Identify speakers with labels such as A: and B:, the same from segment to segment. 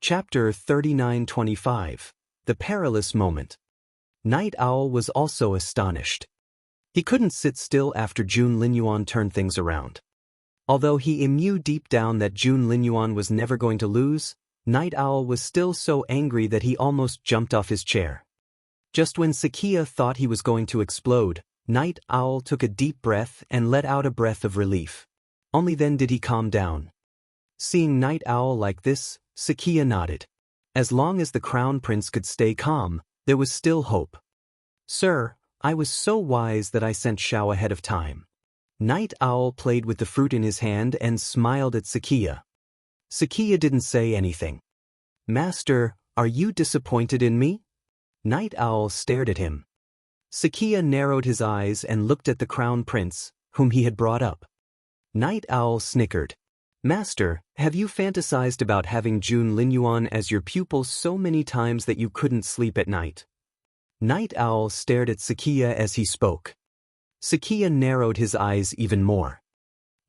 A: Chapter 39-25. The Perilous Moment. Night Owl was also astonished. He couldn't sit still after Jun Linyuan turned things around. Although he knew deep down that Jun Linyuan was never going to lose, Night Owl was still so angry that he almost jumped off his chair. Just when Sakia thought he was going to explode, Night Owl took a deep breath and let out a breath of relief. Only then did he calm down. Seeing Night Owl like this, Sakia nodded. As long as the Crown Prince could stay calm, there was still hope. "Sir, I was so wise that I sent Shao ahead of time." Night Owl played with the fruit in his hand and smiled at Sakia. Sakia didn't say anything. "Master, are you disappointed in me?" Night Owl stared at him. Sakia narrowed his eyes and looked at the Crown Prince, whom he had brought up. Night Owl snickered. "Master, have you fantasized about having Jun Linyuan as your pupil so many times that you couldn't sleep at night?" Night Owl stared at Sakia as he spoke. Sakia narrowed his eyes even more.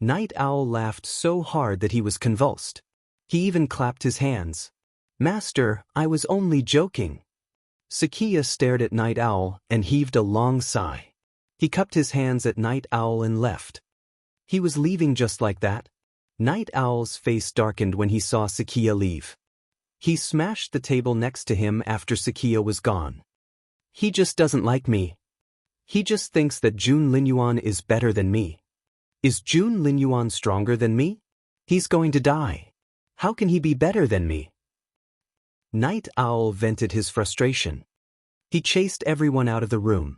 A: Night Owl laughed so hard that he was convulsed. He even clapped his hands. "Master, I was only joking." Sakia stared at Night Owl and heaved a long sigh. He cupped his hands at Night Owl and left. He was leaving just like that. Night Owl's face darkened when he saw Sakia leave. He smashed the table next to him after Sakia was gone. "He just doesn't like me. He just thinks that Jun Linyuan is better than me. Is Jun Linyuan stronger than me? He's going to die. How can he be better than me?" Night Owl vented his frustration. He chased everyone out of the room.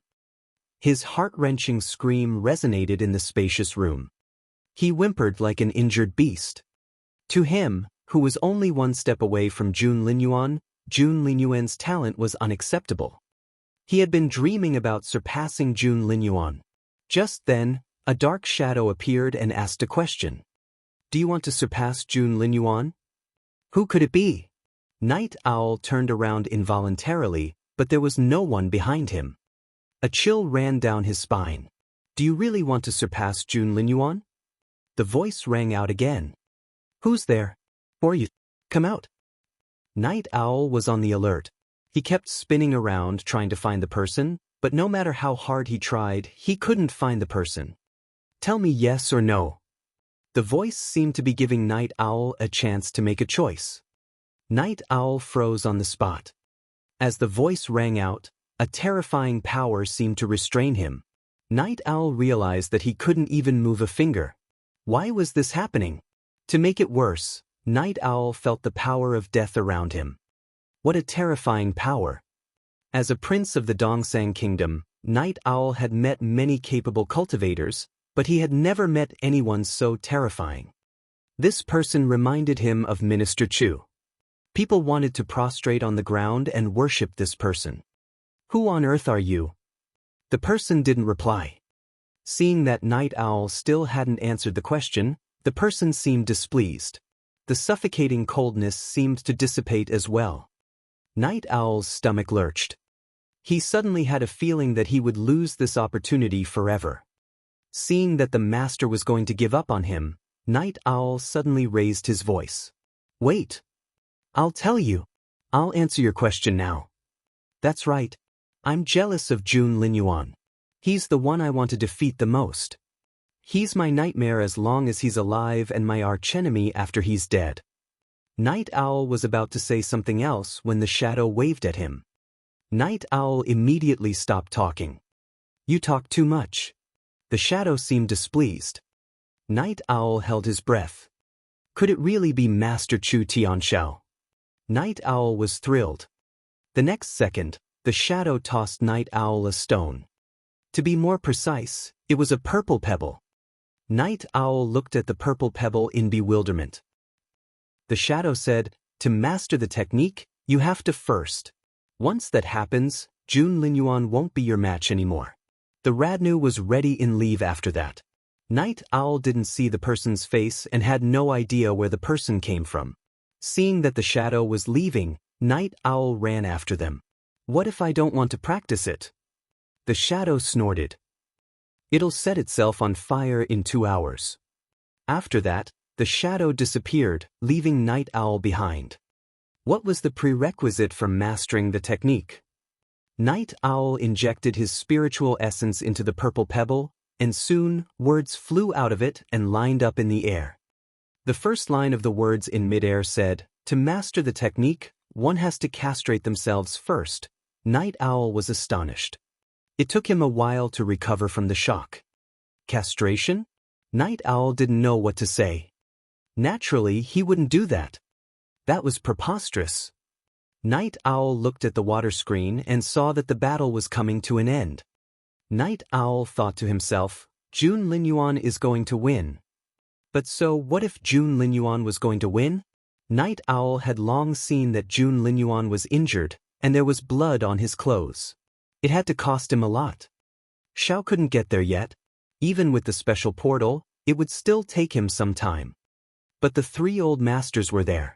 A: His heart-wrenching scream resonated in the spacious room. He whimpered like an injured beast. To him, who was only one step away from Jun Linyuan's talent was unacceptable. He had been dreaming about surpassing Jun Linyuan. Just then, a dark shadow appeared and asked a question. "Do you want to surpass Jun Linyuan?" Who could it be? Night Owl turned around involuntarily, but there was no one behind him. A chill ran down his spine. "Do you really want to surpass Jun Linyuan?" The voice rang out again. "Who's there? Who are you? Come out." Night Owl was on the alert. He kept spinning around trying to find the person, but no matter how hard he tried, he couldn't find the person. "Tell me yes or no." The voice seemed to be giving Night Owl a chance to make a choice. Night Owl froze on the spot. As the voice rang out, a terrifying power seemed to restrain him. Night Owl realized that he couldn't even move a finger. Why was this happening? To make it worse, Night Owl felt the power of death around him. What a terrifying power. As a prince of the Dongsang Kingdom, Night Owl had met many capable cultivators, but he had never met anyone so terrifying. This person reminded him of Minister Chu. People wanted to prostrate on the ground and worship this person. "Who on earth are you?" The person didn't reply. Seeing that Night Owl still hadn't answered the question, the person seemed displeased. The suffocating coldness seemed to dissipate as well. Night Owl's stomach lurched. He suddenly had a feeling that he would lose this opportunity forever. Seeing that the master was going to give up on him, Night Owl suddenly raised his voice. "Wait. I'll tell you. I'll answer your question now. That's right. I'm jealous of Jun Linyuan. He's the one I want to defeat the most. He's my nightmare as long as he's alive and my archenemy after he's dead." Night Owl was about to say something else when the shadow waved at him. Night Owl immediately stopped talking. "You talk too much." The shadow seemed displeased. Night Owl held his breath. Could it really be Master Chu Tianshao? Night Owl was thrilled. The next second, the shadow tossed Night Owl a stone. To be more precise, it was a purple pebble. Night Owl looked at the purple pebble in bewilderment. The shadow said, "To master the technique, you have to first. Once that happens, Jun Linyuan won't be your match anymore." The Radnu was ready in leave after that. Night Owl didn't see the person's face and had no idea where the person came from. Seeing that the shadow was leaving, Night Owl ran after them. "What if I don't want to practice it?" The shadow snorted. "It'll set itself on fire in 2 hours." After that, the shadow disappeared, leaving Night Owl behind. What was the prerequisite for mastering the technique? Night Owl injected his spiritual essence into the purple pebble, and soon, words flew out of it and lined up in the air. The first line of the words in midair said, "To master the technique, one has to castrate themselves first." Night Owl was astonished. It took him a while to recover from the shock. Castration? Night Owl didn't know what to say. Naturally, he wouldn't do that. That was preposterous. Night Owl looked at the water screen and saw that the battle was coming to an end. Night Owl thought to himself, Jun Linyuan is going to win. But so what if Jun Linyuan was going to win? Night Owl had long seen that Jun Linyuan was injured, and there was blood on his clothes. It had to cost him a lot. Xiao couldn't get there yet. Even with the special portal, it would still take him some time. But the three old masters were there.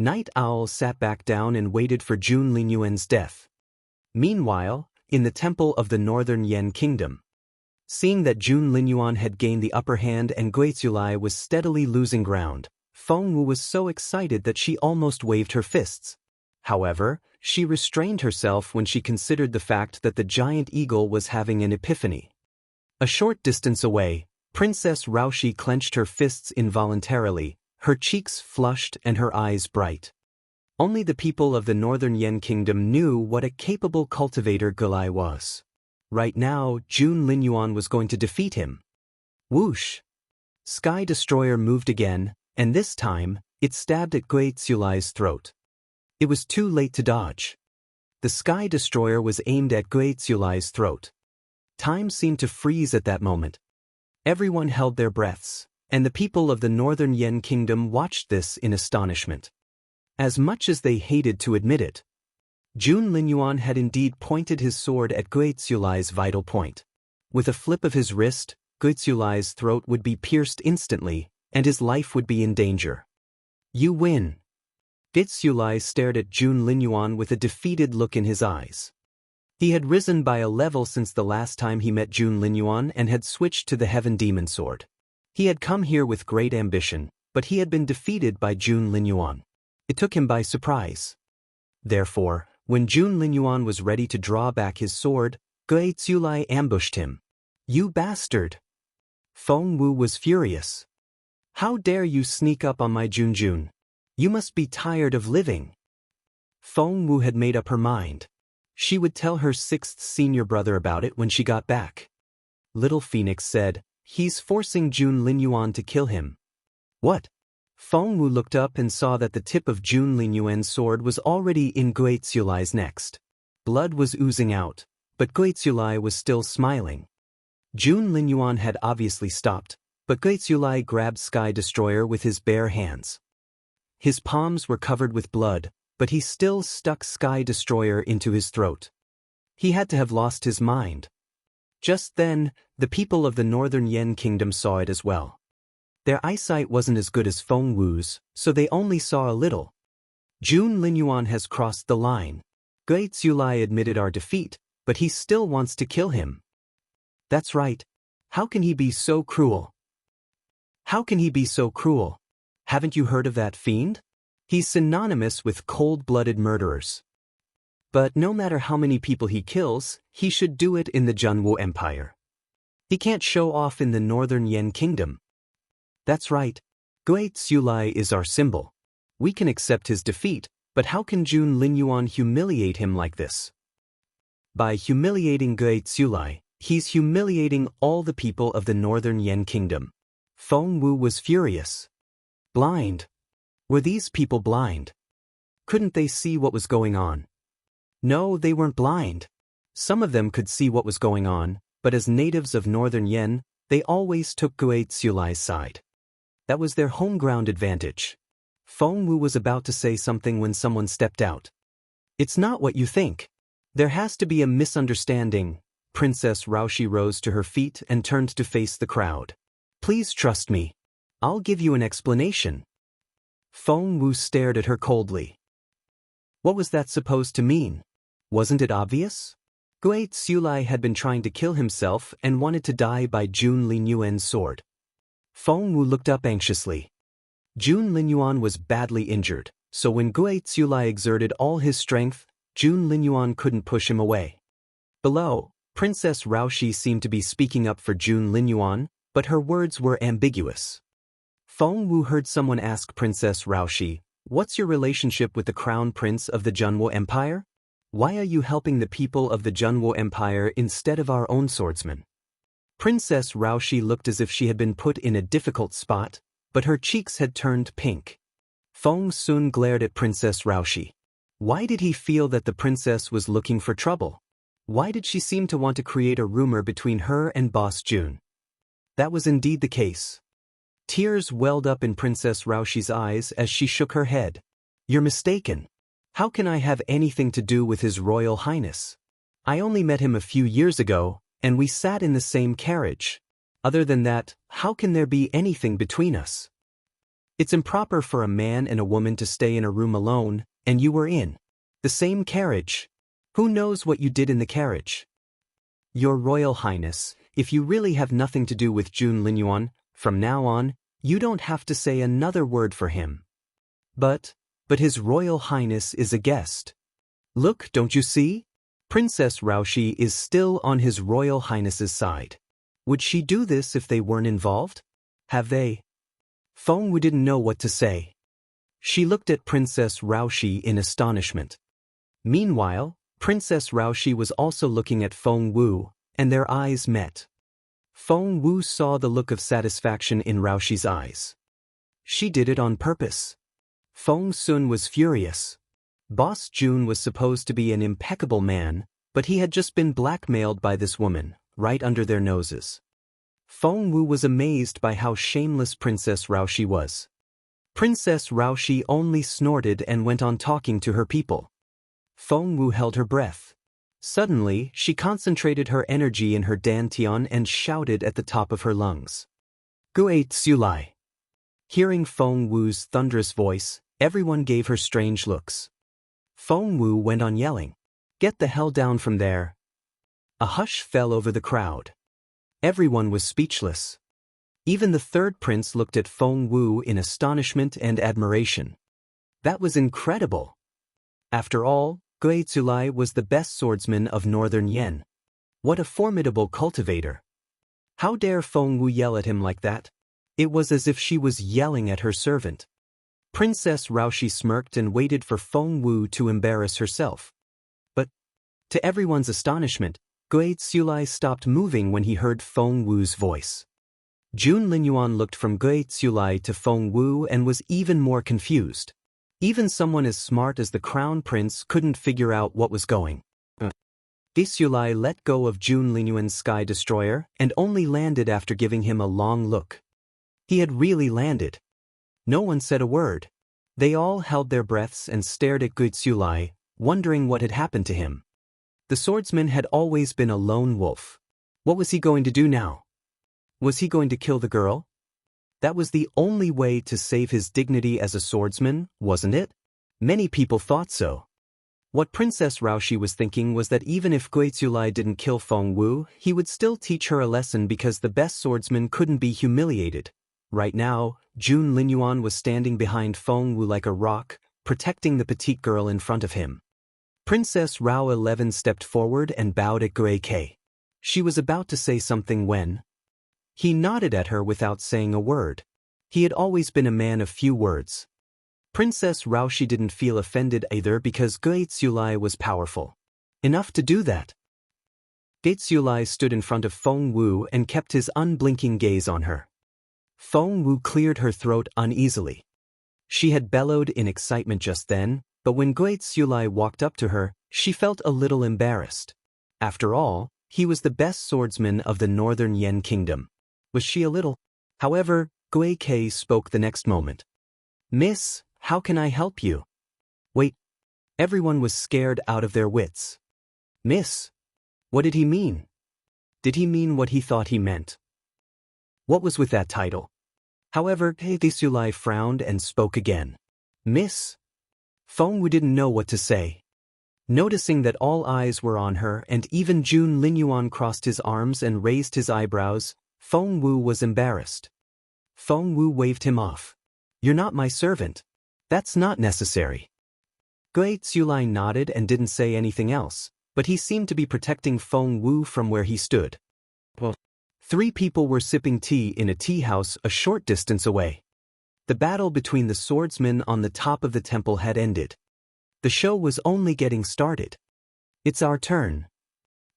A: Night Owl sat back down and waited for Jun Linyuan's death. Meanwhile, in the temple of the Northern Yen Kingdom, seeing that Jun Linyuan had gained the upper hand and Guizulai was steadily losing ground, Feng Wu was so excited that she almost waved her fists. However, she restrained herself when she considered the fact that the giant eagle was having an epiphany. A short distance away, Princess Raoshi clenched her fists involuntarily, her cheeks flushed and her eyes bright. Only the people of the Northern Yen Kingdom knew what a capable cultivator Gulai was. Right now, Jun Linyuan was going to defeat him. Whoosh! Sky Destroyer moved again, and this time, it stabbed at Guizulai's throat. It was too late to dodge. The Sky Destroyer was aimed at Guizulai's throat. Time seemed to freeze at that moment. Everyone held their breaths, and the people of the Northern Yen Kingdom watched this in astonishment. As much as they hated to admit it, Jun Linyuan had indeed pointed his sword at Guizulai's vital point. With a flip of his wrist, Guizulai's throat would be pierced instantly, and his life would be in danger. You win. Guizulai stared at Jun Linyuan with a defeated look in his eyes. He had risen by a level since the last time he met Jun Linyuan and had switched to the Heaven Demon Sword. He had come here with great ambition, but he had been defeated by Jun Linyuan. It took him by surprise. Therefore, when Jun Linyuan was ready to draw back his sword, Guizulai ambushed him. You bastard! Feng Wu was furious. How dare you sneak up on my Jun? You must be tired of living. Feng Wu had made up her mind. She would tell her sixth senior brother about it when she got back. Little Phoenix said, he's forcing Jun Linyuan to kill him. What? Feng Wu looked up and saw that the tip of Jun Linyuan's sword was already in Guizulai's neck. Blood was oozing out, but Guizulai was still smiling. Jun Linyuan had obviously stopped, but Guizulai grabbed Sky Destroyer with his bare hands. His palms were covered with blood, but he still stuck Sky Destroyer into his throat. He had to have lost his mind. Just then, the people of the Northern Yen Kingdom saw it as well. Their eyesight wasn't as good as Feng Wu's, so they only saw a little. Jun Linyuan has crossed the line. Guizulai admitted our defeat, but he still wants to kill him. That's right. How can he be so cruel? How can he be so cruel? Haven't you heard of that fiend? He's synonymous with cold-blooded murderers. But no matter how many people he kills, he should do it in the Junwu Empire. He can't show off in the Northern Yen Kingdom. That's right. Guizulai is our symbol. We can accept his defeat, but how can Jun Linyuan humiliate him like this? By humiliating Guizulai, he's humiliating all the people of the Northern Yen Kingdom. Feng Wu was furious. Blind. Were these people blind? Couldn't they see what was going on? No, they weren't blind. Some of them could see what was going on, but as natives of Northern Yen, they always took Guizulai's side. That was their home ground advantage. Feng Wu was about to say something when someone stepped out. It's not what you think. There has to be a misunderstanding. Princess Raoshi rose to her feet and turned to face the crowd. Please trust me. I'll give you an explanation. Feng Wu stared at her coldly. What was that supposed to mean? Wasn't it obvious? Guizulai had been trying to kill himself and wanted to die by Jun Linyuan's sword. Feng Wu looked up anxiously. Jun Linyuan was badly injured, so when Gui Tsulai exerted all his strength, Jun Linyuan couldn't push him away. Below, Princess Raoshi seemed to be speaking up for Jun Linyuan, but her words were ambiguous. Feng Wu heard someone ask Princess Raoshi, "What's your relationship with the Crown Prince of the Junwo Empire? Why are you helping the people of the Junwo Empire instead of our own swordsmen?" Princess Raoshi looked as if she had been put in a difficult spot, but her cheeks had turned pink. Feng Sun glared at Princess Raoshi. Why did he feel that the princess was looking for trouble? Why did she seem to want to create a rumor between her and Boss Jun? That was indeed the case. Tears welled up in Princess Raoshi's eyes as she shook her head. "You're mistaken. How can I have anything to do with His Royal Highness? I only met him a few years ago, and we sat in the same carriage. Other than that, how can there be anything between us? It's improper for a man and a woman to stay in a room alone, and you were in the same carriage. Who knows what you did in the carriage? Your Royal Highness, if you really have nothing to do with Jun Linyuan, from now on, you don't have to say another word for him. But His Royal Highness is a guest. Look, don't you see? Princess Raoshi is still on His Royal Highness's side. Would she do this if they weren't involved? Have they?" Feng Wu didn't know what to say. She looked at Princess Raoshi in astonishment. Meanwhile, Princess Raoshi was also looking at Feng Wu, and their eyes met. Feng Wu saw the look of satisfaction in Raoshi's eyes. She did it on purpose. Feng Sun was furious. Boss Jun was supposed to be an impeccable man, but he had just been blackmailed by this woman, right under their noses. Feng Wu was amazed by how shameless Princess Raoshi was. Princess Raoshi only snorted and went on talking to her people. Feng Wu held her breath. Suddenly, she concentrated her energy in her dantian and shouted at the top of her lungs. "Gui Tsulai!" Hearing Feng Wu's thunderous voice, everyone gave her strange looks. Feng Wu went on yelling, "Get the hell down from there!" A hush fell over the crowd. Everyone was speechless. Even the third prince looked at Feng Wu in astonishment and admiration. That was incredible. After all, Gui Tsulai was the best swordsman of northern Yen. What a formidable cultivator. How dare Feng Wu yell at him like that? It was as if she was yelling at her servant. Princess Raoshi smirked and waited for Feng Wu to embarrass herself. But, to everyone's astonishment, Gui Tsulai stopped moving when he heard Feng Wu's voice. Jun Linyuan looked from Gui Tsulai to Feng Wu and was even more confused. Even someone as smart as the Crown Prince couldn't figure out what was going. Gui Tsulai let go of Jun Linyuan's Sky Destroyer and only landed after giving him a long look. He had really landed. No one said a word. They all held their breaths and stared at Gui Tsulai, wondering what had happened to him. The swordsman had always been a lone wolf. What was he going to do now? Was he going to kill the girl? That was the only way to save his dignity as a swordsman, wasn't it? Many people thought so. What Princess Raoshi was thinking was that even if Gui Tsulai didn't kill Feng Wu, he would still teach her a lesson because the best swordsman couldn't be humiliated. Right now, Jun Linyuan was standing behind Feng Wu like a rock, protecting the petite girl in front of him. Princess Rao 11 stepped forward and bowed at Gui K. She was about to say something when he nodded at her without saying a word. He had always been a man of few words. Princess Raoshi didn't feel offended either because Gui Tsulai was powerful enough to do that. Gui Tsulai stood in front of Feng Wu and kept his unblinking gaze on her. Feng Wu cleared her throat uneasily. She had bellowed in excitement just then, but when Gui Tsulai walked up to her, she felt a little embarrassed. After all, he was the best swordsman of the northern Yen kingdom. Was she a little? However, Gui K spoke the next moment. "Miss, how can I help you?" Wait. Everyone was scared out of their wits. Miss? What did he mean? Did he mean what he thought he meant? What was with that title? However, Gui Tsulai frowned and spoke again. "Miss?" Feng Wu didn't know what to say. Noticing that all eyes were on her and even Jun Linyuan crossed his arms and raised his eyebrows, Feng Wu was embarrassed. Feng Wu waved him off. "You're not my servant. That's not necessary. Gui Tsulai nodded and didn't say anything else, but he seemed to be protecting Feng Wu from where he stood. Well, 3 people were sipping tea in a tea house a short distance away. The battle between the swordsmen on the top of the temple had ended. The show was only getting started. It's our turn.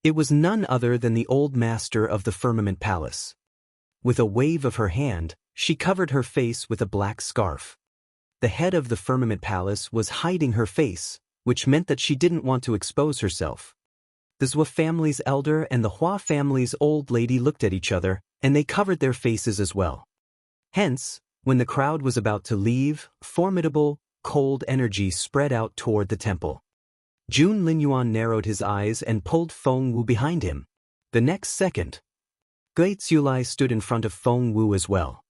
A: It was none other than the old master of the Firmament Palace. With a wave of her hand, she covered her face with a black scarf. The head of the Firmament Palace was hiding her face, which meant that she didn't want to expose herself. The Zhou family's elder and the Hua family's old lady looked at each other, and they covered their faces as well. Hence, when the crowd was about to leave, formidable, cold energy spread out toward the temple. Jun Linyuan narrowed his eyes and pulled Feng Wu behind him. The next second, Gui Tsulai stood in front of Feng Wu as well.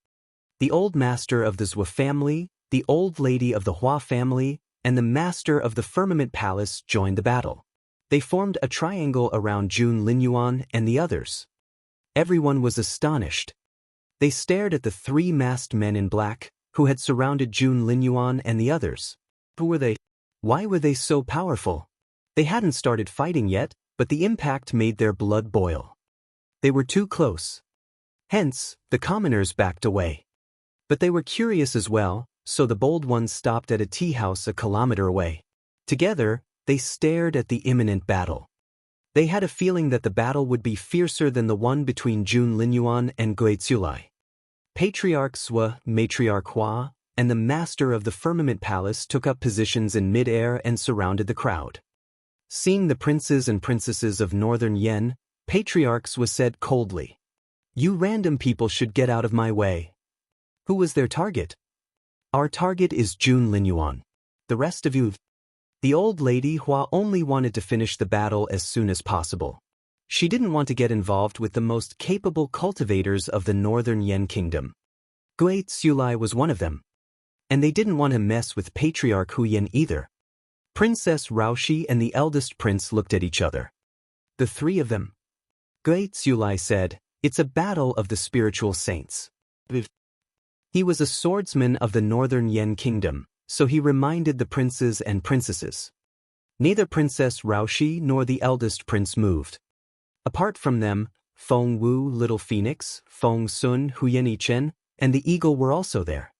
A: The old master of the Zhou family, the old lady of the Hua family, and the master of the Firmament Palace joined the battle. They formed a triangle around Jun Linyuan and the others. Everyone was astonished. They stared at the 3 masked men in black, who had surrounded Jun Linyuan and the others. Who were they? Why were they so powerful? They hadn't started fighting yet, but the impact made their blood boil. They were too close. Hence, the commoners backed away. But they were curious as well, so the bold ones stopped at a tea house a kilometer away. Together, they stared at the imminent battle. They had a feeling that the battle would be fiercer than the one between Jun Linyuan and Gui Tsulai. Patriarch Zhou, Matriarch Hua, and the master of the Firmament Palace took up positions in mid-air and surrounded the crowd. Seeing the princes and princesses of Northern Yen, Patriarch Zhou said coldly, "You random people should get out of my way." Who was their target? Our target is Jun Linyuan. The rest of you. The old lady Hua only wanted to finish the battle as soon as possible. She didn't want to get involved with the most capable cultivators of the Northern Yen Kingdom. Gui Tsulai was one of them. And they didn't want to mess with Patriarch Huyen either. Princess Raoshi and the eldest prince looked at each other. The 3 of them. Gui Tsulai said, "It's a battle of the spiritual saints." He was a swordsman of the Northern Yen Kingdom, so he reminded the princes and princesses. Neither Princess Raoshi nor the eldest prince moved. Apart from them, Feng Wu, Little Phoenix, Feng Sun, Huyen Yichen, and the eagle were also there.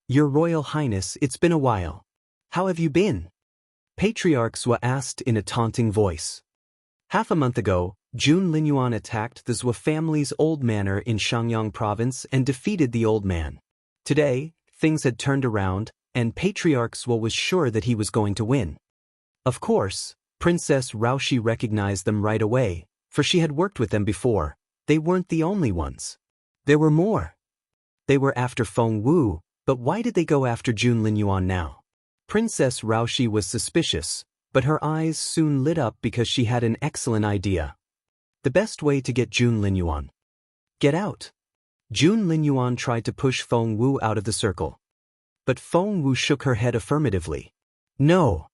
A: "Your Royal Highness, it's been a while. How have you been?" Patriarch Zhou asked in a taunting voice. Half a month ago, Jun Linyuan attacked the Zhou family's old manor in Shangyang province and defeated the old man. Today, things had turned around, and Patriarch Zhou was sure that he was going to win. Of course, Princess Raoshi recognized them right away, for she had worked with them before. They weren't the only ones. There were more. They were after Feng Wu, but why did they go after Jun Linyuan now? Princess Raoshi was suspicious, but her eyes soon lit up because she had an excellent idea. The best way to get Jun Linyuan. Get out. Jun Linyuan tried to push Feng Wu out of the circle. But Feng Wu shook her head affirmatively. "No."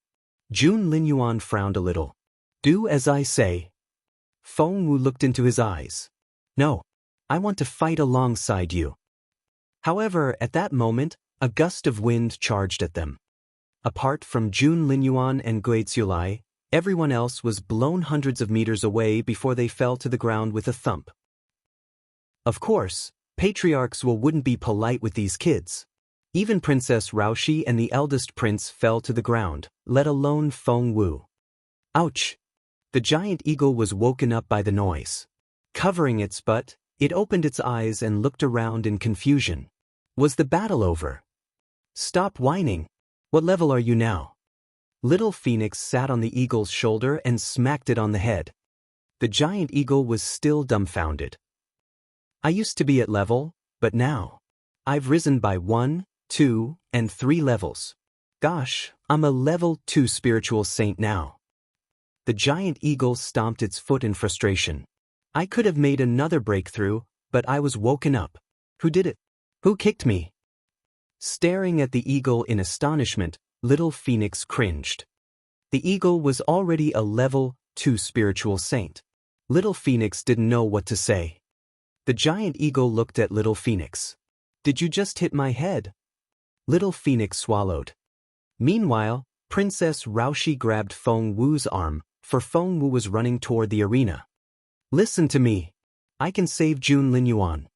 A: Jun Linyuan frowned a little. "Do as I say." Feng Wu looked into his eyes. "No. I want to fight alongside you." However, at that moment, a gust of wind charged at them. Apart from Jun Linyuan and Gui Tsulai, everyone else was blown hundreds of meters away before they fell to the ground with a thump. Of course, Patriarch Zhou wouldn't be polite with these kids. Even Princess Raoshi and the eldest prince fell to the ground, let alone Feng Wu. Ouch! The giant eagle was woken up by the noise. Covering its butt, it opened its eyes and looked around in confusion. Was the battle over? "Stop whining. What level are you now?" Little Phoenix sat on the eagle's shoulder and smacked it on the head. The giant eagle was still dumbfounded. "I used to be at level, but now I've risen by 1, 2, and 3 levels. Gosh, I'm a level 2 spiritual saint now." The giant eagle stomped its foot in frustration. "I could have made another breakthrough, but I was woken up. Who did it? Who kicked me?" Staring at the eagle in astonishment, Little Phoenix cringed. The eagle was already a level 2 spiritual saint. Little Phoenix didn't know what to say. The giant eagle looked at Little Phoenix. "Did you just hit my head?" Little Phoenix swallowed. Meanwhile, Princess Raoshi grabbed Feng Wu's arm, for Feng Wu was running toward the arena. Listen to me. I can save Jun Linyuan.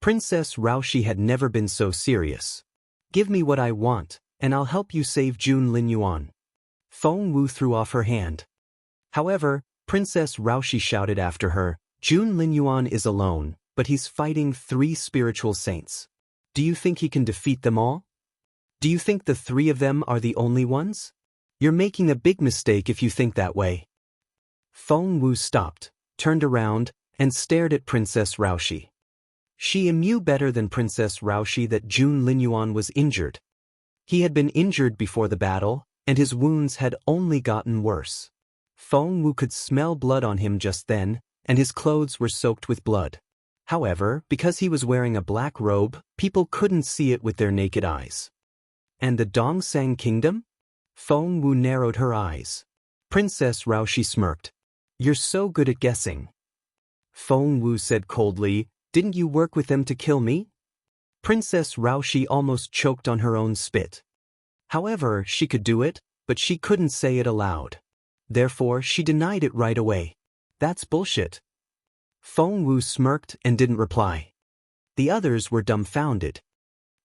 A: Princess Raoshi had never been so serious. Give me what I want, and I'll help you save Jun Linyuan. Feng Wu threw off her hand. However, Princess Raoshi shouted after her, Jun Linyuan is alone, but he's fighting 3 spiritual saints. Do you think he can defeat them all? Do you think the 3 of them are the only ones? You're making a big mistake if you think that way. Feng Wu stopped, turned around, and stared at Princess Raoshi. She knew better than Princess Raoshi that Jun Linyuan was injured. He had been injured before the battle, and his wounds had only gotten worse. Feng Wu could smell blood on him just then, and his clothes were soaked with blood. However, because he was wearing a black robe, people couldn't see it with their naked eyes. And the Dongsang Kingdom? Feng Wu narrowed her eyes. Princess Raoshi smirked. You're so good at guessing. Feng Wu said coldly, didn't you work with them to kill me? Princess Raoshi almost choked on her own spit. However, she could do it, but she couldn't say it aloud. Therefore, she denied it right away. That's bullshit. Feng Wu smirked and didn't reply. The others were dumbfounded.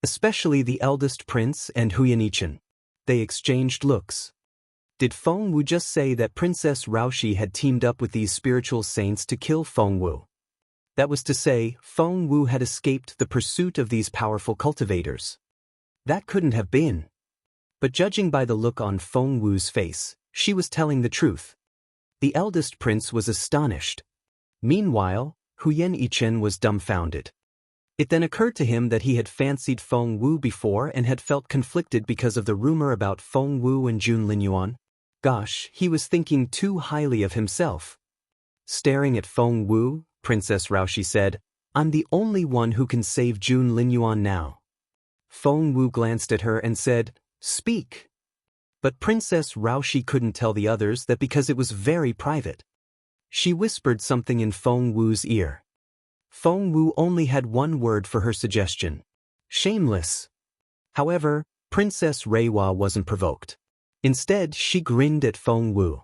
A: Especially the eldest prince and Huyanichan. They exchanged looks. Did Feng Wu just say that Princess Raoshi had teamed up with these spiritual saints to kill Feng Wu? That was to say, Feng Wu had escaped the pursuit of these powerful cultivators. That couldn't have been. But judging by the look on Feng Wu's face, she was telling the truth. The eldest prince was astonished. Meanwhile, Huyanichan was dumbfounded. It then occurred to him that he had fancied Feng Wu before and had felt conflicted because of the rumor about Feng Wu and Jun Linyuan. Gosh, he was thinking too highly of himself. Staring at Feng Wu, Princess Raoshi said, I'm the only one who can save Jun Linyuan now. Feng Wu glanced at her and said, Speak. But Princess Raoshi couldn't tell the others that because it was very private. She whispered something in Feng Wu's ear. Feng Wu only had one word for her suggestion. Shameless. However, Princess Reiwa wasn't provoked. Instead, she grinned at Feng Wu.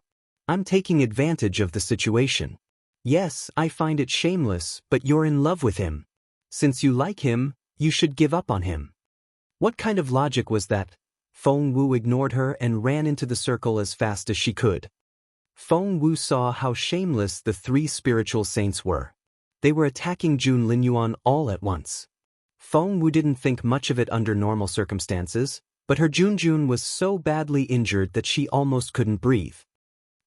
A: I'm taking advantage of the situation. Yes, I find it shameless, but you're in love with him. Since you like him, you should give up on him. What kind of logic was that? Feng Wu ignored her and ran into the circle as fast as she could. Feng Wu saw how shameless the 3 spiritual saints were. They were attacking Jun Linyuan all at once. Feng Wu didn't think much of it under normal circumstances, but her Junjun was so badly injured that she almost couldn't breathe.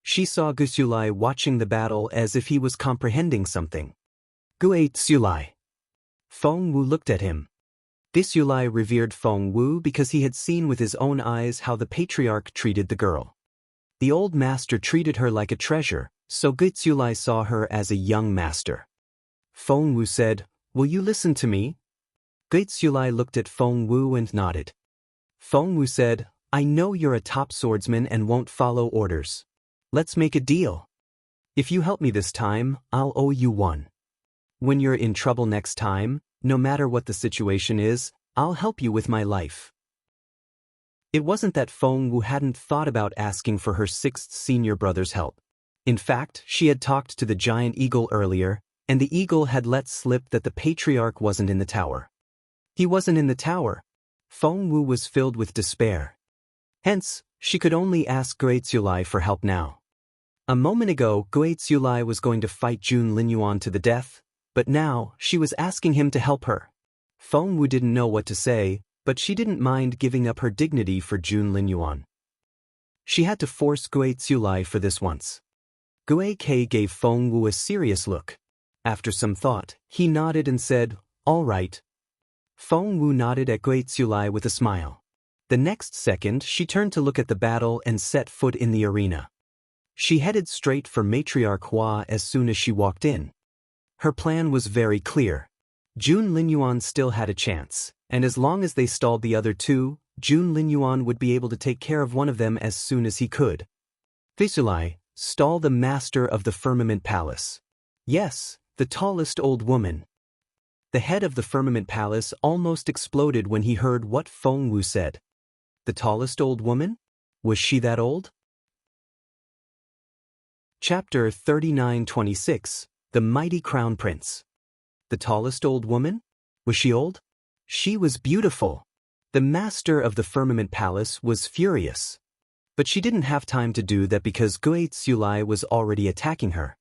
A: She saw Gusulai watching the battle as if he was comprehending something. Gue Tsulai. Feng Wu looked at him. Gusulai revered Feng Wu because he had seen with his own eyes how the patriarch treated the girl. The old master treated her like a treasure, so Gusulai saw her as a young master. Feng Wu said, Will you listen to me? Gusulai looked at Feng Wu and nodded. Feng Wu said, I know you're a top swordsman and won't follow orders. Let's make a deal. If you help me this time, I'll owe you one. When you're in trouble next time, no matter what the situation is, I'll help you with my life. It wasn't that Feng Wu hadn't thought about asking for her 6th senior brother's help. In fact, she had talked to the giant eagle earlier, and the eagle had let slip that the patriarch wasn't in the tower. He wasn't in the tower. Feng Wu was filled with despair. Hence, she could only ask Gue Tsulai for help now. A moment ago, Gue Tsulai was going to fight Jun Linyuan to the death, but now, she was asking him to help her. Feng Wu didn't know what to say, but she didn't mind giving up her dignity for Jun Linyuan. She had to force Gue Tsulai for this once. Gue K gave Feng Wu a serious look. After some thought, he nodded and said, All right. Feng Wu nodded at Gue Tsulai with a smile. The next second, she turned to look at the battle and set foot in the arena. She headed straight for Matriarch Hua as soon as she walked in. Her plan was very clear. Jun Linyuan still had a chance, and as long as they stalled the other 2, Jun Linyuan would be able to take care of one of them as soon as he could. Visulai, stall the master of the Firmament Palace. Yes, the tallest old woman. The head of the Firmament Palace almost exploded when he heard what Feng Wu said. The tallest old woman? Was she that old? Chapter 39:26. The Mighty Crown Prince. The tallest old woman? Was she old? She was beautiful. The master of the Firmament Palace was furious. But she didn't have time to do that because Gui Tsulai was already attacking her.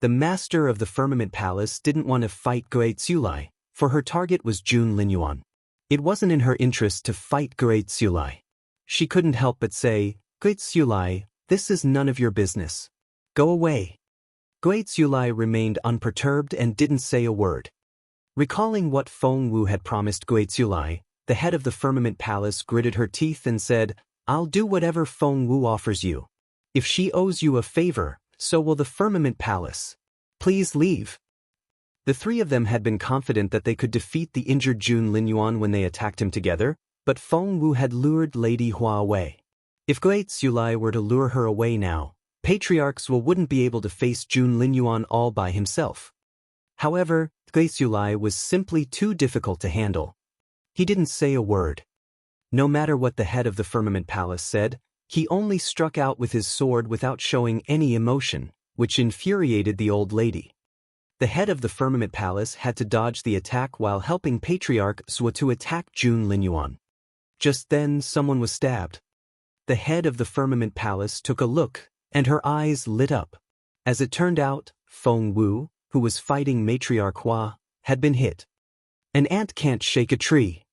A: The master of the Firmament Palace didn't want to fight Gui Tsulai, for her target was Jun Linyuan. It wasn't in her interest to fight Gui Tsulai. She couldn't help but say, "Gui Tsulai, this is none of your business. Go away." Gui Tsulai remained unperturbed and didn't say a word. Recalling what Feng Wu had promised Gui Tsulai, the head of the Firmament Palace gritted her teeth and said, "I'll do whatever Feng Wu offers you. If she owes you a favor, so will the Firmament Palace. Please leave." The three of them had been confident that they could defeat the injured Jun Linyuan when they attacked him together, but Feng Wu had lured Lady Hua away. If Gui Tsulai were to lure her away now, Patriarch Sua wouldn't be able to face Jun Linyuan all by himself. However, Gui Tsulai was simply too difficult to handle. He didn't say a word. No matter what the head of the Firmament Palace said, he only struck out with his sword without showing any emotion, which infuriated the old lady. The head of the Firmament Palace had to dodge the attack while helping Patriarch Sua to attack Jun Linyuan. Just then someone was stabbed. The head of the Firmament Palace took a look, and her eyes lit up. As it turned out, Feng Wu, who was fighting Matriarch Hua, had been hit. An ant can't shake a tree.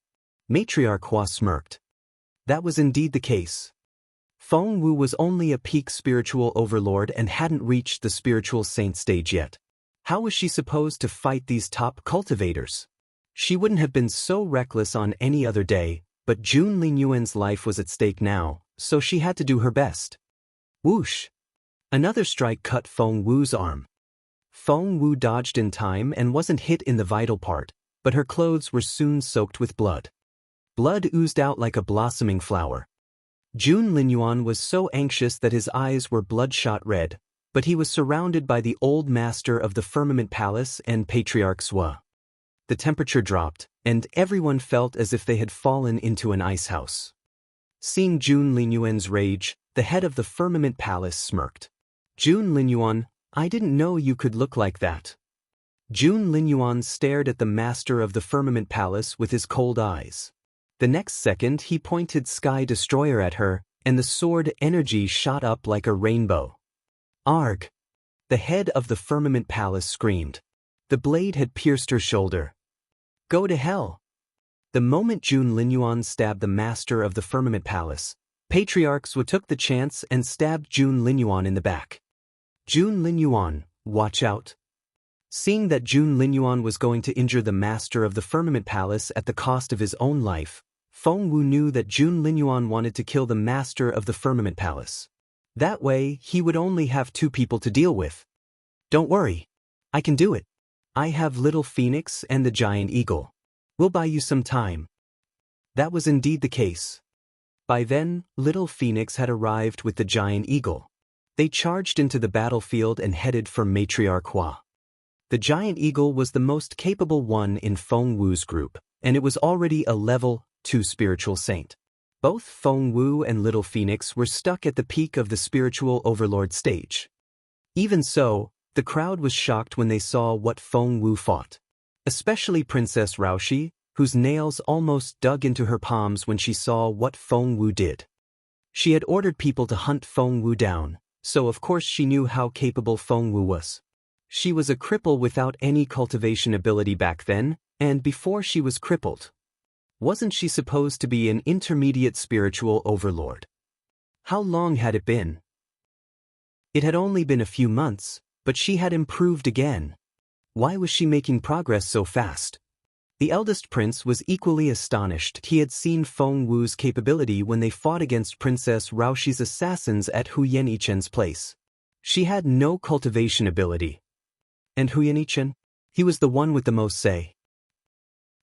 A: Matriarch Hua smirked. That was indeed the case. Feng Wu was only a peak spiritual overlord and hadn't reached the spiritual saint stage yet. How was she supposed to fight these top cultivators? She wouldn't have been so reckless on any other day, but Jun Linyuan's life was at stake now, so she had to do her best. Whoosh! Another strike cut Feng Wu's arm. Feng Wu dodged in time and wasn't hit in the vital part, but her clothes were soon soaked with blood. Blood oozed out like a blossoming flower. Jun Linyuan was so anxious that his eyes were bloodshot red, but he was surrounded by the old master of the Firmament Palace and Patriarch Sua. The temperature dropped, and everyone felt as if they had fallen into an icehouse. Seeing Jun Linyuan's rage, the head of the Firmament Palace smirked. "Jun Linyuan, I didn't know you could look like that." Jun Linyuan stared at the master of the Firmament Palace with his cold eyes. The next second he pointed Sky Destroyer at her, and the sword energy shot up like a rainbow. "Arg!" The head of the Firmament Palace screamed. The blade had pierced her shoulder. "Go to hell!" The moment Jun Linyuan stabbed the master of the Firmament Palace, Patriarch Sua took the chance and stabbed Jun Linyuan in the back. "Jun Linyuan, watch out." Seeing that Jun Linyuan was going to injure the master of the Firmament Palace at the cost of his own life, Feng Wu knew that Jun Linyuan wanted to kill the master of the Firmament Palace. That way, he would only have two people to deal with. "Don't worry. I can do it. I have Little Phoenix and the Giant Eagle. We'll buy you some time." That was indeed the case. By then, Little Phoenix had arrived with the Giant Eagle. They charged into the battlefield and headed for Matriarch Hua. The Giant Eagle was the most capable one in Feng Wu's group, and it was already a level 2 spiritual saint. Both Feng Wu and Little Phoenix were stuck at the peak of the spiritual overlord stage. Even so, the crowd was shocked when they saw what Feng Wu fought. Especially Princess Raoshi, whose nails almost dug into her palms when she saw what Feng Wu did. She had ordered people to hunt Feng Wu down, so of course she knew how capable Feng Wu was. She was a cripple without any cultivation ability back then, and before she was crippled, wasn't she supposed to be an intermediate spiritual overlord? How long had it been? It had only been a few months, but she had improved again. Why was she making progress so fast? The eldest prince was equally astonished. He had seen Feng Wu's capability when they fought against Princess Raoshi's assassins at Hu Yanichen's place. She had no cultivation ability. And Hu Yanichen? He was the one with the most say.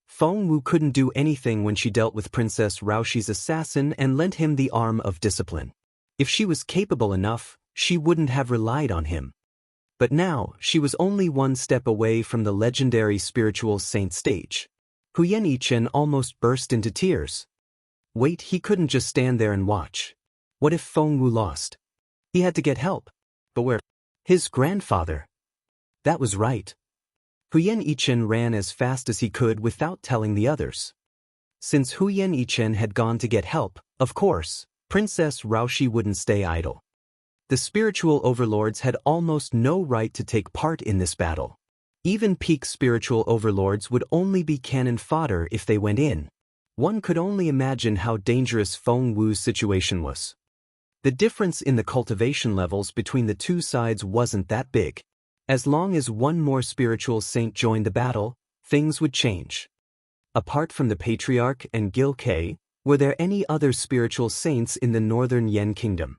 A: Feng Wu couldn't do anything when she dealt with Princess Raoshi's assassin and lent him the arm of discipline. If she was capable enough, she wouldn't have relied on him. But now, she was only one step away from the legendary spiritual saint stage. Hu Yanchen almost burst into tears. Wait, he couldn't just stand there and watch. What if Feng Wu lost? He had to get help. But where? His grandfather. That was right. Huyen Yichen ran as fast as he could without telling the others. Since Huyen Yichen had gone to get help, of course, Princess Raoshi wouldn't stay idle. The spiritual overlords had almost no right to take part in this battle. Even peak spiritual overlords would only be cannon fodder if they went in. One could only imagine how dangerous Feng Wu's situation was. The difference in the cultivation levels between the two sides wasn't that big. As long as one more spiritual saint joined the battle, things would change. Apart from the Patriarch and Gil Kei, were there any other spiritual saints in the northern Yen kingdom?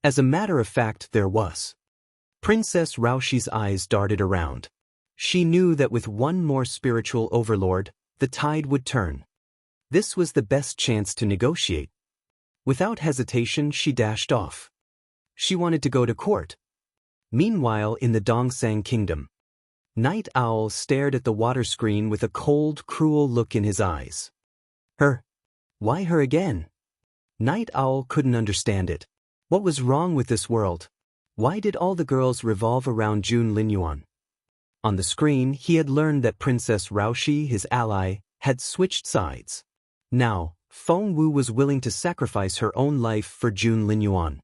A: As a matter of fact, there was. Princess Raoshi's eyes darted around. She knew that with one more spiritual overlord, the tide would turn. This was the best chance to negotiate. Without hesitation, she dashed off. She wanted to go to court. Meanwhile, in the Dongsang kingdom, Night Owl stared at the water screen with a cold, cruel look in his eyes. Her? Why her again? Night Owl couldn't understand it. What was wrong with this world? Why did all the girls revolve around Jun Linyuan? On the screen, he had learned that Princess Raoshi, his ally, had switched sides. Now, Feng Wu was willing to sacrifice her own life for Jun Linyuan.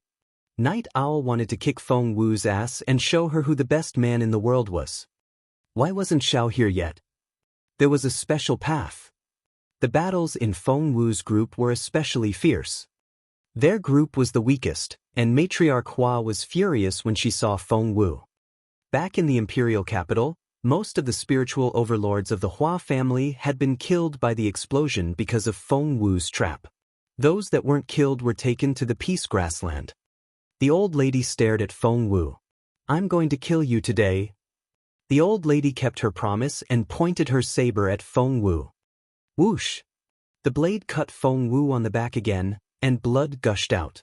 A: Night Owl wanted to kick Feng Wu's ass and show her who the best man in the world was. Why wasn't Xiao here yet? There was a special path. The battles in Feng Wu's group were especially fierce. Their group was the weakest, and Matriarch Hua was furious when she saw Feng Wu. Back in the imperial capital, most of the spiritual overlords of the Hua family had been killed by the explosion because of Feng Wu's trap. Those that weren't killed were taken to the peace grassland. The old lady stared at Feng Wu. I'm going to kill you today. The old lady kept her promise and pointed her saber at Feng Wu. Whoosh! The blade cut Feng Wu on the back again, and blood gushed out.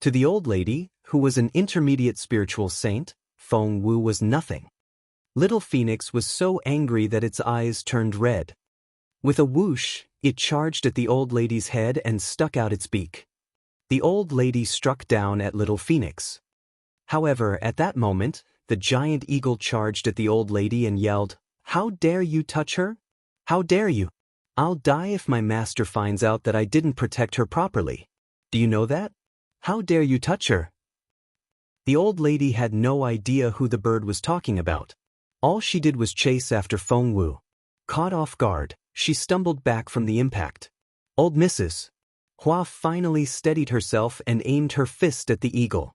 A: To the old lady, who was an intermediate spiritual saint, Feng Wu was nothing. Little Phoenix was so angry that its eyes turned red. With a whoosh, it charged at the old lady's head and stuck out its beak. The old lady struck down at Little Phoenix. However, at that moment, the giant eagle charged at the old lady and yelled, "How dare you touch her? How dare you? I'll die if my master finds out that I didn't protect her properly. Do you know that? How dare you touch her?" The old lady had no idea who the bird was talking about. All she did was chase after Feng Wu. Caught off guard, she stumbled back from the impact. Old Mrs. Hua finally steadied herself and aimed her fist at the eagle.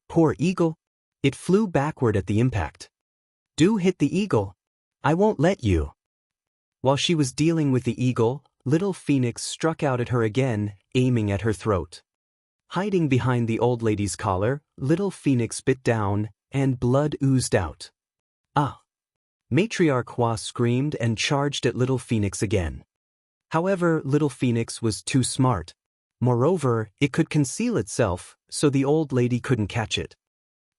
A: Poor eagle. It flew backward at the impact. Do hit the eagle. I won't let you. While she was dealing with the eagle, Little Phoenix struck out at her again, aiming at her throat. Hiding behind the old lady's collar, Little Phoenix bit down, and blood oozed out. Ah! Matriarch Hua screamed and charged at Little Phoenix again. However, Little Phoenix was too smart. Moreover, it could conceal itself, so the old lady couldn't catch it.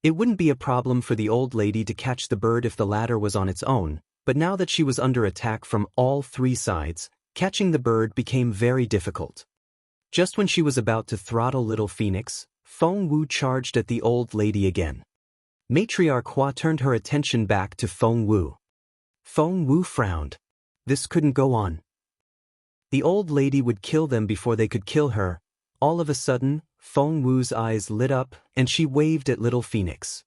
A: It wouldn't be a problem for the old lady to catch the bird if the latter was on its own, but now that she was under attack from all three sides, catching the bird became very difficult. Just when she was about to throttle Little Phoenix, Feng Wu charged at the old lady again. Matriarch Hua turned her attention back to Feng Wu. Feng Wu frowned. This couldn't go on. The old lady would kill them before they could kill her. All of a sudden, Feng Wu's eyes lit up, and she waved at Little Phoenix.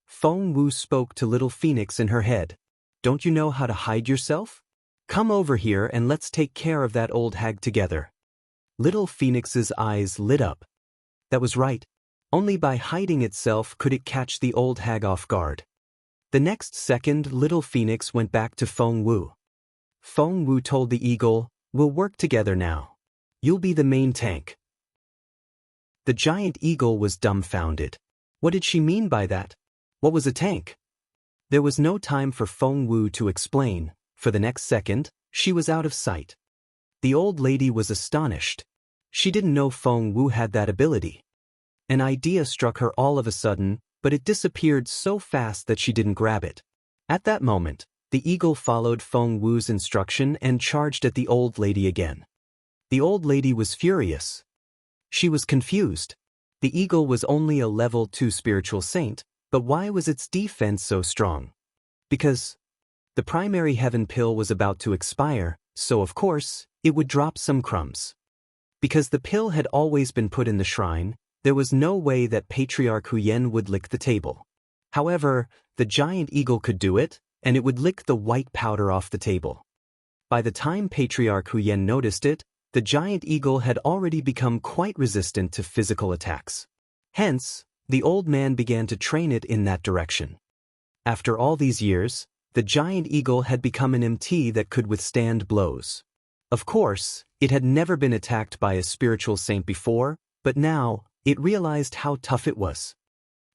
A: Feng Wu spoke to Little Phoenix in her head. Don't you know how to hide yourself? Come over here and let's take care of that old hag together. Little Phoenix's eyes lit up. That was right. Only by hiding itself could it catch the old hag off guard. The next second, Little Phoenix went back to Feng Wu. Feng Wu told the eagle, "We'll work together now. You'll be the main tank." The giant eagle was dumbfounded. What did she mean by that? What was a tank? There was no time for Feng Wu to explain. For the next second, she was out of sight. The old lady was astonished. She didn't know Feng Wu had that ability. An idea struck her all of a sudden, but it disappeared so fast that she didn't grab it. At that moment, the eagle followed Feng Wu's instruction and charged at the old lady again. The old lady was furious. She was confused. The eagle was only a level 2 spiritual saint, but why was its defense so strong? Because the primary heaven pill was about to expire, so of course, it would drop some crumbs. Because the pill had always been put in the shrine, there was no way that Patriarch Huyen would lick the table. However, the giant eagle could do it, and it would lick the white powder off the table. By the time Patriarch Huyen noticed it, the giant eagle had already become quite resistant to physical attacks. Hence, the old man began to train it in that direction. After all these years, the giant eagle had become an MT that could withstand blows. Of course, it had never been attacked by a spiritual saint before, but now, it realized how tough it was.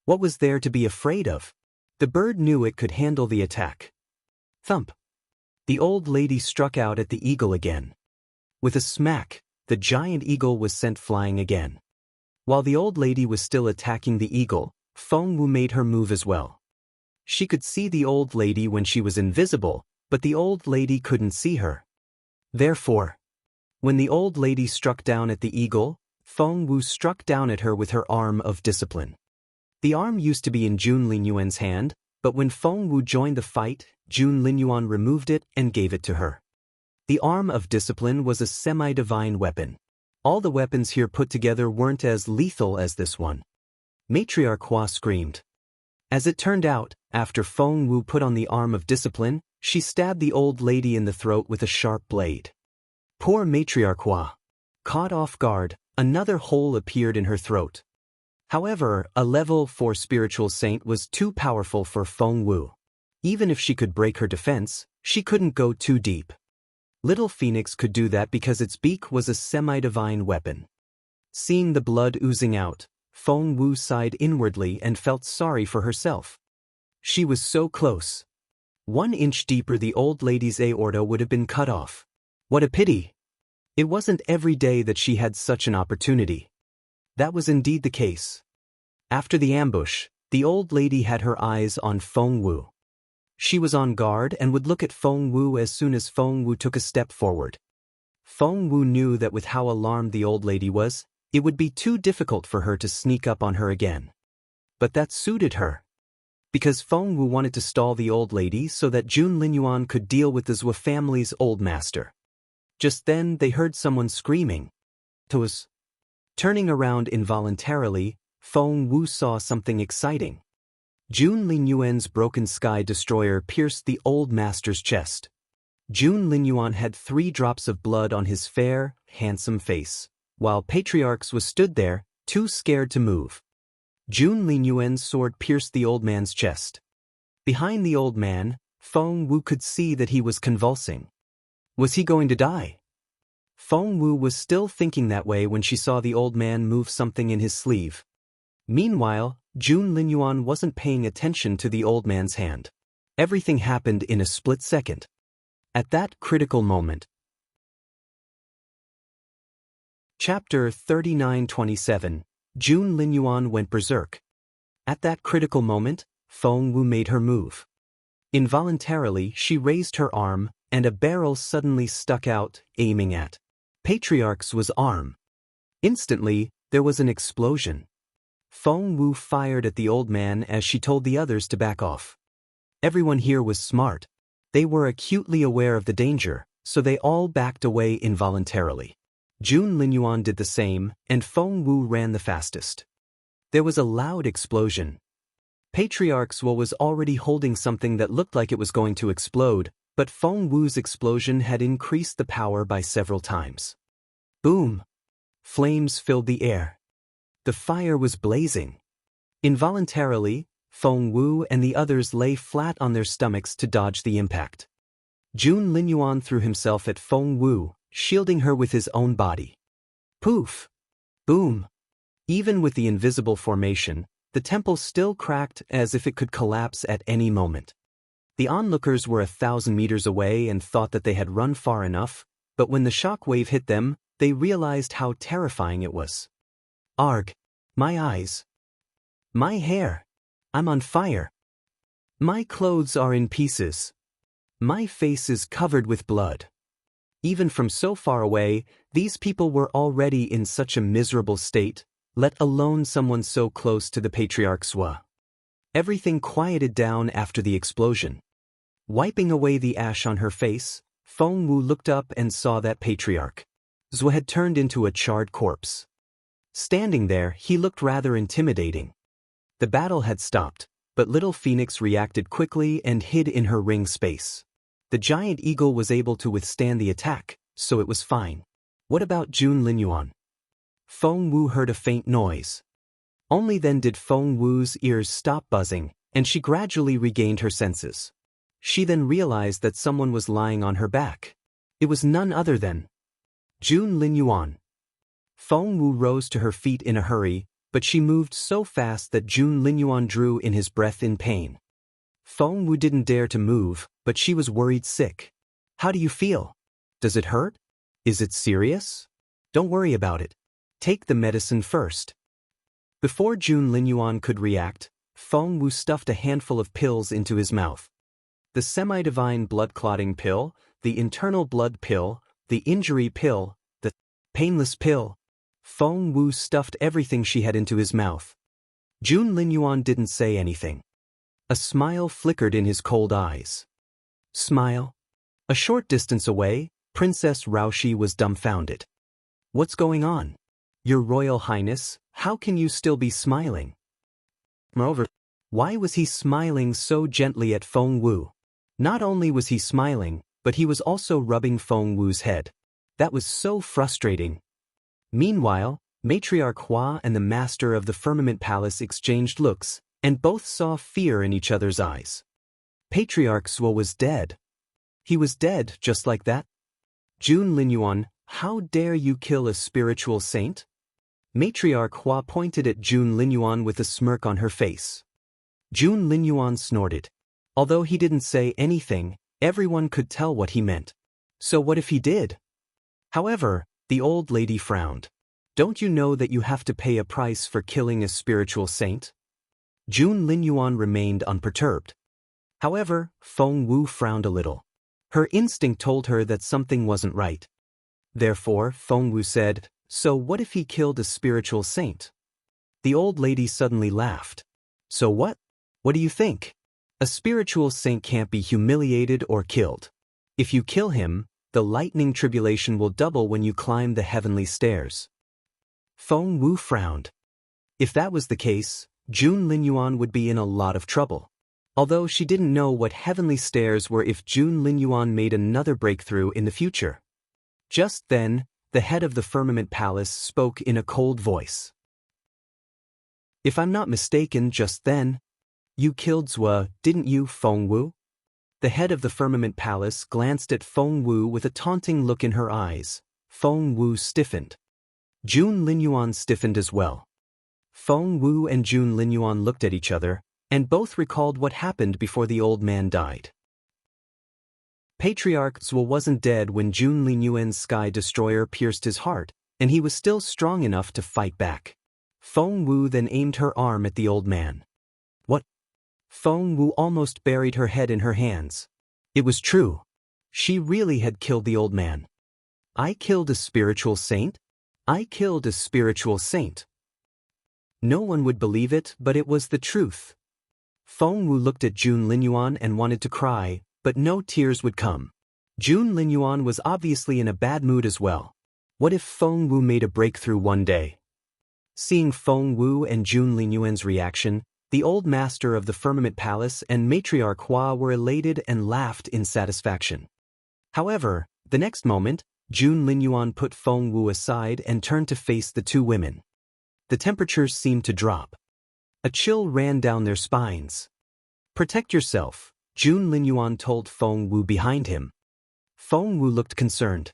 A: What was there to be afraid of? The bird knew it could handle the attack. Thump! The old lady struck out at the eagle again. With a smack, the giant eagle was sent flying again. While the old lady was still attacking the eagle, Feng Wu made her move as well. She could see the old lady when she was invisible, but the old lady couldn't see her. Therefore, when the old lady struck down at the eagle, Feng Wu struck down at her with her arm of discipline. The arm used to be in Jun Linyuan's hand, but when Feng Wu joined the fight, Jun Linyuan removed it and gave it to her. The arm of discipline was a semi-divine weapon. All the weapons here put together weren't as lethal as this one. Matriarch Hua screamed. As it turned out, after Feng Wu put on the arm of discipline, she stabbed the old lady in the throat with a sharp blade. Poor Matriarch Hua. Caught off guard, another hole appeared in her throat. However, a level 4 spiritual saint was too powerful for Feng Wu. Even if she could break her defense, she couldn't go too deep. Little Phoenix could do that because its beak was a semi-divine weapon. Seeing the blood oozing out, Feng Wu sighed inwardly and felt sorry for herself. She was so close. 1 inch deeper the old lady's aorta would have been cut off. What a pity! It wasn't every day that she had such an opportunity. That was indeed the case. After the ambush, the old lady had her eyes on Feng Wu. She was on guard and would look at Feng Wu as soon as Feng Wu took a step forward. Feng Wu knew that with how alarmed the old lady was, it would be too difficult for her to sneak up on her again. But that suited her. Because Feng Wu wanted to stall the old lady so that Jun Linyuan could deal with the Zhou family's old master. Just then they heard someone screaming. Turning around involuntarily, Feng Wu saw something exciting. Jun Linyuan's broken sky destroyer pierced the old master's chest. Jun Linyuan had 3 drops of blood on his fair, handsome face, while Patriarchs was stood there, too scared to move. Jun Linyuan's sword pierced the old man's chest. Behind the old man, Feng Wu could see that he was convulsing. Was he going to die? Feng Wu was still thinking that way when she saw the old man move something in his sleeve. Meanwhile, Jun Linyuan wasn't paying attention to the old man's hand. Everything happened in a split second. At that critical moment. Chapter 39:27. Jun Linyuan went berserk. At that critical moment, Feng Wu made her move. Involuntarily, she raised her arm, and a barrel suddenly stuck out, aiming at Patriarch's arm. Instantly, there was an explosion. Feng Wu fired at the old man as she told the others to back off. Everyone here was smart. They were acutely aware of the danger, so they all backed away involuntarily. Jun Linyuan did the same, and Feng Wu ran the fastest. There was a loud explosion. Patriarch's was already holding something that looked like it was going to explode, but Feng Wu's explosion had increased the power by several times. Boom! Flames filled the air. The fire was blazing. Involuntarily, Feng Wu and the others lay flat on their stomachs to dodge the impact. Jun Linyuan threw himself at Feng Wu, shielding her with his own body. Poof! Boom! Even with the invisible formation, the temple still cracked as if it could collapse at any moment. The onlookers were 1,000 meters away and thought that they had run far enough, but when the shock wave hit them, they realized how terrifying it was. Arg! My eyes! My hair! I'm on fire! My clothes are in pieces! My face is covered with blood! Even from so far away, these people were already in such a miserable state, let alone someone so close to the patriarch Zhou. Everything quieted down after the explosion. Wiping away the ash on her face, Feng Wu looked up and saw that patriarch Zhou had turned into a charred corpse. Standing there, he looked rather intimidating. The battle had stopped, but little Phoenix reacted quickly and hid in her ring space. The giant eagle was able to withstand the attack, so it was fine. What about Jun Linyuan? Feng Wu heard a faint noise. Only then did Feng Wu's ears stop buzzing, and she gradually regained her senses. She then realized that someone was lying on her back. It was none other than Jun Linyuan. Feng Wu rose to her feet in a hurry, but she moved so fast that Jun Linyuan drew in his breath in pain. Feng Wu didn't dare to move, but she was worried sick. How do you feel? Does it hurt? Is it serious? Don't worry about it. Take the medicine first. Before Jun Linyuan could react, Feng Wu stuffed a handful of pills into his mouth. The semi-divine blood-clotting pill, the internal blood pill, the injury pill, the painless pill. Feng Wu stuffed everything she had into his mouth. Jun Linyuan didn't say anything. A smile flickered in his cold eyes. Smile? A short distance away, Princess Raoshi was dumbfounded. What's going on? Your Royal Highness, how can you still be smiling? Moreover, why was he smiling so gently at Feng Wu? Not only was he smiling, but he was also rubbing Feng Wu's head. That was so frustrating. Meanwhile, Matriarch Hua and the Master of the Firmament Palace exchanged looks, and both saw fear in each other's eyes. Patriarch Zhou was dead. He was dead just like that? Jun Linyuan, how dare you kill a spiritual saint? Matriarch Hua pointed at Jun Linyuan with a smirk on her face. Jun Linyuan snorted. Although he didn't say anything, everyone could tell what he meant. So what if he did? However, the old lady frowned. Don't you know that you have to pay a price for killing a spiritual saint? Jun Linyuan remained unperturbed. However, Feng Wu frowned a little. Her instinct told her that something wasn't right. Therefore, Feng Wu said, so what if he killed a spiritual saint? The old lady suddenly laughed. So what? What do you think? A spiritual saint can't be humiliated or killed. If you kill him, the lightning tribulation will double when you climb the heavenly stairs. Feng Wu frowned. If that was the case, Jun Linyuan would be in a lot of trouble. Although she didn't know what heavenly stairs were if Jun Linyuan made another breakthrough in the future. Just then, the head of the Firmament Palace spoke in a cold voice. If I'm not mistaken, just then, you killed Zhou, didn't you, Feng Wu? The head of the Firmament Palace glanced at Feng Wu with a taunting look in her eyes. Feng Wu stiffened. Jun Linyuan stiffened as well. Feng Wu and Jun Linyuan looked at each other, and both recalled what happened before the old man died. Patriarch Zhou wasn't dead when Jun Linyuan's sky destroyer pierced his heart, and he was still strong enough to fight back. Feng Wu then aimed her arm at the old man. What? Feng Wu almost buried her head in her hands. It was true. She really had killed the old man. I killed a spiritual saint? I killed a spiritual saint. No one would believe it, but it was the truth. Feng Wu looked at Jun Linyuan and wanted to cry, but no tears would come. Jun Linyuan was obviously in a bad mood as well. What if Feng Wu made a breakthrough one day? Seeing Feng Wu and Jun Linyuan's reaction, the old master of the Firmament Palace and Matriarch Hua were elated and laughed in satisfaction. However, the next moment, Jun Linyuan put Feng Wu aside and turned to face the two women. The temperatures seemed to drop. A chill ran down their spines. Protect yourself, Jun Linyuan told Feng Wu behind him. Feng Wu looked concerned.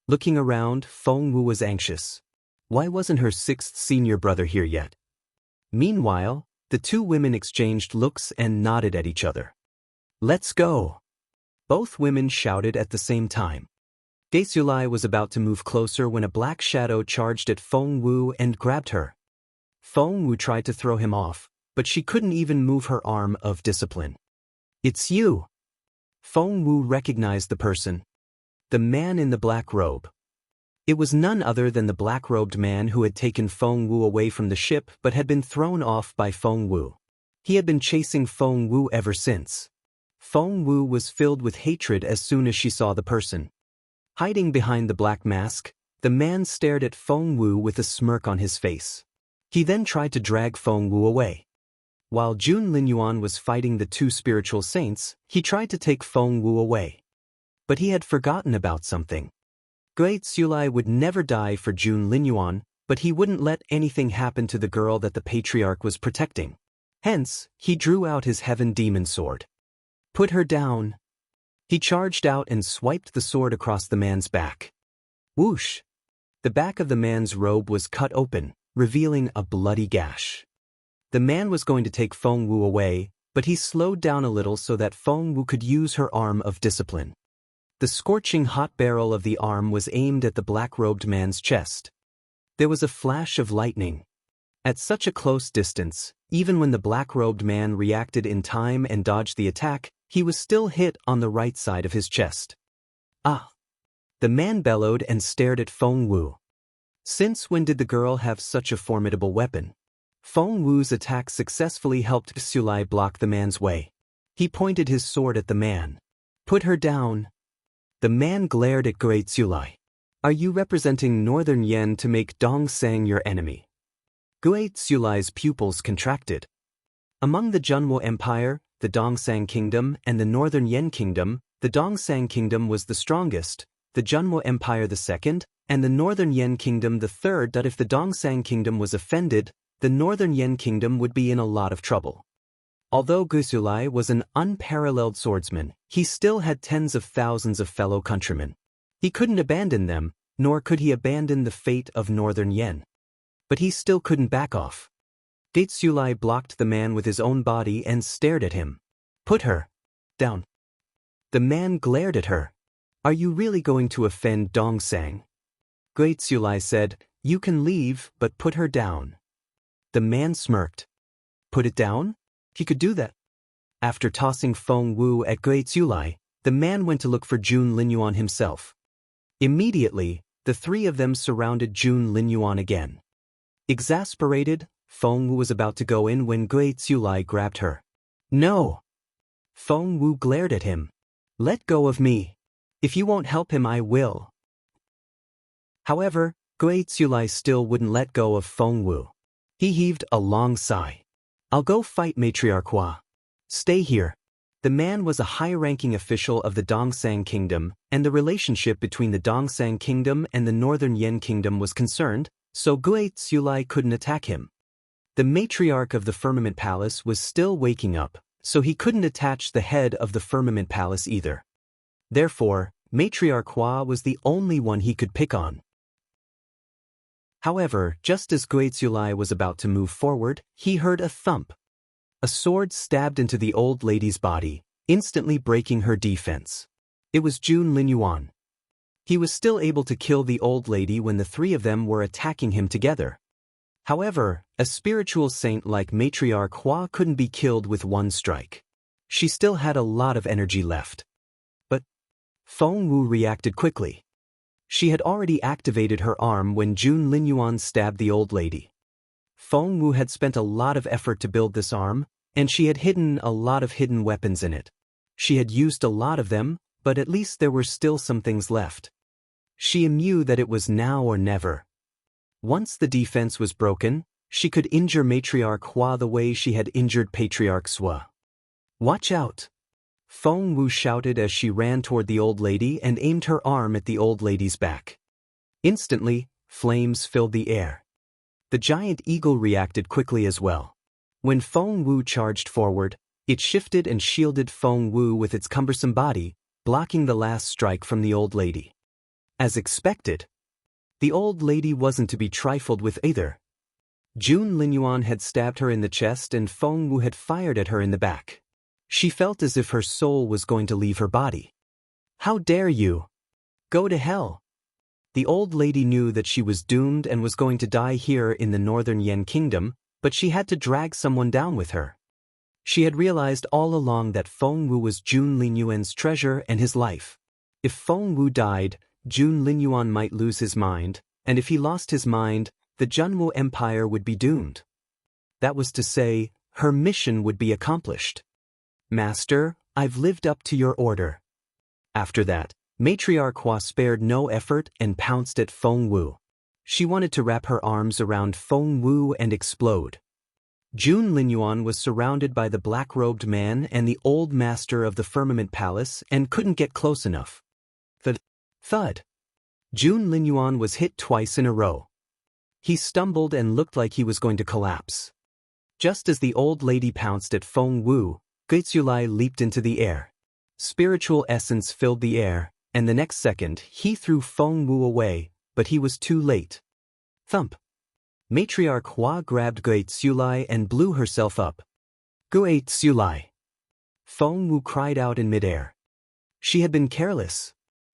A: Looking around, Feng Wu was anxious. Why wasn't her sixth senior brother here yet? Meanwhile, the two women exchanged looks and nodded at each other. Let's go! Both women shouted at the same time. Daesulai was about to move closer when a black shadow charged at Feng Wu and grabbed her. Feng Wu tried to throw him off, but she couldn't even move her arm of discipline. It's you! Feng Wu recognized the person. The man in the black robe. It was none other than the black-robed man who had taken Feng Wu away from the ship but had been thrown off by Feng Wu. He had been chasing Feng Wu ever since. Feng Wu was filled with hatred as soon as she saw the person. Hiding behind the black mask, the man stared at Feng Wu with a smirk on his face. He then tried to drag Feng Wu away. While Jun Linyuan was fighting the two spiritual saints, he tried to take Feng Wu away. But he had forgotten about something. Gui Tsulai would never die for Jun Linyuan, but he wouldn't let anything happen to the girl that the patriarch was protecting. Hence, he drew out his heaven demon sword. Put her down. He charged out and swiped the sword across the man's back. Whoosh! The back of the man's robe was cut open, revealing a bloody gash. The man was going to take Feng Wu away, but he slowed down a little so that Feng Wu could use her arm of discipline. The scorching hot barrel of the arm was aimed at the black-robed man's chest. There was a flash of lightning. At such a close distance, even when the black-robed man reacted in time and dodged the attack, he was still hit on the right side of his chest. Ah! The man bellowed and stared at Feng Wu. Since when did the girl have such a formidable weapon? Feng Wu's attack successfully helped Tsulai block the man's way. He pointed his sword at the man. Put her down. The man glared at Gui Tsulai. Are you representing Northern Yen to make Dongsang your enemy? Gui Tsulai's pupils contracted. Among the Junwo Empire, the Dongsang Kingdom, and the Northern Yen Kingdom, the Dongsang Kingdom was the strongest, the Junwo Empire the second, and the Northern Yen Kingdom the third. That if the Dongsang Kingdom was offended, the Northern Yen Kingdom would be in a lot of trouble. Although Gui Tsulai was an unparalleled swordsman, he still had tens of thousands of fellow countrymen. He couldn't abandon them, nor could he abandon the fate of Northern Yen. But he still couldn't back off. Gui Tsulai blocked the man with his own body and stared at him. Put her down. The man glared at her. Are you really going to offend Dongsang? Gui Tsulai said, you can leave, but put her down. The man smirked. Put it down? He could do that. After tossing Feng Wu at Gui Tsulai, the man went to look for Jun Linyuan himself. Immediately, the three of them surrounded Jun Linyuan again. Exasperated, Feng Wu was about to go in when Gui Tsulai grabbed her. No! Feng Wu glared at him. Let go of me. If you won't help him, I will. However, Gui Tsulai still wouldn't let go of Feng Wu. He heaved a long sigh. I'll go fight Matriarch Hua. Stay here. The man was a high-ranking official of the Dongsang Kingdom, and the relationship between the Dongsang Kingdom and the Northern Yen Kingdom was concerned, so Gui Tsulai couldn't attack him. The matriarch of the Firmament Palace was still waking up, so he couldn't attach the head of the Firmament Palace either. Therefore, Matriarch Hua was the only one he could pick on. However, just as Gui Tsulai was about to move forward, he heard a thump. A sword stabbed into the old lady's body, instantly breaking her defense. It was Jun Linyuan. He was still able to kill the old lady when the three of them were attacking him together. However, a spiritual saint like Matriarch Hua couldn't be killed with one strike. She still had a lot of energy left. But Feng Wu reacted quickly. She had already activated her arm when Jun Linyuan stabbed the old lady. Feng Wu had spent a lot of effort to build this arm, and she had hidden a lot of hidden weapons in it. She had used a lot of them, but at least there were still some things left. She knew that it was now or never. Once the defense was broken, she could injure Matriarch Hua the way she had injured Patriarch Sua. Watch out! Feng Wu shouted as she ran toward the old lady and aimed her arm at the old lady's back. Instantly, flames filled the air. The giant eagle reacted quickly as well. When Feng Wu charged forward, it shifted and shielded Feng Wu with its cumbersome body, blocking the last strike from the old lady. As expected, the old lady wasn't to be trifled with either. Jun Linyuan had stabbed her in the chest and Feng Wu had fired at her in the back. She felt as if her soul was going to leave her body. How dare you? Go to hell! The old lady knew that she was doomed and was going to die here in the Northern Yen Kingdom, but she had to drag someone down with her. She had realized all along that Feng Wu was Jun Linyuan's treasure and his life. If Feng Wu died, Jun Linyuan might lose his mind, and if he lost his mind, the Junwu Empire would be doomed. That was to say, her mission would be accomplished. Master, I've lived up to your order. After that, Matriarch Hua spared no effort and pounced at Feng Wu. She wanted to wrap her arms around Feng Wu and explode. Jun Linyuan was surrounded by the black-robed man and the old master of the Firmament Palace and couldn't get close enough. Thud. Jun Linyuan was hit twice in a row. He stumbled and looked like he was going to collapse. Just as the old lady pounced at Feng Wu, Guizulai leaped into the air. Spiritual essence filled the air, and the next second he threw Feng Wu away, but he was too late. Thump. Matriarch Hua grabbed Guizulai and blew herself up. Guizulai. Feng Wu cried out in midair. She had been careless.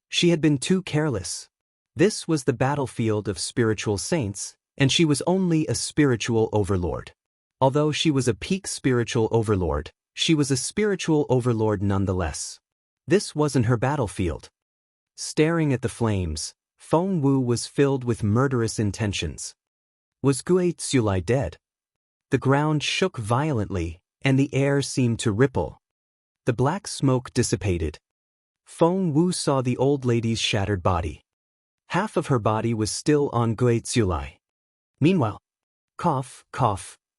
A: She had been too careless. This was the battlefield of spiritual saints, and she was only a spiritual overlord. Although she was a peak spiritual overlord, she was a spiritual overlord nonetheless. This wasn't her battlefield. Staring at the flames, Feng Wu was filled with murderous intentions. Was Guizulai dead? The ground shook violently, and the air seemed to ripple. The black smoke dissipated. Feng Wu saw the old lady's shattered body. Half of her body was still on Guizulai. Meanwhile, cough,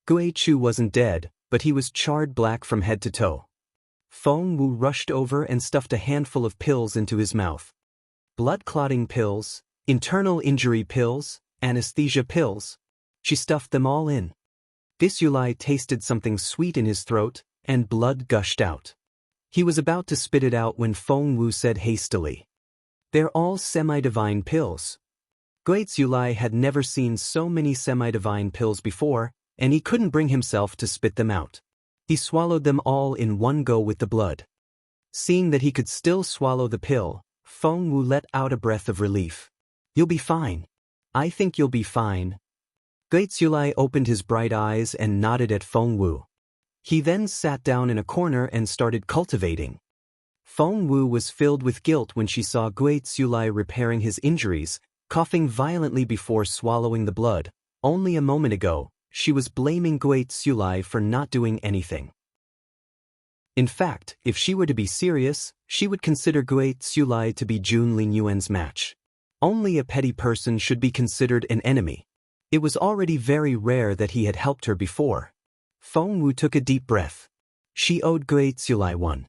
A: Guichu wasn't dead, but he was charred black from head to toe. Feng Wu rushed over and stuffed a handful of pills into his mouth. Blood-clotting pills, internal injury pills, anesthesia pills. She stuffed them all in. Guizulai tasted something sweet in his throat, and blood gushed out. He was about to spit it out when Feng Wu said hastily, "They're all semi-divine pills." Guizulai had never seen so many semi-divine pills before, and he couldn't bring himself to spit them out. He swallowed them all in one go with the blood. Seeing that he could still swallow the pill, Feng Wu let out a breath of relief. "You'll be fine. I think you'll be fine." Guizulai opened his bright eyes and nodded at Feng Wu. He then sat down in a corner and started cultivating. Feng Wu was filled with guilt when she saw Guizulai repairing his injuries, coughing violently before swallowing the blood. Only a moment ago, she was blaming Guizulai for not doing anything. In fact, if she were to be serious, she would consider Guizulai to be Jun Linyuan's match. Only a petty person should be considered an enemy. It was already very rare that he had helped her before. Feng Wu took a deep breath. She owed Guizulai one.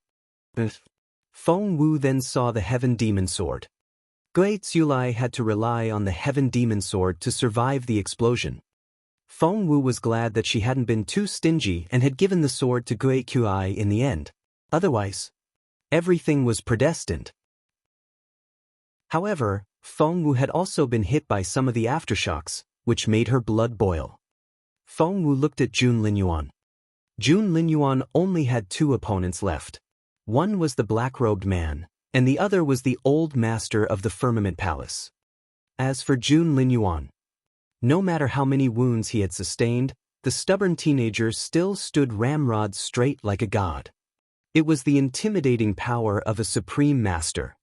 A: Feng Wu then saw the Heaven Demon Sword. Guizulai had to rely on the Heaven Demon Sword to survive the explosion. Feng Wu was glad that she hadn't been too stingy and had given the sword to Guizulai in the end. Otherwise, everything was predestined. However, Feng Wu had also been hit by some of the aftershocks, which made her blood boil. Feng Wu looked at Jun Linyuan. Jun Linyuan only had two opponents left. One was the black-robed man, and the other was the old master of the Firmament Palace. As for Jun Linyuan, no matter how many wounds he had sustained, the stubborn teenager still stood ramrod straight like a god. It was the intimidating power of a supreme master.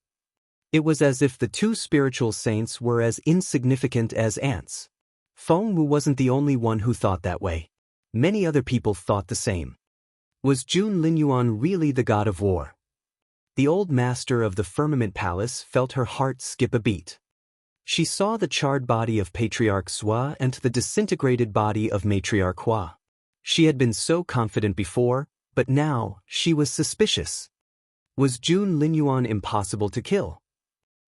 A: It was as if the two spiritual saints were as insignificant as ants. Feng Wu wasn't the only one who thought that way. Many other people thought the same. Was Jun Linyuan really the god of war? The old master of the Firmament Palace felt her heart skip a beat. She saw the charred body of Patriarch Sua and the disintegrated body of Matriarch Hua. She had been so confident before, but now she was suspicious. Was Jun Linyuan impossible to kill?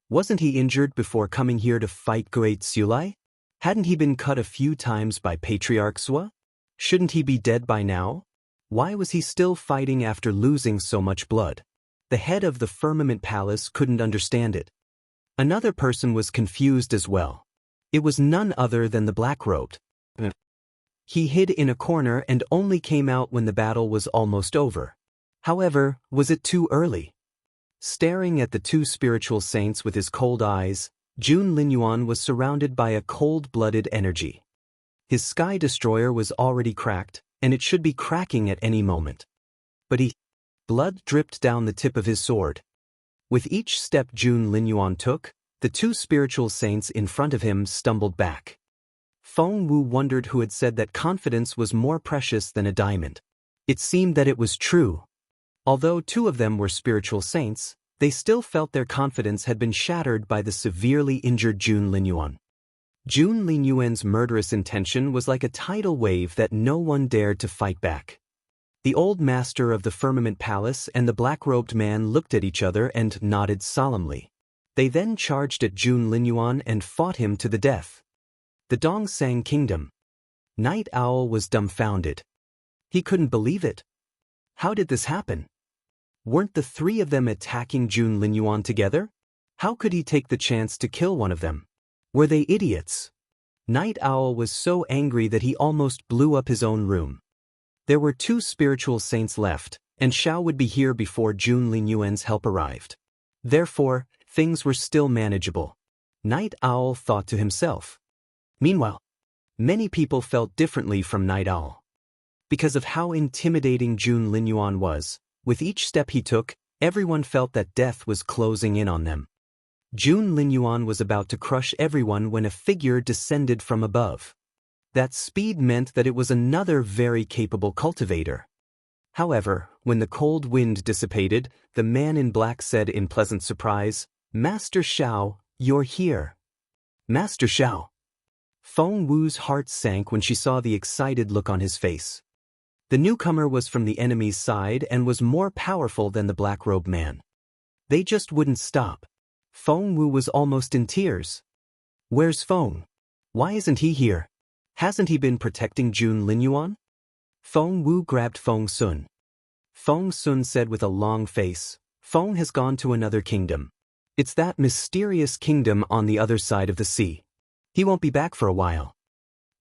A: Wasn't he injured before coming here to fight Guizulai? Hadn't he been cut a few times by Patriarch Sua? Shouldn't he be dead by now? Why was he still fighting after losing so much blood? The head of the Firmament Palace couldn't understand it. Another person was confused as well. It was none other than the black-robed. He hid in a corner and only came out when the battle was almost over. However, was it too early? Staring at the two spiritual saints with his cold eyes, Jun Linyuan was surrounded by a cold-blooded energy. His sky destroyer was already cracked, and it should be cracking at any moment. But blood dripped down the tip of his sword. With each step Jun Linyuan took, the two spiritual saints in front of him stumbled back. Feng Wu wondered who had said that confidence was more precious than a diamond. It seemed that it was true. Although two of them were spiritual saints, they still felt their confidence had been shattered by the severely injured Jun Linyuan. Jun Linyuan's murderous intention was like a tidal wave that no one dared to fight back. The old master of the Firmament Palace and the black-robed man looked at each other and nodded solemnly. They then charged at Jun Linyuan and fought him to the death. The Dongsang Kingdom. Night Owl was dumbfounded. He couldn't believe it. How did this happen? Weren't the three of them attacking Jun Linyuan together? How could he take the chance to kill one of them? Were they idiots? Night Owl was so angry that he almost blew up his own room. There were two spiritual saints left, and Xiao would be here before Jun Linyuan's help arrived. Therefore, things were still manageable. Night Owl thought to himself. Meanwhile, many people felt differently from Night Owl. Because of how intimidating Jun Linyuan was, with each step he took, everyone felt that death was closing in on them. Jun Linyuan was about to crush everyone when a figure descended from above. That speed meant that it was another very capable cultivator. However, when the cold wind dissipated, the man in black said in pleasant surprise, "Master Xiao, you're here." Master Xiao. Feng Wu's heart sank when she saw the excited look on his face. The newcomer was from the enemy's side and was more powerful than the black-robed man. They just wouldn't stop. Feng Wu was almost in tears. Where's Feng? Why isn't he here? Hasn't he been protecting Jun Linyuan? Feng Wu grabbed Feng Sun. Feng Sun said with a long face, Feng has gone to another kingdom. It's that mysterious kingdom on the other side of the sea. He won't be back for a while.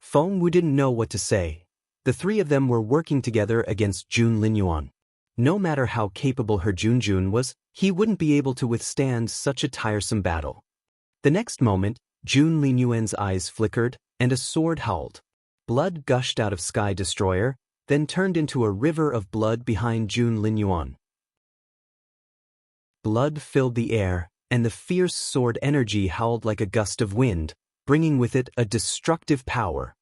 A: Feng Wu didn't know what to say. The three of them were working together against Jun Linyuan. No matter how capable her Junjun was, he wouldn't be able to withstand such a tiresome battle. The next moment, Jun Linyuan's eyes flickered, and a sword howled. Blood gushed out of Sky Destroyer, then turned into a river of blood behind Jun Linyuan. Blood filled the air, and the fierce sword energy howled like a gust of wind, bringing with it a destructive power.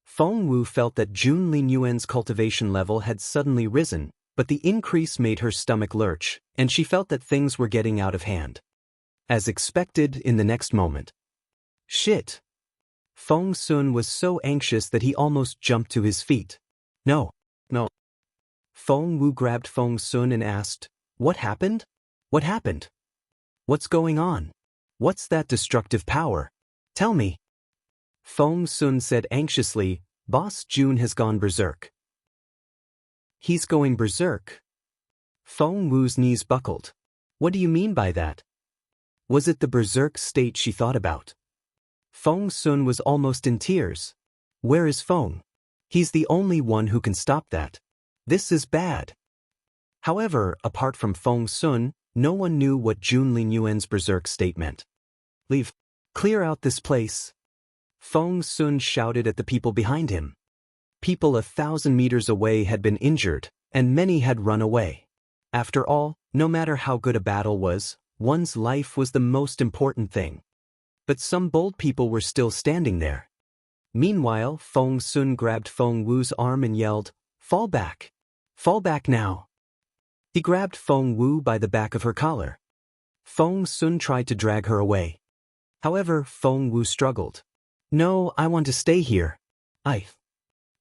A: Feng Wu felt that Jun Linyuan's cultivation level had suddenly risen, but the increase made her stomach lurch, and she felt that things were getting out of hand. As expected in the next moment. Shit! Feng Sun was so anxious that he almost jumped to his feet. No. Feng Wu grabbed Feng Sun and asked, "What happened? What happened? What's going on? What's that destructive power? Tell me." Feng Sun said anxiously, "Boss Jun has gone berserk." He's going berserk? Feng Wu's knees buckled. What do you mean by that? Was it the berserk state she thought about? Feng Sun was almost in tears. Where is Feng? He's the only one who can stop that. This is bad. However, apart from Feng Sun, no one knew what Jun Linyuan's berserk state meant. Leave. Clear out this place. Feng Sun shouted at the people behind him. People 1,000 meters away had been injured, and many had run away. After all, no matter how good a battle was, one's life was the most important thing. But some bold people were still standing there. Meanwhile, Feng Sun grabbed Feng Wu's arm and yelled, "Fall back! Fall back now!" He grabbed Feng Wu by the back of her collar. Feng Sun tried to drag her away. However, Feng Wu struggled. "No, I want to stay here.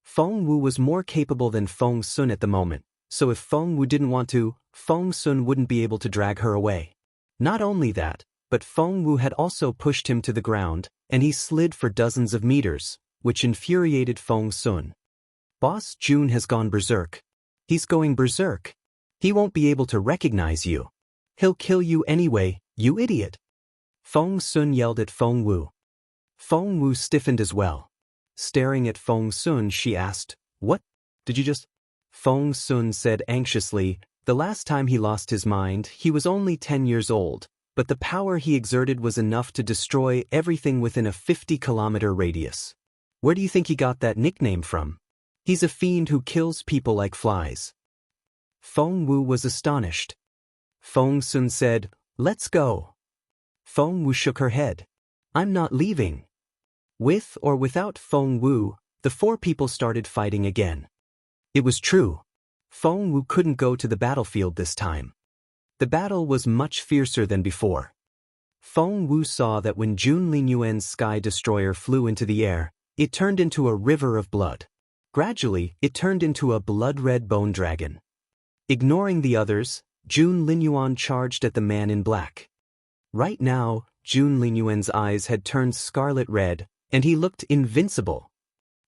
A: Feng Wu was more capable than Feng Sun at the moment, so if Feng Wu didn't want to, Feng Sun wouldn't be able to drag her away. Not only that, but Feng Wu had also pushed him to the ground, and he slid for dozens of meters, which infuriated Feng Sun. Boss Jun has gone berserk. He's going berserk. He won't be able to recognize you. He'll kill you anyway, you idiot. Feng Sun yelled at Feng Wu. Feng Wu stiffened as well. Staring at Feng Sun, she asked, "What? Did you just?" Feng Sun said anxiously, the last time he lost his mind, he was only 10 years old, but the power he exerted was enough to destroy everything within a 50-kilometer radius. Where do you think he got that nickname from? He's a fiend who kills people like flies. Feng Wu was astonished. Feng Sun said, Let's go. Feng Wu shook her head. I'm not leaving. With or without Feng Wu, the four people started fighting again. It was true. Feng Wu couldn't go to the battlefield this time. The battle was much fiercer than before. Feng Wu saw that when Jun Linyuan's sky destroyer flew into the air, it turned into a river of blood. Gradually, it turned into a blood-red bone dragon. Ignoring the others, Jun Linyuan charged at the man in black. Right now, Jun Linyuan's eyes had turned scarlet red, and he looked invincible.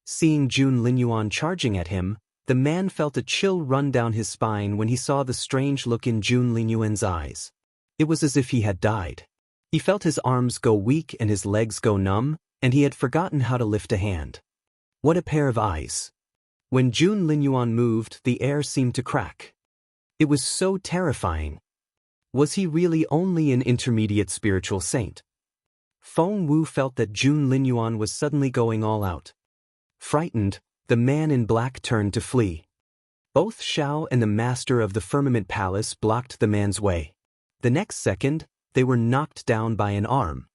A: Seeing Jun Linyuan charging at him, the man felt a chill run down his spine when he saw the strange look in Jun Linyuan's eyes. It was as if he had died. He felt his arms go weak and his legs go numb, and he had forgotten how to lift a hand. What a pair of eyes. When Jun Linyuan moved, the air seemed to crack. It was so terrifying. Was he really only an intermediate spiritual saint? Feng Wu felt that Jun Linyuan was suddenly going all out. Frightened, the man in black turned to flee. Both Xiao and the master of the Firmament Palace blocked the man's way. The next second, they were knocked down by an arm.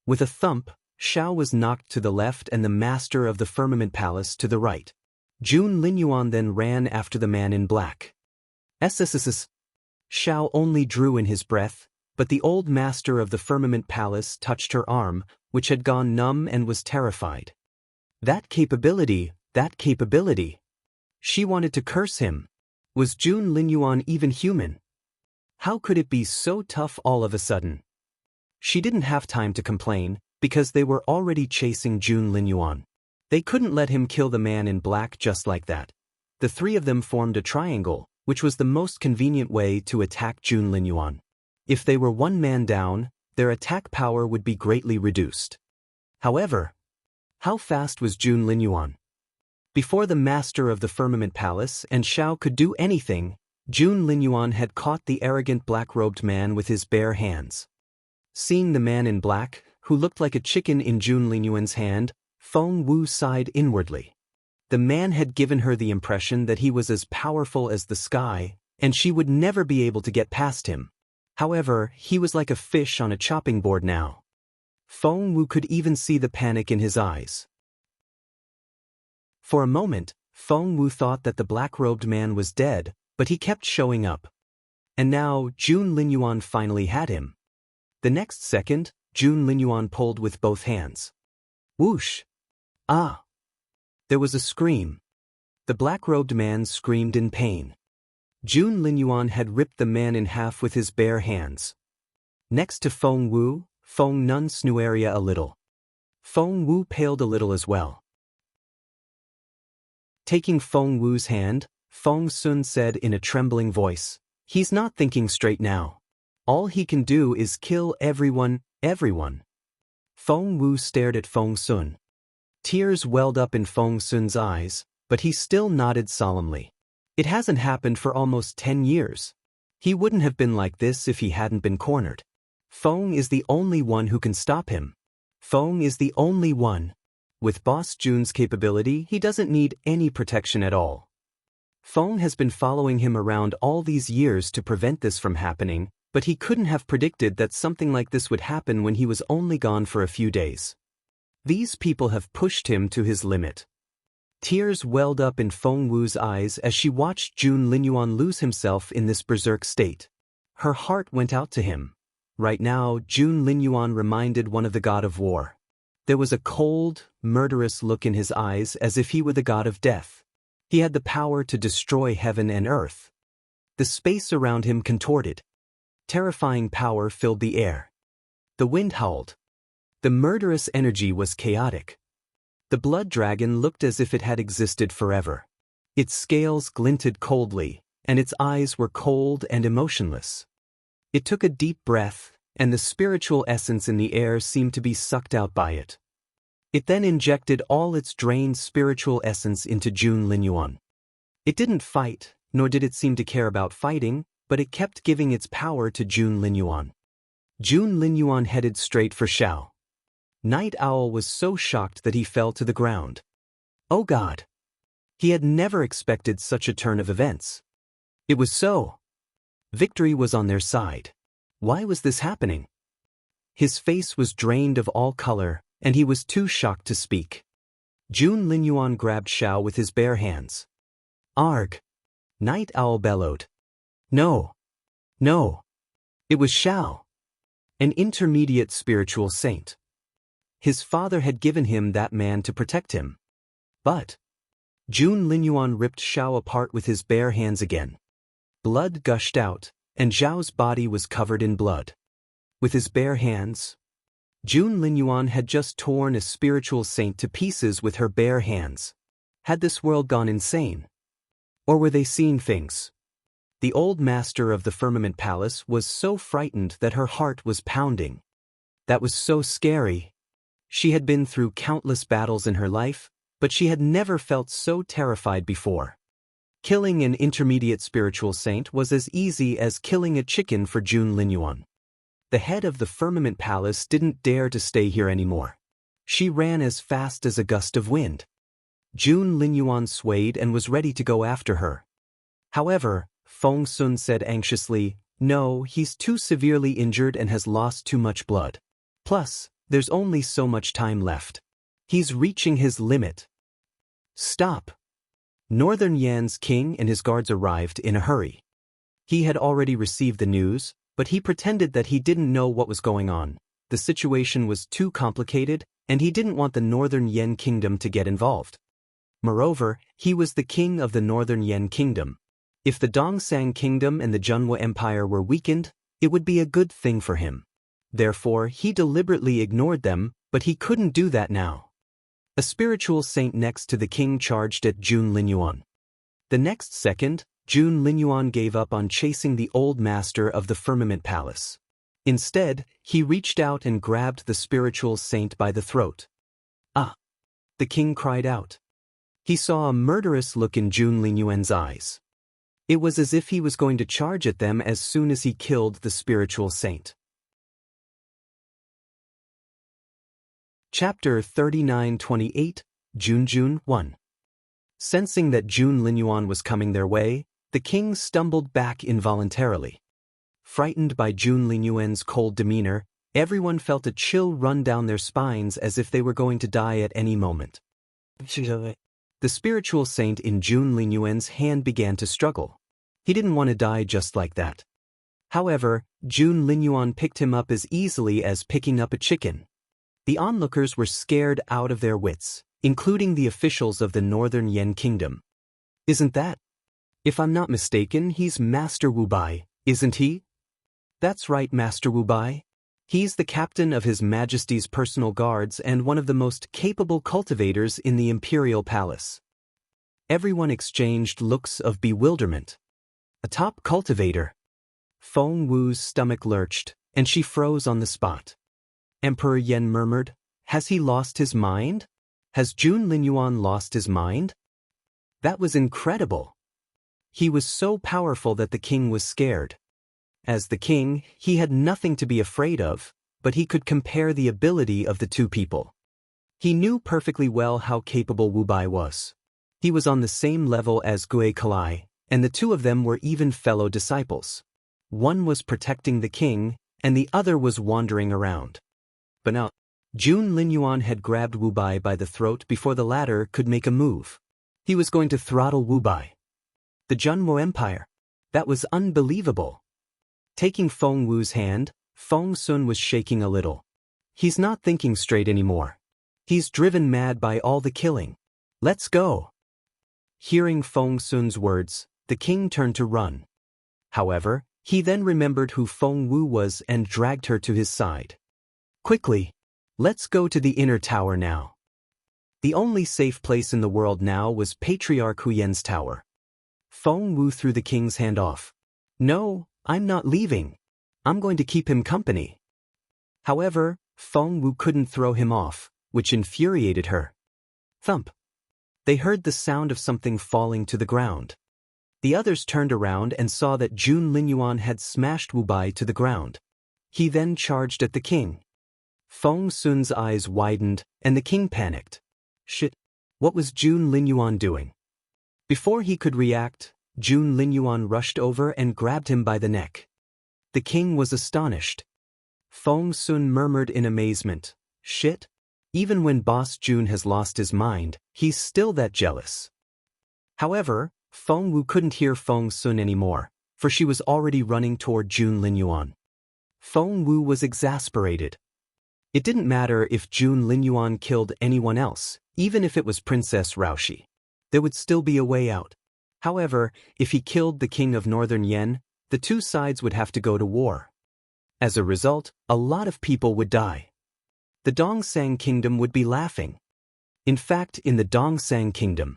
A: With a thump, Xiao was knocked to the left and the master of the Firmament Palace to the right. Jun Linyuan then ran after the man in black. SSSS. Xiao only drew in his breath, but the old master of the Firmament Palace touched her arm, which had gone numb and was terrified. That capability. She wanted to curse him. Was Jun Linyuan even human? How could it be so tough all of a sudden? She didn't have time to complain, because they were already chasing Jun Linyuan. They couldn't let him kill the man in black just like that. The three of them formed a triangle, which was the most convenient way to attack Jun Linyuan. If they were one man down, their attack power would be greatly reduced. However, how fast was Jun Linyuan? Before the master of the Firmament Palace and Xiao could do anything, Jun Linyuan had caught the arrogant black-robed man with his bare hands. Seeing the man in black, who looked like a chicken in Jun Linyuan's hand, Feng Wu sighed inwardly. The man had given her the impression that he was as powerful as the sky, and she would never be able to get past him. However, he was like a fish on a chopping board now. Feng Wu could even see the panic in his eyes. For a moment, Feng Wu thought that the black-robed man was dead, but he kept showing up. And now, Jun Linyuan finally had him. The next second, Jun Linyuan pulled with both hands. Whoosh! Ah! There was a scream. The black-robed man screamed in pain. Jun Linyuan had ripped the man in half with his bare hands. Next to Feng Wu, Feng Nun sneered a little. Feng Wu paled a little as well. Taking Feng Wu's hand, Feng Sun said in a trembling voice, "He's not thinking straight now. All he can do is kill everyone. Feng Wu stared at Feng Sun. Tears welled up in Feng Sun's eyes, but he still nodded solemnly. It hasn't happened for almost 10 years. He wouldn't have been like this if he hadn't been cornered. Feng is the only one who can stop him. Feng is the only one. With Boss Jun's capability, he doesn't need any protection at all. Feng has been following him around all these years to prevent this from happening, but he couldn't have predicted that something like this would happen when he was only gone for a few days. These people have pushed him to his limit." Tears welled up in Feng Wu's eyes as she watched Jun Linyuan lose himself in this berserk state. Her heart went out to him. Right now, Jun Linyuan reminded one of the god of war. There was a cold, murderous look in his eyes as if he were the god of death. He had the power to destroy heaven and earth. The space around him contorted. Terrifying power filled the air. The wind howled. The murderous energy was chaotic. The blood dragon looked as if it had existed forever. Its scales glinted coldly, and its eyes were cold and emotionless. It took a deep breath, and the spiritual essence in the air seemed to be sucked out by it. It then injected all its drained spiritual essence into Jun Linyuan. It didn't fight, nor did it seem to care about fighting, but it kept giving its power to Jun Linyuan. Jun Linyuan headed straight for Xiao. Night Owl was so shocked that he fell to the ground. Oh God! He had never expected such a turn of events. It was so. Victory was on their side. Why was this happening? His face was drained of all color, and he was too shocked to speak. Jun Linyuan grabbed Xiao with his bare hands. Arg! Night Owl bellowed. No! No! It was Xiao! An intermediate spiritual saint. His father had given him that man to protect him. But Jun Linyuan ripped Xiao apart with his bare hands again. Blood gushed out, and Zhao's body was covered in blood. With his bare hands, Jun Linyuan had just torn a spiritual saint to pieces with her bare hands. Had this world gone insane? Or were they seeing things? The old master of the Firmament Palace was so frightened that her heart was pounding. That was so scary. She had been through countless battles in her life, but she had never felt so terrified before. Killing an intermediate spiritual saint was as easy as killing a chicken for Jun Linyuan. The head of the Firmament Palace didn't dare to stay here anymore. She ran as fast as a gust of wind. Jun Linyuan swayed and was ready to go after her. However, Feng Sun said anxiously, "No, he's too severely injured and has lost too much blood. Plus, there's only so much time left. He's reaching his limit." Stop! Northern Yan's king and his guards arrived in a hurry. He had already received the news, but he pretended that he didn't know what was going on. The situation was too complicated, and he didn't want the Northern Yan kingdom to get involved. Moreover, he was the king of the Northern Yan kingdom. If the Dongsang kingdom and the Junhua Empire were weakened, it would be a good thing for him. Therefore, he deliberately ignored them, but he couldn't do that now. A spiritual saint next to the king charged at Jun Linyuan. The next second, Jun Linyuan gave up on chasing the old master of the Firmament Palace. Instead, he reached out and grabbed the spiritual saint by the throat. "Ah!" the king cried out. He saw a murderous look in Jun Linyuan's eyes. It was as if he was going to charge at them as soon as he killed the spiritual saint. Chapter 39-28, Junjun 1. Sensing that Jun Linyuan was coming their way, the king stumbled back involuntarily. Frightened by Jun Linyuan's cold demeanor, everyone felt a chill run down their spines as if they were going to die at any moment. The spiritual saint in Jun Linyuan's hand began to struggle. He didn't want to die just like that. However, Jun Linyuan picked him up as easily as picking up a chicken. The onlookers were scared out of their wits, including the officials of the Northern Yan Kingdom. "Isn't that? If I'm not mistaken, he's Master Wu Bai, isn't he?" "That's right, Master Wu Bai. He's the captain of His Majesty's personal guards and one of the most capable cultivators in the Imperial Palace." Everyone exchanged looks of bewilderment. A top cultivator? Feng Wu's stomach lurched, and she froze on the spot. Emperor Yan murmured, "Has he lost his mind? Has Jun Linyuan lost his mind?" That was incredible. He was so powerful that the king was scared. As the king, he had nothing to be afraid of, but he could compare the ability of the two people. He knew perfectly well how capable Wu Bai was. He was on the same level as Gui Kalai, and the two of them were even fellow disciples. One was protecting the king, and the other was wandering around. But now, Jun Linyuan had grabbed Wu Bai by the throat before the latter could make a move. He was going to throttle Wu Bai. The Junhua Empire. That was unbelievable. Taking Feng Wu's hand, Feng Sun was shaking a little. He's not thinking straight anymore. He's driven mad by all the killing. "Let's go." Hearing Feng Sun's words, the king turned to run. However, he then remembered who Feng Wu was and dragged her to his side. "Quickly, let's go to the inner tower now." The only safe place in the world now was Patriarch Huyen's tower. Feng Wu threw the king's hand off. "No, I'm not leaving. I'm going to keep him company." However, Feng Wu couldn't throw him off, which infuriated her. Thump. They heard the sound of something falling to the ground. The others turned around and saw that Jun Linyuan had smashed Wu Bai to the ground. He then charged at the king. Feng Sun's eyes widened, and the king panicked. Shit, what was Jun Linyuan doing? Before he could react, Jun Linyuan rushed over and grabbed him by the neck. The king was astonished. Feng Sun murmured in amazement, "Shit? Even when Boss Jun has lost his mind, he's still that jealous." However, Feng Wu couldn't hear Feng Sun anymore, for she was already running toward Jun Linyuan. Feng Wu was exasperated. It didn't matter if Jun Linyuan killed anyone else, even if it was Princess Raoshi. There would still be a way out. However, if he killed the king of Northern Yen, the two sides would have to go to war. As a result, a lot of people would die. The Dongsang Kingdom would be laughing. In fact, in the Dongsang Kingdom,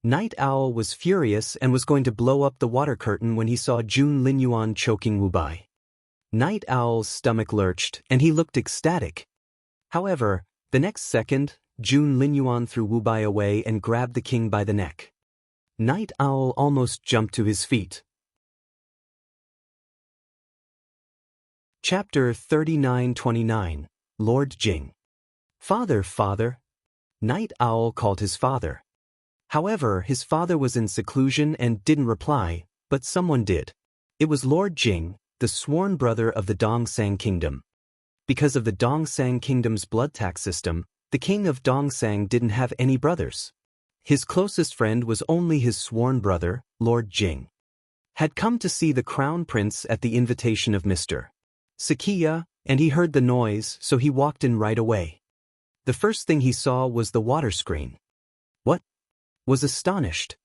A: Night Owl was furious and was going to blow up the water curtain when he saw Jun Linyuan choking Wu Bai. Night Owl's stomach lurched and he looked ecstatic. However, the next second, Jun Linyuan threw Wu Bai away and grabbed the king by the neck. Night Owl almost jumped to his feet. Chapter 39-29, Lord Jing. "Father, father." Night Owl called his father. However, his father was in seclusion and didn't reply, but someone did. It was Lord Jing, the sworn brother of the Dongsang Kingdom. Because of the Dongsang Kingdom's blood tax system, the king of Dongsang didn't have any brothers. His closest friend was only his sworn brother, Lord Jing. Had come to see the crown prince at the invitation of Mr. Sakiya, and he heard the noise, so he walked in right away. The first thing he saw was the water screen. What? Was astonished.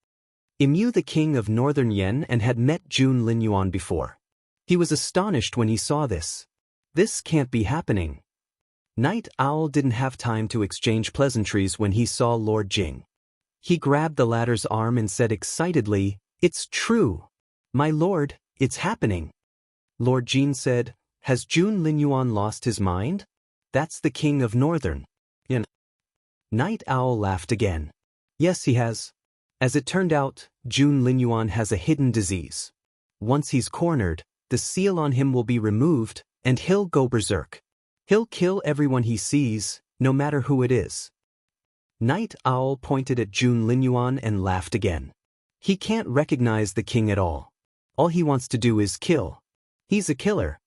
A: Emu, the king of Northern Yen, and had met Jun Linyuan before. He was astonished when he saw this. This can't be happening. Night Owl didn't have time to exchange pleasantries when he saw Lord Jing. He grabbed the latter's arm and said excitedly, "It's true. My lord, it's happening." Lord Jing said, "Has Jun Linyuan lost his mind? That's the king of Northern Yen." Night Owl laughed again. "Yes, he has. As it turned out, Jun Linyuan has a hidden disease. Once he's cornered, the seal on him will be removed, and he'll go berserk. He'll kill everyone he sees, no matter who it is." Night Owl pointed at Jun Linyuan and laughed again. He can't recognize the king at all. All he wants to do is kill. He's a killer.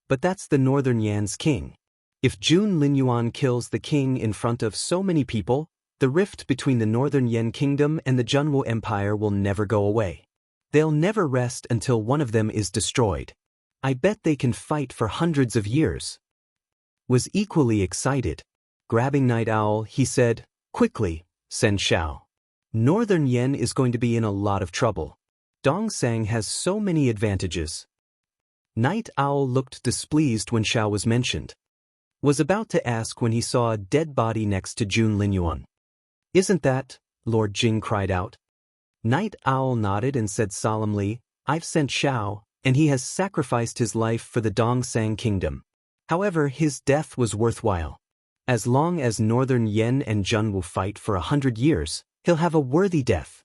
A: But that's the Northern Yan's king. If Jun Linyuan kills the king in front of so many people, the rift between the Northern Yen Kingdom and the Junwu Empire will never go away. They'll never rest until one of them is destroyed. I bet they can fight for hundreds of years. Was equally excited. Grabbing Night Owl, he said, "Quickly, send Xiao. Northern Yen is going to be in a lot of trouble. Dongsang has so many advantages." Night Owl looked displeased when Xiao was mentioned. Was about to ask when he saw a dead body next to Jun Linyuan. "Isn't that?" Lord Jing cried out. Night Owl nodded and said solemnly, "I've sent Xiao, and he has sacrificed his life for the Dongsang Kingdom. However, his death was worthwhile. As long as Northern Yen and Jun will fight for 100 years, he'll have a worthy death.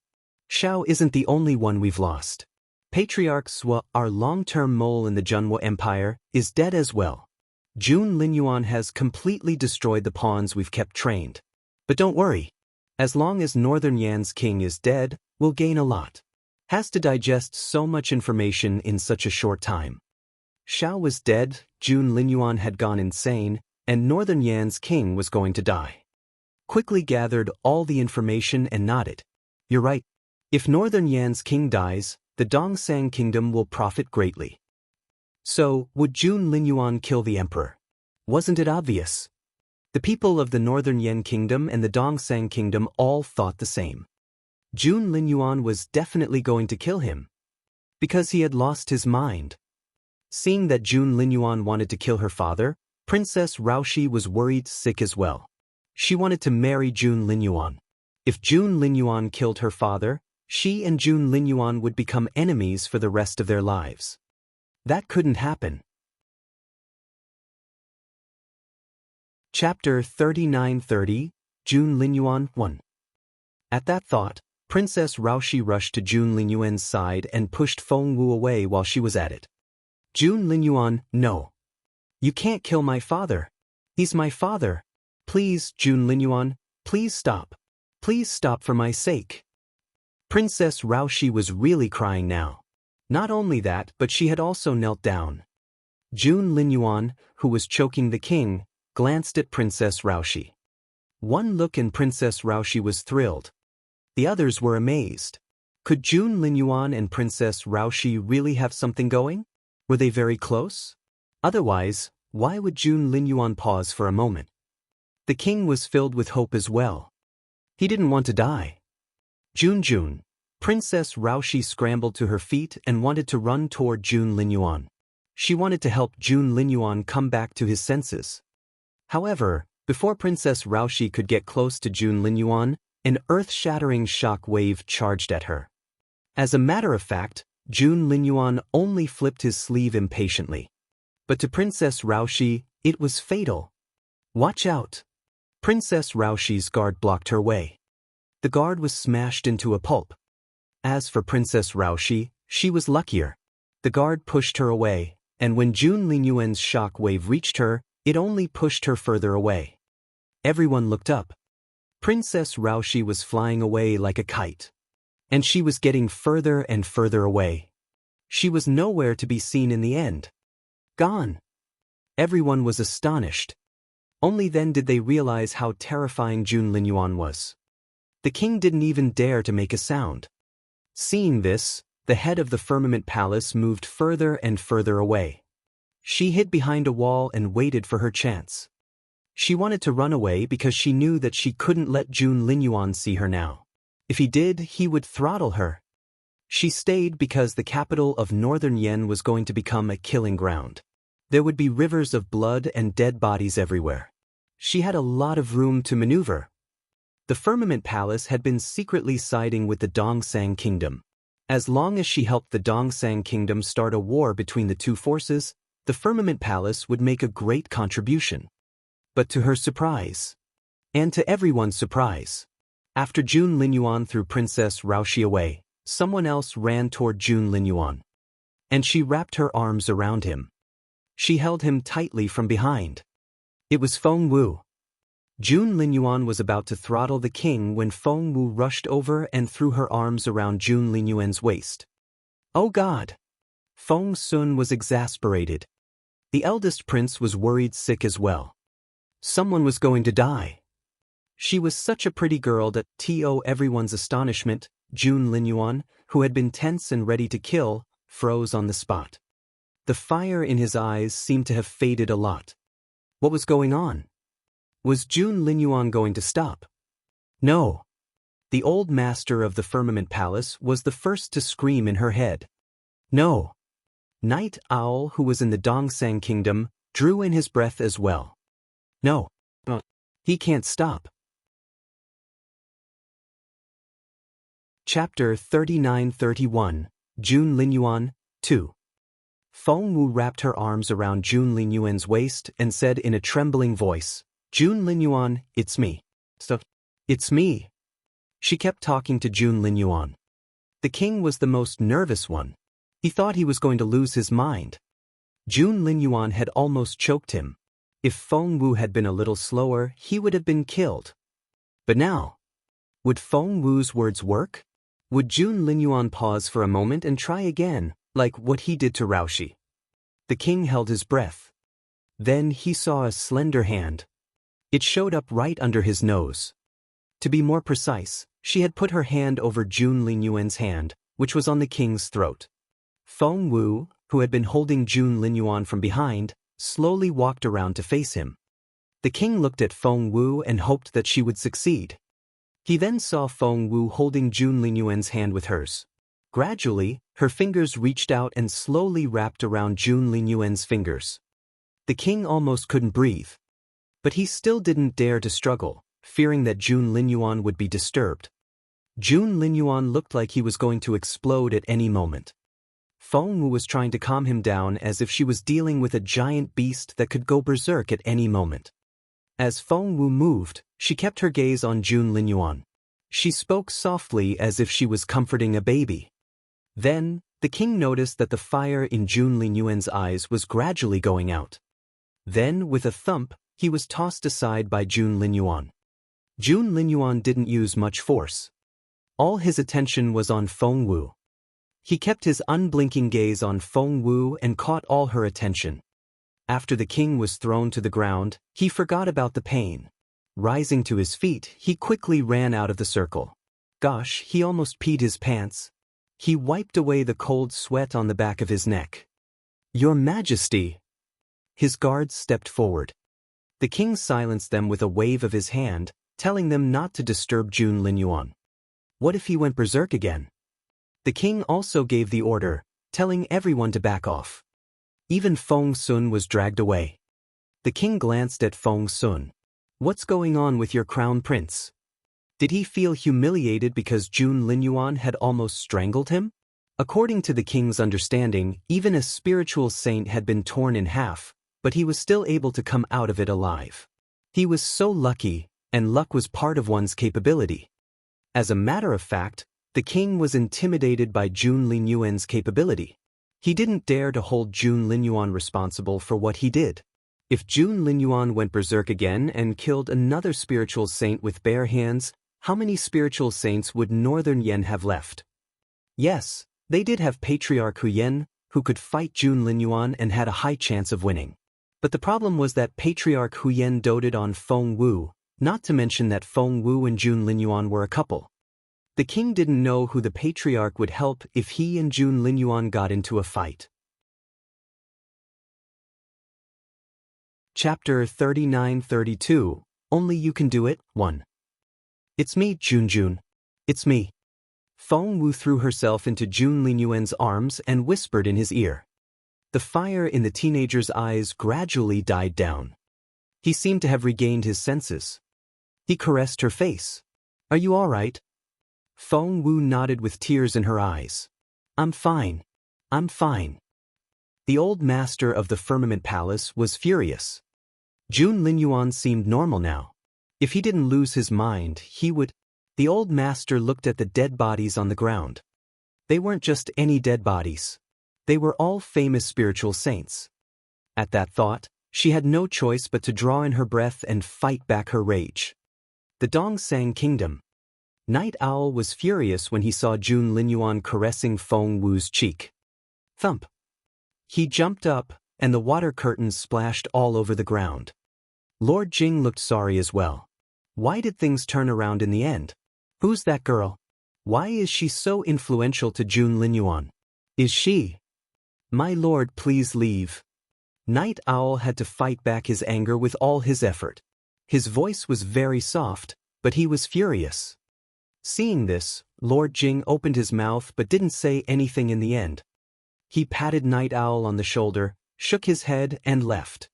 A: Xiao isn't the only one we've lost. Patriarch Swa, our long-term mole in the Junwu Empire, is dead as well. Jun Linyuan has completely destroyed the pawns we've kept trained. But don't worry. As long as Northern Yan's king is dead, we'll gain a lot. Has to digest so much information in such a short time." Xiao was dead, Jun Linyuan had gone insane, and Northern Yan's king was going to die. Quickly gathered all the information and nodded. "You're right. If Northern Yan's king dies, the Dongsang Kingdom will profit greatly." So, would Jun Linyuan kill the emperor? Wasn't it obvious? The people of the Northern Yen Kingdom and the Dongsang Kingdom all thought the same. Jun Linyuan was definitely going to kill him. Because he had lost his mind. Seeing that Jun Linyuan wanted to kill her father, Princess Raoshi was worried sick as well. She wanted to marry Jun Linyuan. If Jun Linyuan killed her father, she and Jun Linyuan would become enemies for the rest of their lives. That couldn't happen. Chapter 39-30, Jun Linyuan 1. At that thought, Princess Raoshi rushed to Jun Linyuan's side and pushed Feng Wu away while she was at it. "Jun Linyuan, no. You can't kill my father. He's my father. Please, Jun Linyuan, please stop. Please stop for my sake." Princess Raoshi was really crying now. Not only that, but she had also knelt down. Jun Linyuan, who was choking the king, glanced at Princess Raoshi. One look and Princess Raoshi was thrilled. The others were amazed. Could Jun Linyuan and Princess Raoshi really have something going? Were they very close? Otherwise, why would Jun Linyuan pause for a moment? The king was filled with hope as well. He didn't want to die. Jun. Princess Raoshi scrambled to her feet and wanted to run toward Jun Linyuan. She wanted to help Jun Linyuan come back to his senses. However, before Princess Raoshi could get close to Jun Linyuan, an earth-shattering shock wave charged at her. As a matter of fact, Jun Linyuan only flipped his sleeve impatiently. But to Princess Raoshi, it was fatal. Watch out! Princess Raoshi's guard blocked her way. The guard was smashed into a pulp. As for Princess Raoshi, she was luckier. The guard pushed her away, and when Jun Linyuan's shock wave reached her, it only pushed her further away. Everyone looked up. Princess Raoshi was flying away like a kite. And she was getting further and further away. She was nowhere to be seen in the end. Gone. Everyone was astonished. Only then did they realize how terrifying Jun Linyuan was. The king didn't even dare to make a sound. Seeing this, the head of the firmament palace moved further and further away. She hid behind a wall and waited for her chance. She wanted to run away because she knew that she couldn't let Jun Linyuan see her now. If he did, he would throttle her. She stayed because the capital of Northern Yen was going to become a killing ground. There would be rivers of blood and dead bodies everywhere. She had a lot of room to maneuver. The Firmament Palace had been secretly siding with the Dongsang Kingdom. As long as she helped the Dongsang Kingdom start a war between the two forces, the Firmament Palace would make a great contribution. But to her surprise, and to everyone's surprise, after Jun Linyuan threw Princess Raoshi away, someone else ran toward Jun Linyuan. And she wrapped her arms around him. She held him tightly from behind. It was Feng Wu. Jun Linyuan was about to throttle the king when Feng Wu rushed over and threw her arms around Jun Linyuan's waist. Oh God! Feng Sun was exasperated. The eldest prince was worried sick as well. Someone was going to die. She was such a pretty girl that, to everyone's astonishment, Jun Linyuan, who had been tense and ready to kill, froze on the spot. The fire in his eyes seemed to have faded a lot. What was going on? Was Jun Linyuan going to stop? No. The old master of the Firmament Palace was the first to scream in her head. No. Night Owl, who was in the Dongsang Kingdom, drew in his breath as well. No. He can't stop. Chapter 39-31, Jun Linyuan, 2. Feng Wu wrapped her arms around Jun Linyuan's waist and said in a trembling voice, Jun Linyuan, it's me. It's me. She kept talking to Jun Linyuan. The king was the most nervous one. He thought he was going to lose his mind. Jun Linyuan had almost choked him. If Feng Wu had been a little slower, he would have been killed. But now, would Feng Wu's words work? Would Jun Linyuan pause for a moment and try again, like what he did to Raoshi? The king held his breath. Then he saw a slender hand. It showed up right under his nose. To be more precise, she had put her hand over Jun Linyuan's hand, which was on the king's throat. Feng Wu, who had been holding Jun Linyuan from behind, slowly walked around to face him. The king looked at Feng Wu and hoped that she would succeed. He then saw Feng Wu holding Jun Linyuan's hand with hers. Gradually, her fingers reached out and slowly wrapped around Jun Linyuan's fingers. The king almost couldn't breathe. But he still didn't dare to struggle, fearing that Jun Linyuan would be disturbed. Jun Linyuan looked like he was going to explode at any moment. Feng Wu was trying to calm him down as if she was dealing with a giant beast that could go berserk at any moment. As Feng Wu moved, she kept her gaze on Jun Linyuan. She spoke softly as if she was comforting a baby. Then, the king noticed that the fire in Jun Linyuan's eyes was gradually going out. Then, with a thump, he was tossed aside by Jun Linyuan. Jun Linyuan didn't use much force. All his attention was on Feng Wu. He kept his unblinking gaze on Feng Wu and caught all her attention. After the king was thrown to the ground, he forgot about the pain. Rising to his feet, he quickly ran out of the circle. Gosh, he almost peed his pants. He wiped away the cold sweat on the back of his neck. "Your Majesty!" His guards stepped forward. The king silenced them with a wave of his hand, telling them not to disturb Jun Linyuan. What if he went berserk again? The king also gave the order, telling everyone to back off. Even Feng Sun was dragged away. The king glanced at Feng Sun. "What's going on with your crown prince?" Did he feel humiliated because Jun Linyuan had almost strangled him? According to the king's understanding, even a spiritual saint had been torn in half, but he was still able to come out of it alive. He was so lucky, and luck was part of one's capability. As a matter of fact, the king was intimidated by Jun Linyuan's capability. He didn't dare to hold Jun Linyuan responsible for what he did. If Jun Linyuan went berserk again and killed another spiritual saint with bare hands, how many spiritual saints would Northern Yen have left? Yes, they did have Patriarch Huyen, who could fight Jun Linyuan and had a high chance of winning. But the problem was that Patriarch Huyen doted on Feng Wu, not to mention that Feng Wu and Jun Linyuan were a couple. The king didn't know who the patriarch would help if he and Jun Linyuan got into a fight. Chapter 39-32, Only You Can Do It, 1. "It's me, Jun. It's me." Feng Wu threw herself into Jun Linyuan's arms and whispered in his ear. The fire in the teenager's eyes gradually died down. He seemed to have regained his senses. He caressed her face. "Are you all right?" Feng Wu nodded with tears in her eyes. I'm fine. The old master of the Firmament Palace was furious. Jun Linyuan seemed normal now. If he didn't lose his mind, he would. The old master looked at the dead bodies on the ground. They weren't just any dead bodies. They were all famous spiritual saints. At that thought, she had no choice but to draw in her breath and fight back her rage. The Dongsang Kingdom. Night Owl was furious when he saw Jun Linyuan caressing Feng Wu's cheek. Thump. He jumped up, and the water curtains splashed all over the ground. Lord Jing looked sorry as well. Why did things turn around in the end? Who's that girl? Why is she so influential to Jun Linyuan? Is she? My lord, please leave. Night Owl had to fight back his anger with all his effort. His voice was very soft, but he was furious. Seeing this, Lord Jing opened his mouth but didn't say anything in the end. He patted Night Owl on the shoulder, shook his head, and left.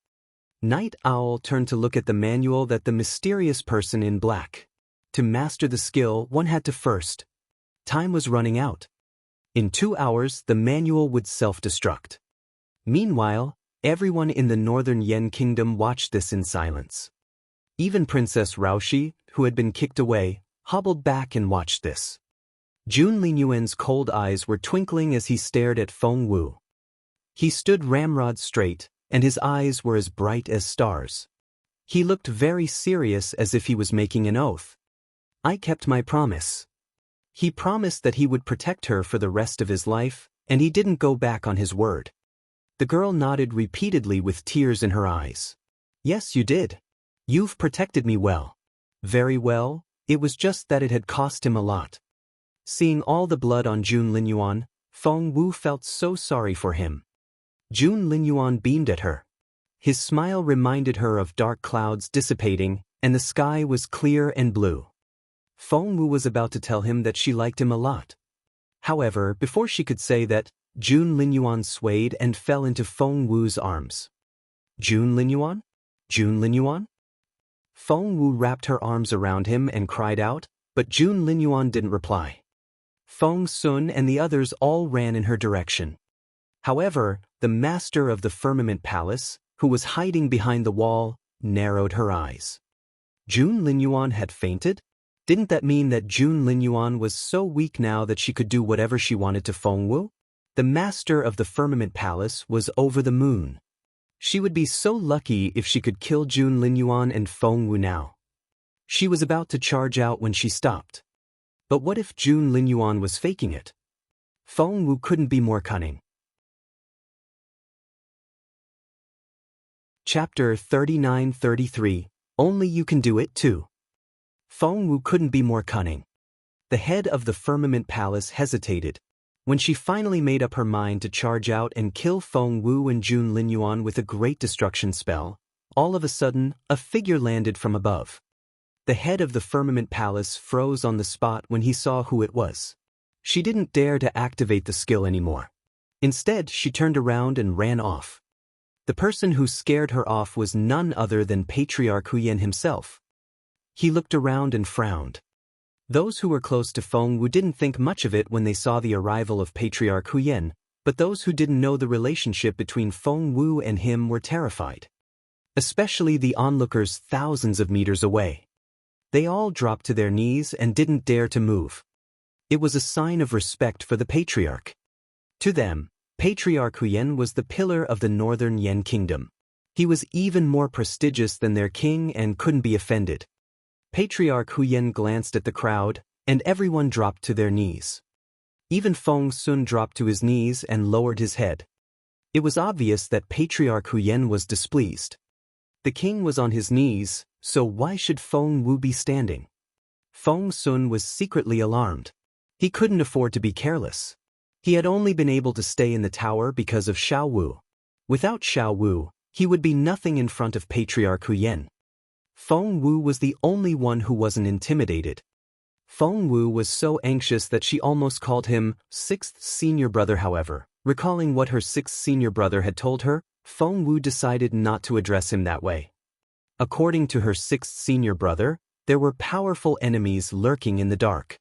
A: Night Owl turned to look at the manual that the mysterious person in black. To master the skill, one had to first. Time was running out. In 2 hours, the manual would self-destruct. Meanwhile, everyone in the Northern Yen Kingdom watched this in silence. Even Princess Raoshi, who had been kicked away, hobbled back and watched this. Jun Linyuan's cold eyes were twinkling as he stared at Feng Wu. He stood ramrod straight, and his eyes were as bright as stars. He looked very serious, as if he was making an oath. I kept my promise. He promised that he would protect her for the rest of his life, and he didn't go back on his word. The girl nodded repeatedly with tears in her eyes. Yes, you did. You've protected me well. Very well. It was just that it had cost him a lot. Seeing all the blood on Jun Linyuan, Feng Wu felt so sorry for him. Jun Linyuan beamed at her. His smile reminded her of dark clouds dissipating, and the sky was clear and blue. Feng Wu was about to tell him that she liked him a lot. However, before she could say that, Jun Linyuan swayed and fell into Feng Wu's arms. Jun Linyuan? Jun Linyuan? Feng Wu wrapped her arms around him and cried out, but Jun Linyuan didn't reply. Feng Sun and the others all ran in her direction. However, the master of the Firmament Palace, who was hiding behind the wall, narrowed her eyes. Jun Linyuan had fainted? Didn't that mean that Jun Linyuan was so weak now that she could do whatever she wanted to Feng Wu? The master of the Firmament Palace was over the moon. She would be so lucky if she could kill Jun Linyuan and Feng Wu now. She was about to charge out when she stopped. But what if Jun Linyuan was faking it? Feng Wu couldn't be more cunning. Chapter 39-33, Only You Can Do It Too. Feng Wu couldn't be more cunning. The head of the Firmament Palace hesitated. When she finally made up her mind to charge out and kill Feng Wu and Jun Linyuan with a great destruction spell, all of a sudden, a figure landed from above. The head of the Firmament Palace froze on the spot when he saw who it was. She didn't dare to activate the skill anymore. Instead, she turned around and ran off. The person who scared her off was none other than Patriarch Huyen himself. He looked around and frowned. Those who were close to Feng Wu didn't think much of it when they saw the arrival of Patriarch Huyen, but those who didn't know the relationship between Feng Wu and him were terrified. Especially the onlookers thousands of meters away. They all dropped to their knees and didn't dare to move. It was a sign of respect for the Patriarch. To them, Patriarch Huyen was the pillar of the Northern Yen Kingdom. He was even more prestigious than their king and couldn't be offended. Patriarch Huyen glanced at the crowd, and everyone dropped to their knees. Even Feng Sun dropped to his knees and lowered his head. It was obvious that Patriarch Huyen was displeased. The king was on his knees, so why should Feng Wu be standing? Feng Sun was secretly alarmed. He couldn't afford to be careless. He had only been able to stay in the tower because of Xiao Wu. Without Xiao Wu, he would be nothing in front of Patriarch Huyen. Feng Wu was the only one who wasn't intimidated. Feng Wu was so anxious that she almost called him sixth senior brother. However, recalling what her sixth senior brother had told her, Feng Wu decided not to address him that way. According to her sixth senior brother, there were powerful enemies lurking in the dark.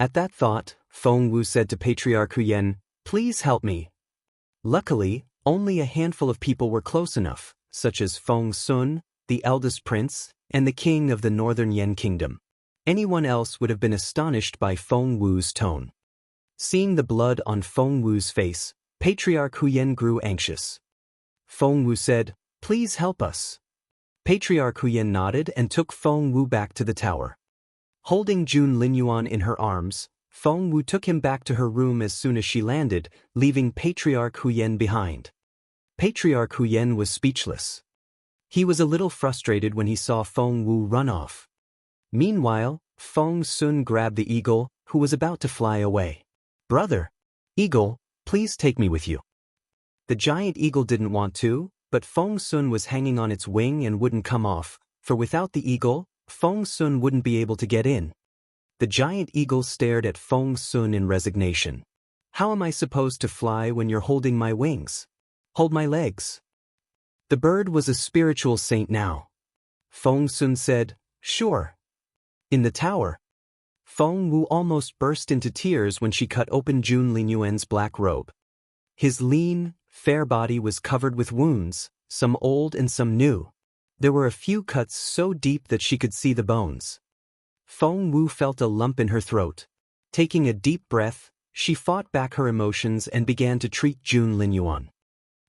A: At that thought, Feng Wu said to Patriarch Huyen, "Please help me." Luckily, only a handful of people were close enough, such as Feng Sun, the eldest prince, and the king of the Northern Yen Kingdom. Anyone else would have been astonished by Feng Wu's tone. Seeing the blood on Feng Wu's face, Patriarch Huyen grew anxious. Feng Wu said, "Please help us." Patriarch Huyen nodded and took Feng Wu back to the tower. Holding Jun Linyuan in her arms, Feng Wu took him back to her room as soon as she landed, leaving Patriarch Huyen behind. Patriarch Huyen was speechless. He was a little frustrated when he saw Feng Wu run off. Meanwhile, Feng Sun grabbed the eagle, who was about to fly away. "Brother! Eagle, please take me with you." The giant eagle didn't want to, but Feng Sun was hanging on its wing and wouldn't come off, for without the eagle, Feng Sun wouldn't be able to get in. The giant eagle stared at Feng Sun in resignation. "How am I supposed to fly when you're holding my wings? Hold my legs." The bird was a spiritual saint now. Feng Sun said, "Sure." In the tower, Feng Wu almost burst into tears when she cut open Jun Linyuan's black robe. His lean, fair body was covered with wounds, some old and some new. There were a few cuts so deep that she could see the bones. Feng Wu felt a lump in her throat. Taking a deep breath, she fought back her emotions and began to treat Jun Linyuan.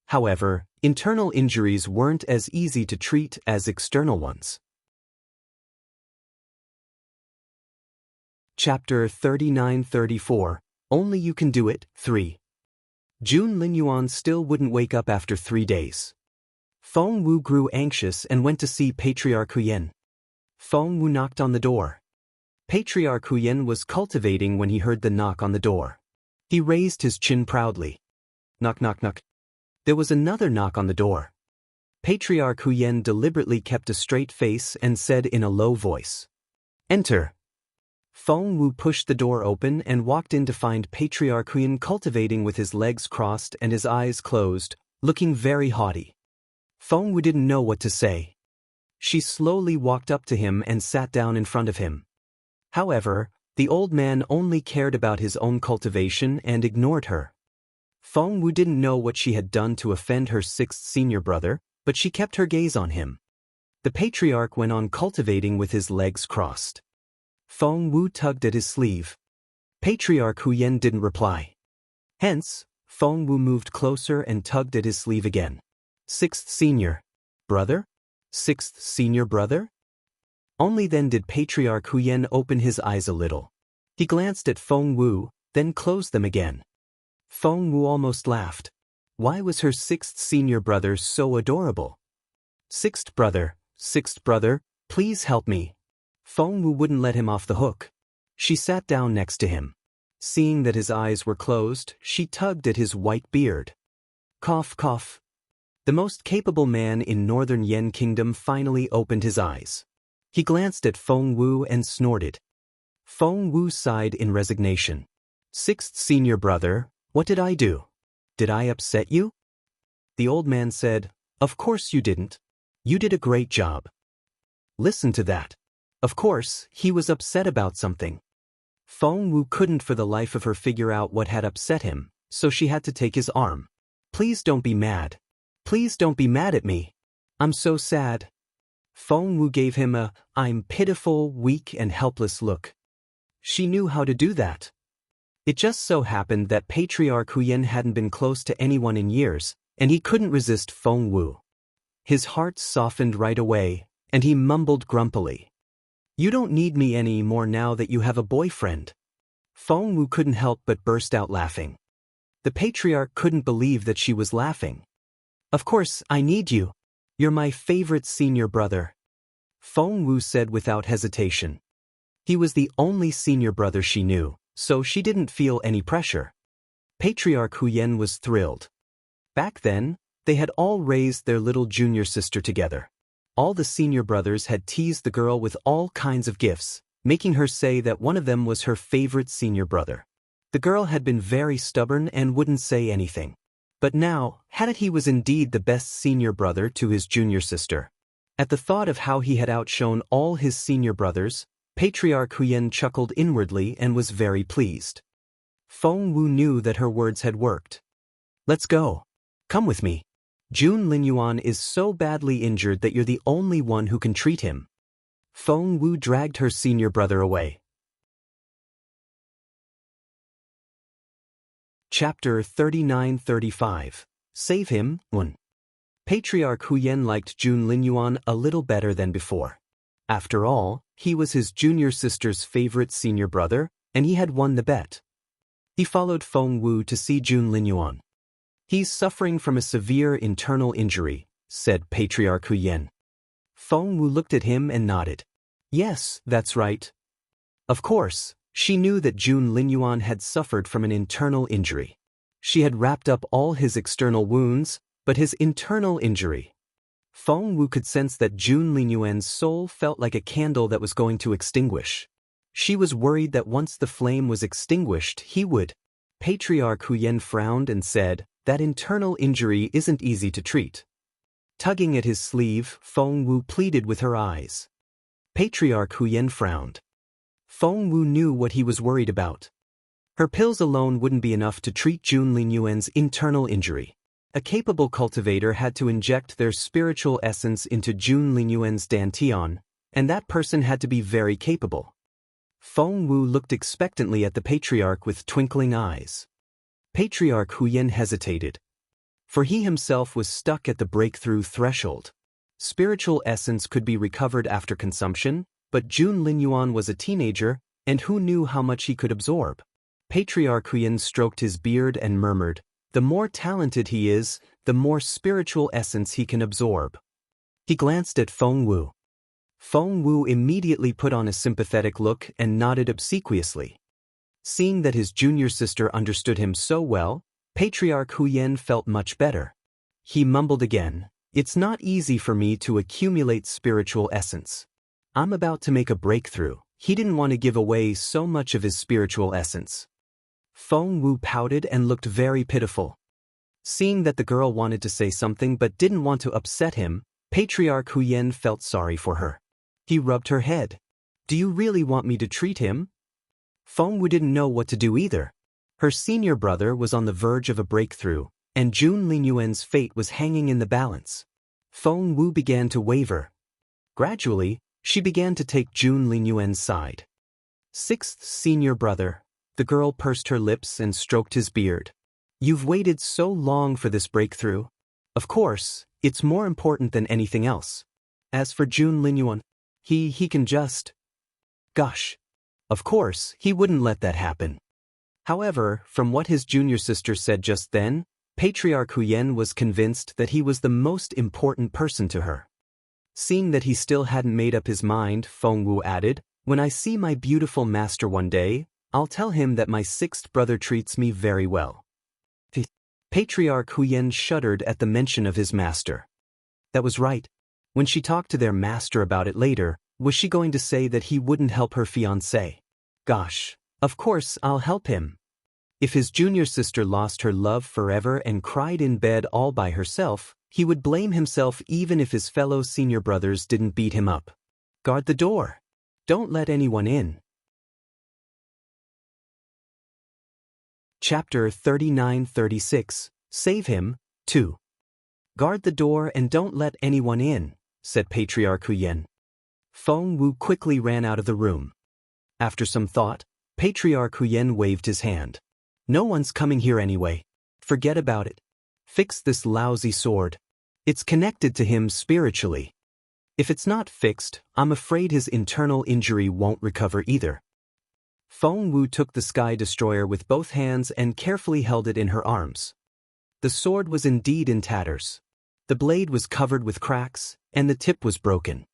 A: However, internal injuries weren't as easy to treat as external ones. Chapter 39-34, Only You Can Do It, 3. Jun Linyuan still wouldn't wake up after 3 days. Feng Wu grew anxious and went to see Patriarch Huyen. Feng Wu knocked on the door. Patriarch Huyen was cultivating when he heard the knock on the door. He raised his chin proudly. Knock, knock, knock. There was another knock on the door. Patriarch Huyen deliberately kept a straight face and said in a low voice, "Enter." Feng Wu pushed the door open and walked in to find Patriarch Huyen cultivating with his legs crossed and his eyes closed, looking very haughty. Feng Wu didn't know what to say. She slowly walked up to him and sat down in front of him. However, the old man only cared about his own cultivation and ignored her. Feng Wu didn't know what she had done to offend her sixth senior brother, but she kept her gaze on him. The patriarch went on cultivating with his legs crossed. Feng Wu tugged at his sleeve. Patriarch Huyen didn't reply. Hence, Feng Wu moved closer and tugged at his sleeve again. Sixth senior brother? Sixth senior brother? Only then did Patriarch Huyen open his eyes a little. He glanced at Feng Wu, then closed them again. Feng Wu almost laughed. Why was her sixth senior brother so adorable? Sixth brother, please help me. Feng Wu wouldn't let him off the hook. She sat down next to him. Seeing that his eyes were closed, she tugged at his white beard. Cough, cough. The most capable man in northern Yen Kingdom finally opened his eyes. He glanced at Feng Wu and snorted. Feng Wu sighed in resignation. Sixth senior brother, what did I do? Did I upset you? The old man said, Of course you didn't. You did a great job. Listen to that. Of course, he was upset about something. Feng Wu couldn't for the life of her figure out what had upset him, so she had to take his arm. Please don't be mad. Please don't be mad at me. I'm so sad. Feng Wu gave him a, I'm pitiful, weak and helpless look. She knew how to do that. It just so happened that Patriarch Huyen hadn't been close to anyone in years, and he couldn't resist Feng Wu. His heart softened right away, and he mumbled grumpily. You don't need me any more now that you have a boyfriend. Feng Wu couldn't help but burst out laughing. The patriarch couldn't believe that she was laughing. Of course, I need you. You're my favorite senior brother. Feng Wu said without hesitation. He was the only senior brother she knew, so she didn't feel any pressure. Patriarch Huyen was thrilled. Back then, they had all raised their little junior sister together. All the senior brothers had teased the girl with all kinds of gifts, making her say that one of them was her favorite senior brother. The girl had been very stubborn and wouldn't say anything. But now, he was indeed the best senior brother to his junior sister. At the thought of how he had outshone all his senior brothers, Patriarch Huyen chuckled inwardly and was very pleased. Feng Wu knew that her words had worked. Let's go. Come with me. Jun Linyuan is so badly injured that you're the only one who can treat him. Feng Wu dragged her senior brother away. Chapter 39-35. Save him, 1. Patriarch Huyen liked Jun Linyuan a little better than before. After all, he was his junior sister's favorite senior brother, and he had won the bet. He followed Feng Wu to see Jun Linyuan. He's suffering from a severe internal injury, said Patriarch Huyen. Feng Wu looked at him and nodded. Yes, that's right. Of course, she knew that Jun Linyuan had suffered from an internal injury. She had wrapped up all his external wounds, but his internal injury. Feng Wu could sense that Jun Linyuan's soul felt like a candle that was going to extinguish. She was worried that once the flame was extinguished, he would. Patriarch Huyen frowned and said, That internal injury isn't easy to treat. Tugging at his sleeve, Feng Wu pleaded with her eyes. Patriarch Huyen frowned. Feng Wu knew what he was worried about. Her pills alone wouldn't be enough to treat Jun Linyuan's internal injury. A capable cultivator had to inject their spiritual essence into Jun Linyuan's dantian, and that person had to be very capable. Feng Wu looked expectantly at the patriarch with twinkling eyes. Patriarch Huyen hesitated. For he himself was stuck at the breakthrough threshold. Spiritual essence could be recovered after consumption, but Jun Linyuan was a teenager, and who knew how much he could absorb? Patriarch Huyen stroked his beard and murmured, The more talented he is, the more spiritual essence he can absorb. He glanced at Feng Wu. Feng Wu immediately put on a sympathetic look and nodded obsequiously. Seeing that his junior sister understood him so well, Patriarch Huyen felt much better. He mumbled again, It's not easy for me to accumulate spiritual essence. I'm about to make a breakthrough. He didn't want to give away so much of his spiritual essence. Feng Wu pouted and looked very pitiful. Seeing that the girl wanted to say something but didn't want to upset him, Patriarch Huyen felt sorry for her. He rubbed her head. Do you really want me to treat him? Feng Wu didn't know what to do either. Her senior brother was on the verge of a breakthrough, and Jun Linyuan's fate was hanging in the balance. Feng Wu began to waver. Gradually, she began to take Jun Linyuan's side. Sixth senior brother. The girl pursed her lips and stroked his beard. You've waited so long for this breakthrough. Of course, it's more important than anything else. As for Jun Linyuan, he can just... Gosh. Of course, he wouldn't let that happen. However, from what his junior sister said just then, Patriarch Huyen was convinced that he was the most important person to her. Seeing that he still hadn't made up his mind, Feng Wu added, "When I see my beautiful master one day, I'll tell him that my sixth brother treats me very well." Patriarch Huyen shuddered at the mention of his master. That was right. When she talked to their master about it later, was she going to say that he wouldn't help her fiancé? Gosh, of course I'll help him. If his junior sister lost her love forever and cried in bed all by herself, he would blame himself even if his fellow senior brothers didn't beat him up. Guard the door. Don't let anyone in. Chapter 39-36, Save Him, 2. Guard the door and don't let anyone in, said Patriarch Huyen. Feng Wu quickly ran out of the room. After some thought, Patriarch Huyen waved his hand. No one's coming here anyway. Forget about it. Fix this lousy sword. It's connected to him spiritually. If it's not fixed, I'm afraid his internal injury won't recover either. Feng Wu took the Sky Destroyer with both hands and carefully held it in her arms. The sword was indeed in tatters. The blade was covered with cracks, and the tip was broken.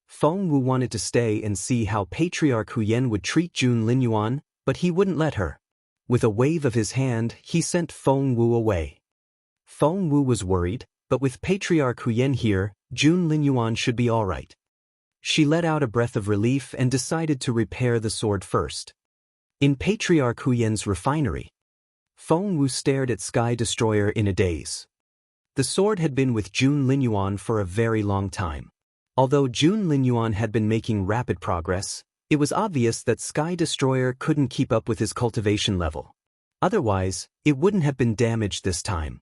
A: Feng Wu wanted to stay and see how Patriarch Huyen would treat Jun Linyuan, but he wouldn't let her. With a wave of his hand, he sent Feng Wu away. Feng Wu was worried, but with Patriarch Huyen here, Jun Linyuan should be all right. She let out a breath of relief and decided to repair the sword first. In Patriarch Huyen's refinery, Feng Wu stared at Sky Destroyer in a daze. The sword had been with Jun Linyuan for a very long time. Although Jun Linyuan had been making rapid progress, it was obvious that Sky Destroyer couldn't keep up with his cultivation level. Otherwise, it wouldn't have been damaged this time.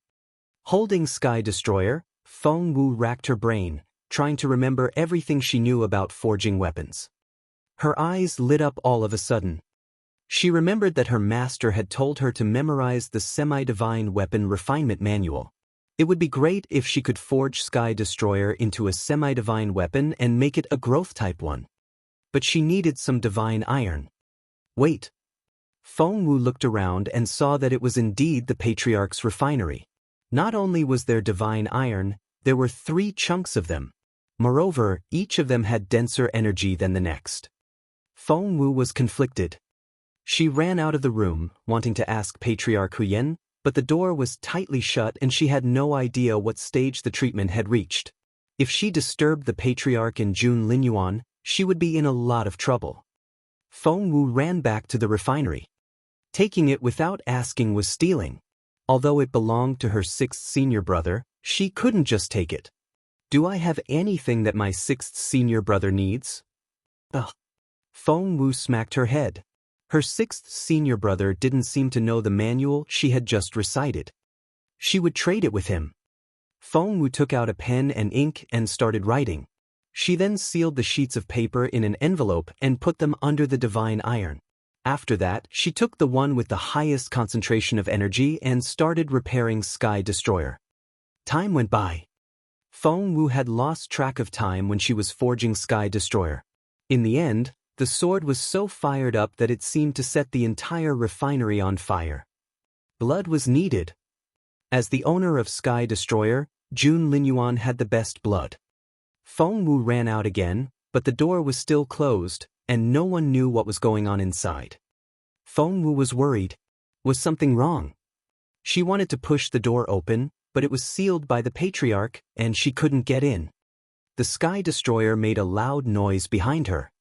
A: Holding Sky Destroyer, Feng Wu racked her brain, trying to remember everything she knew about forging weapons. Her eyes lit up all of a sudden. She remembered that her master had told her to memorize the semi-divine weapon refinement manual. It would be great if she could forge Sky Destroyer into a semi-divine weapon and make it a growth-type one. But she needed some divine iron. Wait. Feng Wu looked around and saw that it was indeed the Patriarch's refinery. Not only was there divine iron, there were 3 chunks of them. Moreover, each of them had denser energy than the next. Feng Wu was conflicted. She ran out of the room, wanting to ask Patriarch Huyen, but the door was tightly shut and she had no idea what stage the treatment had reached. If she disturbed the Patriarch and Jun Linyuan, she would be in a lot of trouble. Feng Wu ran back to the refinery. Taking it without asking was stealing. Although it belonged to her 6th senior brother, she couldn't just take it. Do I have anything that my 6th senior brother needs? Ugh. Feng Wu smacked her head. Her 6th senior brother didn't seem to know the manual she had just recited. She would trade it with him. Feng Wu took out a pen and ink and started writing. She then sealed the sheets of paper in an envelope and put them under the divine iron. After that, she took the one with the highest concentration of energy and started repairing Sky Destroyer. Time went by. Feng Wu had lost track of time when she was forging Sky Destroyer. In the end, the sword was so fired up that it seemed to set the entire refinery on fire. Blood was needed. As the owner of Sky Destroyer, Jun Linyuan had the best blood. Feng Wu ran out again, but the door was still closed, and no one knew what was going on inside. Feng Wu was worried. Was something wrong? She wanted to push the door open, but it was sealed by the Patriarch, and she couldn't get in. The Sky Destroyer made a loud noise behind her.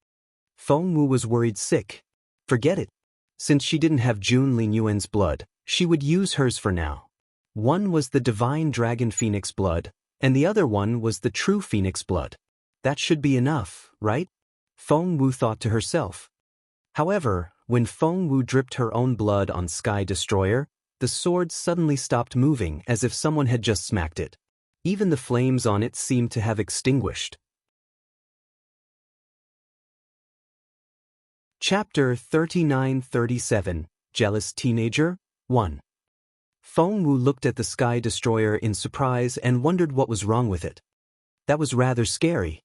A: Feng Wu was worried sick. Forget it. Since she didn't have Jun Linyuan's blood, she would use hers for now. One was the divine dragon phoenix blood, and the other one was the true phoenix blood. That should be enough, right? Feng Wu thought to herself. However, when Feng Wu dripped her own blood on Sky Destroyer, the sword suddenly stopped moving as if someone had just smacked it. Even the flames on it seemed to have extinguished. Chapter 39-37, Jealous Teenager, 1. Feng Wu looked at the Sky Destroyer in surprise and wondered what was wrong with it. That was rather scary.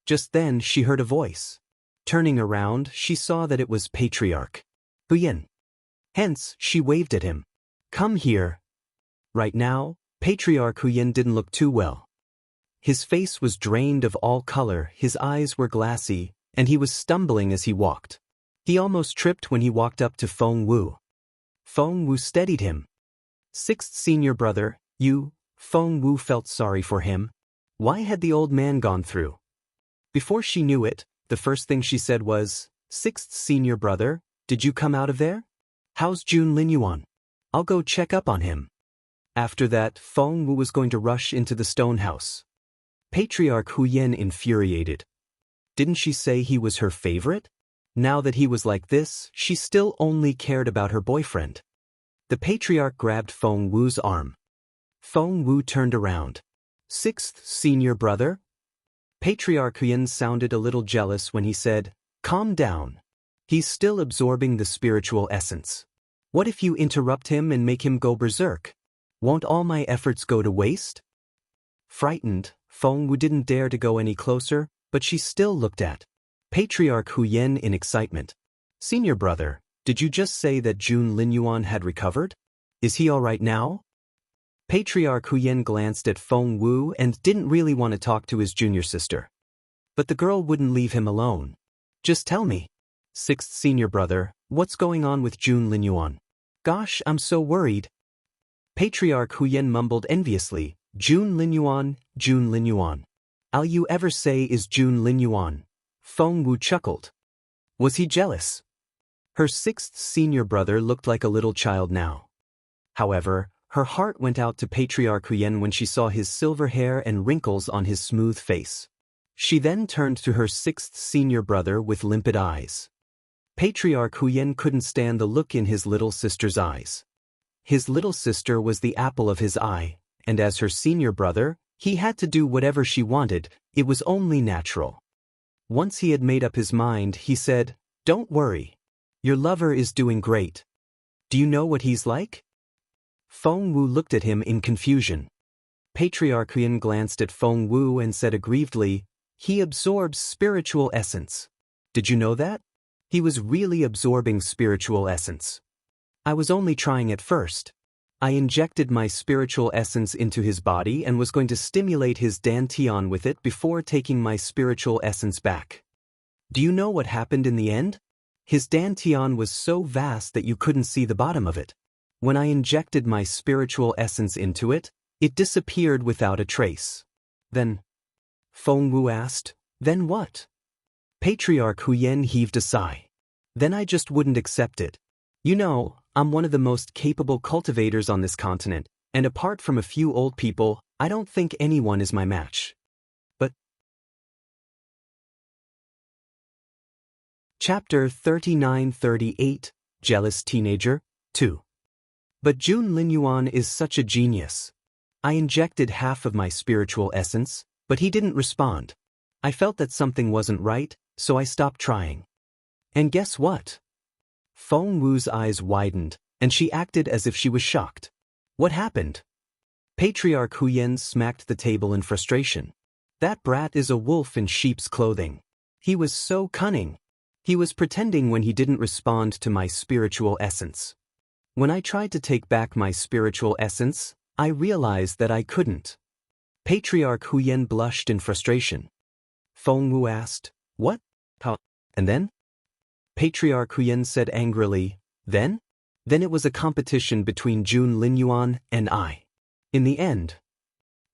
A: Just then she heard a voice. Turning around, she saw that it was Patriarch Huyen. Hence, she waved at him. Come here. Right now, Patriarch Huyen didn't look too well. His face was drained of all color, his eyes were glassy, and he was stumbling as he walked. He almost tripped when he walked up to Feng Wu. Feng Wu steadied him. Sixth senior brother, you. Feng Wu felt sorry for him. Why had the old man gone through? Before she knew it, the first thing she said was, Sixth senior brother, did you come out of there? How's Jun Linyuan? I'll go check up on him. After that, Feng Wu was going to rush into the stone house. Patriarch Huyen infuriated. Didn't she say he was her favorite? Now that he was like this, she still only cared about her boyfriend. The patriarch grabbed Feng Wu's arm. Feng Wu turned around. Sixth senior brother? Patriarch Huyen sounded a little jealous when he said, Calm down. He's still absorbing the spiritual essence. What if you interrupt him and make him go berserk? Won't all my efforts go to waste? Frightened, Feng Wu didn't dare to go any closer, but she still looked at Patriarch Huyen in excitement. Senior brother, did you just say that Jun Linyuan had recovered? Is he all right now? Patriarch Huyen glanced at Feng Wu and didn't really want to talk to his junior sister. But the girl wouldn't leave him alone. Just tell me. Sixth senior brother, what's going on with Jun Linyuan? Gosh, I'm so worried. Patriarch Huyen mumbled enviously, Jun Linyuan, Jun Linyuan. All you ever say is Jun Linyuan. Feng Wu chuckled. Was he jealous? Her sixth senior brother looked like a little child now. However, her heart went out to Patriarch Huyen when she saw his silver hair and wrinkles on his smooth face. She then turned to her sixth senior brother with limpid eyes. Patriarch Huyen couldn't stand the look in his little sister's eyes. His little sister was the apple of his eye, and as her senior brother, he had to do whatever she wanted. It was only natural. Once he had made up his mind, he said, Don't worry. Your lover is doing great. Do you know what he's like? Feng Wu looked at him in confusion. Patriarch Huyen glanced at Feng Wu and said aggrievedly, He absorbs spiritual essence. Did you know that? He was really absorbing spiritual essence. I was only trying at first. I injected my spiritual essence into his body and was going to stimulate his dantian with it before taking my spiritual essence back. Do you know what happened in the end? His dantian was so vast that you couldn't see the bottom of it. When I injected my spiritual essence into it, it disappeared without a trace. Then, Feng Wu asked, Then what? Patriarch Huyen heaved a sigh. Then I just wouldn't accept it. You know, I'm one of the most capable cultivators on this continent, and apart from a few old people, I don't think anyone is my match. But Chapter 39-38, Jealous Teenager, 2. But Jun Linyuan is such a genius. I injected half of my spiritual essence, but he didn't respond. I felt that something wasn't right, so I stopped trying. And guess what? Feng Wu's eyes widened, and she acted as if she was shocked. What happened? Patriarch Huyen smacked the table in frustration. That brat is a wolf in sheep's clothing. He was so cunning. He was pretending when he didn't respond to my spiritual essence. When I tried to take back my spiritual essence, I realized that I couldn't. Patriarch Huyen blushed in frustration. Feng Wu asked, What? How? And then? Patriarch Huyen said angrily, Then? Then it was a competition between Jun Linyuan and I. In the end,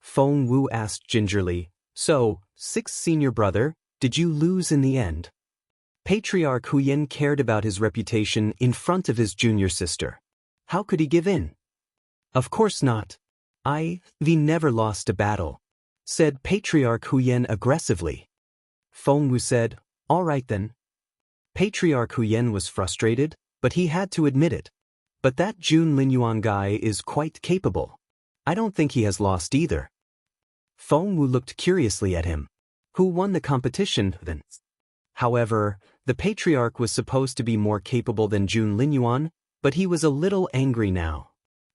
A: Feng Wu asked gingerly, So, sixth senior brother, did you lose in the end? Patriarch Huyen cared about his reputation in front of his junior sister. How could he give in? Of course not. We never lost a battle, said Patriarch Huyen aggressively. Feng Wu said, All right then. Patriarch Huyen was frustrated, but he had to admit it. But that Jun Linyuan guy is quite capable. I don't think he has lost either. Feng Wu looked curiously at him. Who won the competition then? However, the patriarch was supposed to be more capable than Jun Linyuan, but he was a little angry now.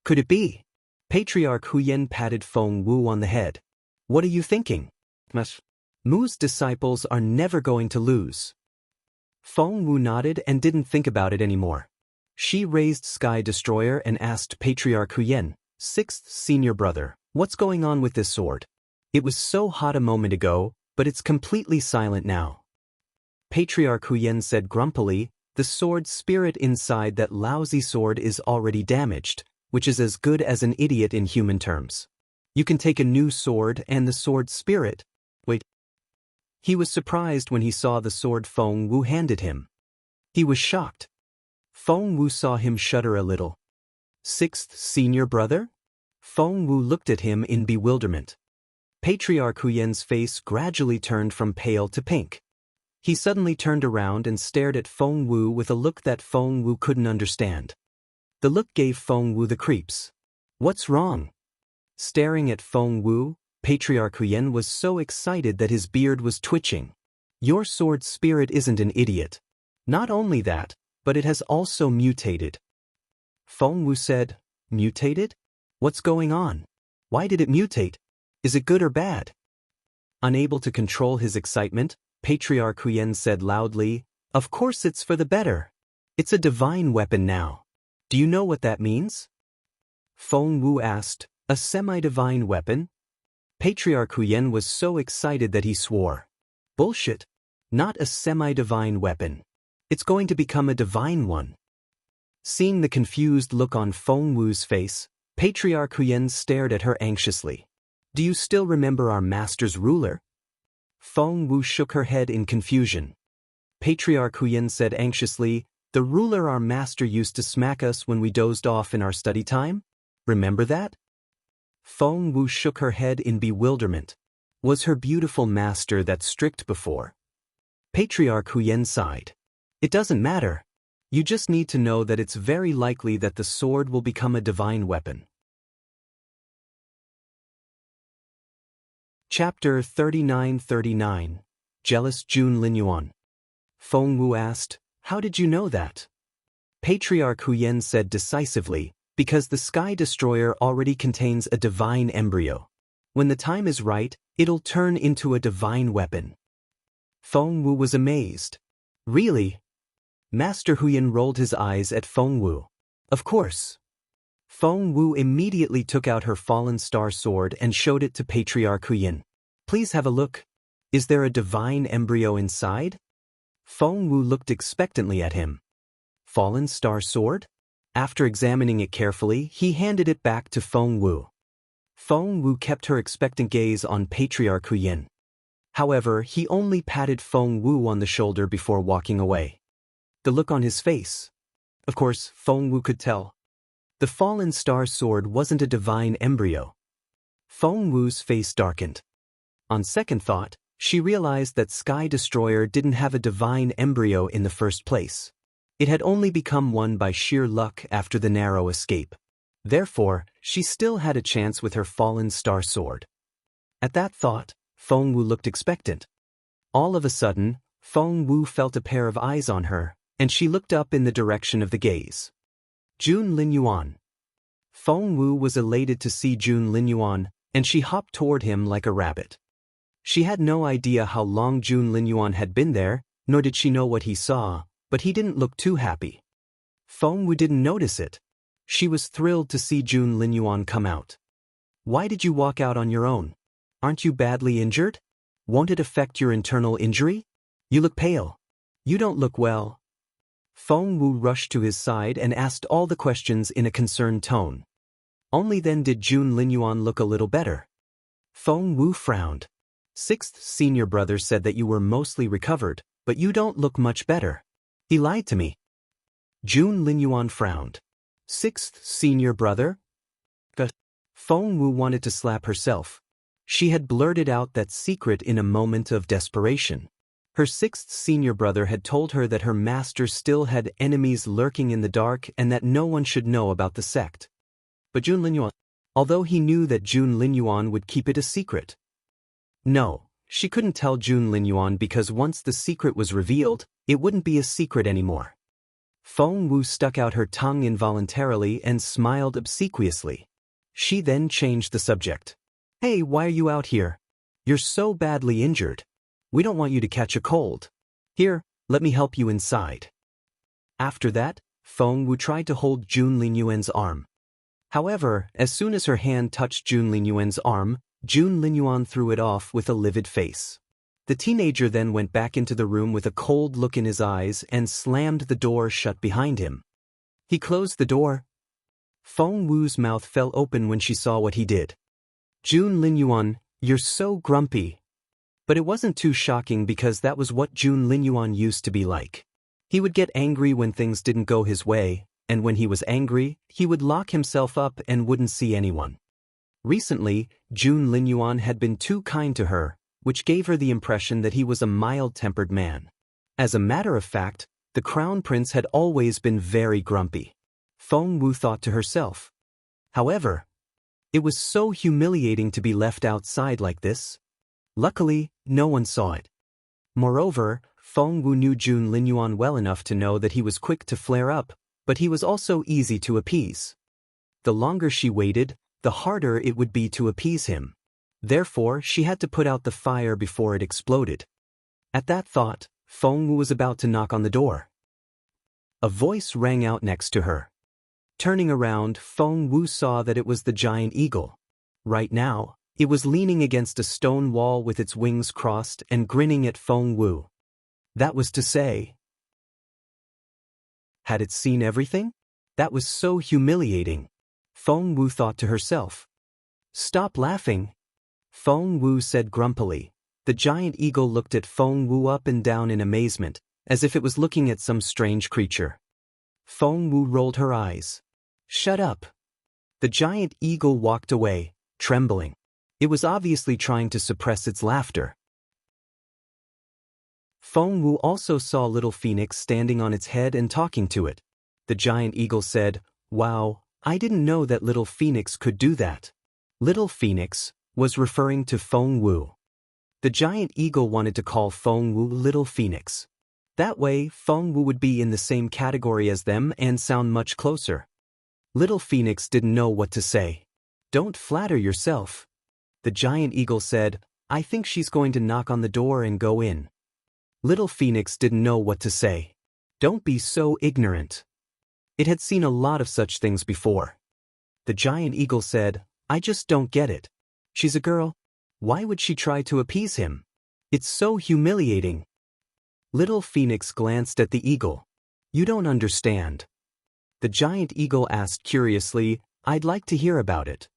A: Could it be? Patriarch Huyen patted Feng Wu on the head. What are you thinking? Mu's disciples are never going to lose. Feng Wu nodded and didn't think about it anymore. She raised Sky Destroyer and asked Patriarch Huyen, sixth senior brother, what's going on with this sword? It was so hot a moment ago, but it's completely silent now. Patriarch Huyen said grumpily, the sword spirit inside that lousy sword is already damaged, which is as good as an idiot in human terms. You can take a new sword and the sword spirit. Wait. He was surprised when he saw the sword Feng Wu handed him. He was shocked. Feng Wu saw him shudder a little. Sixth senior brother? Feng Wu looked at him in bewilderment. Patriarch Huyen's face gradually turned from pale to pink. He suddenly turned around and stared at Feng Wu with a look that Feng Wu couldn't understand. The look gave Feng Wu the creeps. What's wrong? Staring at Feng Wu, Patriarch Huyen was so excited that his beard was twitching. Your sword spirit isn't an idiot. Not only that, but it has also mutated. Feng Wu said, mutated? What's going on? Why did it mutate? Is it good or bad? Unable to control his excitement, Patriarch Huyen said loudly, of course it's for the better. It's a divine weapon now. Do you know what that means? Feng Wu asked, a semi-divine weapon? Patriarch Huyen was so excited that he swore. Bullshit. Not a semi-divine weapon. It's going to become a divine one. Seeing the confused look on Feng Wu's face, Patriarch Huyen stared at her anxiously. Do you still remember our master's ruler? Feng Wu shook her head in confusion. Patriarch Huyen said anxiously, the ruler our master used to smack us when we dozed off in our study time? Remember that? Feng Wu shook her head in bewilderment. Was her beautiful master that strict before? Patriarch Huyen sighed. It doesn't matter. You just need to know that it's very likely that the sword will become a divine weapon. Chapter 3939. Jealous Jun Linyuan. Feng Wu asked, how did you know that? Patriarch Huyen said decisively, because the Sky Destroyer already contains a divine embryo. When the time is right, it'll turn into a divine weapon. Feng Wu was amazed. Really? Master Huyen rolled his eyes at Feng Wu. Of course. Feng Wu immediately took out her fallen star sword and showed it to Patriarch Huyen. Please have a look. Is there a divine embryo inside? Feng Wu looked expectantly at him. Fallen star sword? After examining it carefully, he handed it back to Feng Wu. Feng Wu kept her expectant gaze on Patriarch Huyen. However, he only patted Feng Wu on the shoulder before walking away. The look on his face. Of course, Feng Wu could tell. The fallen star sword wasn't a divine embryo. Feng Wu's face darkened. On second thought, she realized that Sky Destroyer didn't have a divine embryo in the first place. It had only become one by sheer luck after the narrow escape. Therefore, she still had a chance with her fallen star sword. At that thought, Feng Wu looked expectant. All of a sudden, Feng Wu felt a pair of eyes on her, and she looked up in the direction of the gaze. Jun Linyuan. Feng Wu was elated to see Jun Linyuan, and she hopped toward him like a rabbit. She had no idea how long Jun Linyuan had been there, nor did she know what he saw, but he didn't look too happy. Feng Wu didn't notice it. She was thrilled to see Jun Linyuan come out. Why did you walk out on your own? Aren't you badly injured? Won't it affect your internal injury? You look pale. You don't look well. Feng Wu rushed to his side and asked all the questions in a concerned tone. Only then did Jun Linyuan look a little better. Feng Wu frowned. Sixth senior brother said that you were mostly recovered, but you don't look much better. He lied to me. Jun Linyuan frowned. Sixth senior brother? Feng Wu wanted to slap herself. She had blurted out that secret in a moment of desperation. Her sixth senior brother had told her that her master still had enemies lurking in the dark and that no one should know about the sect. But Jun Linyuan, although he knew that Jun Linyuan would keep it a secret. No, she couldn't tell Jun Linyuan because once the secret was revealed, it wouldn't be a secret anymore. Feng Wu stuck out her tongue involuntarily and smiled obsequiously. She then changed the subject. Hey, why are you out here? You're so badly injured. We don't want you to catch a cold. Here, let me help you inside. After that, Feng Wu tried to hold Jun Linyuan's arm. However, as soon as her hand touched Jun Linyuan's arm, Jun Linyuan threw it off with a livid face. The teenager then went back into the room with a cold look in his eyes and slammed the door shut behind him. He closed the door. Feng Wu's mouth fell open when she saw what he did. Jun Linyuan, you're so grumpy. But it wasn't too shocking because that was what Jun Linyuan used to be like. He would get angry when things didn't go his way, and when he was angry, he would lock himself up and wouldn't see anyone. Recently, Jun Linyuan had been too kind to her, which gave her the impression that he was a mild-tempered man. As a matter of fact, the crown prince had always been very grumpy. Feng Wu thought to herself. However, it was so humiliating to be left outside like this. Luckily, no one saw it. Moreover, Feng Wu knew Jun Linyuan well enough to know that he was quick to flare up, but he was also easy to appease. The longer she waited, the harder it would be to appease him. Therefore, she had to put out the fire before it exploded. At that thought, Feng Wu was about to knock on the door. A voice rang out next to her. Turning around, Feng Wu saw that it was the giant eagle. Right now, it was leaning against a stone wall with its wings crossed and grinning at Feng Wu. That was to say, had it seen everything? That was so humiliating. Feng Wu thought to herself. Stop laughing. Feng Wu said grumpily. The giant eagle looked at Feng Wu up and down in amazement, as if it was looking at some strange creature. Feng Wu rolled her eyes. Shut up. The giant eagle walked away, trembling. It was obviously trying to suppress its laughter. Feng Wu also saw Little Phoenix standing on its head and talking to it. The giant eagle said, Wow, I didn't know that Little Phoenix could do that. Little Phoenix was referring to Feng Wu. The giant eagle wanted to call Feng Wu Little Phoenix. That way, Feng Wu would be in the same category as them and sound much closer. Little Phoenix didn't know what to say. Don't flatter yourself. The giant eagle said, I think she's going to knock on the door and go in. Little Phoenix didn't know what to say. Don't be so ignorant. It had seen a lot of such things before. The giant eagle said, I just don't get it. She's a girl. Why would she try to appease him? It's so humiliating. Little Phoenix glanced at the eagle. You don't understand. The giant eagle asked curiously, I'd like to hear about it.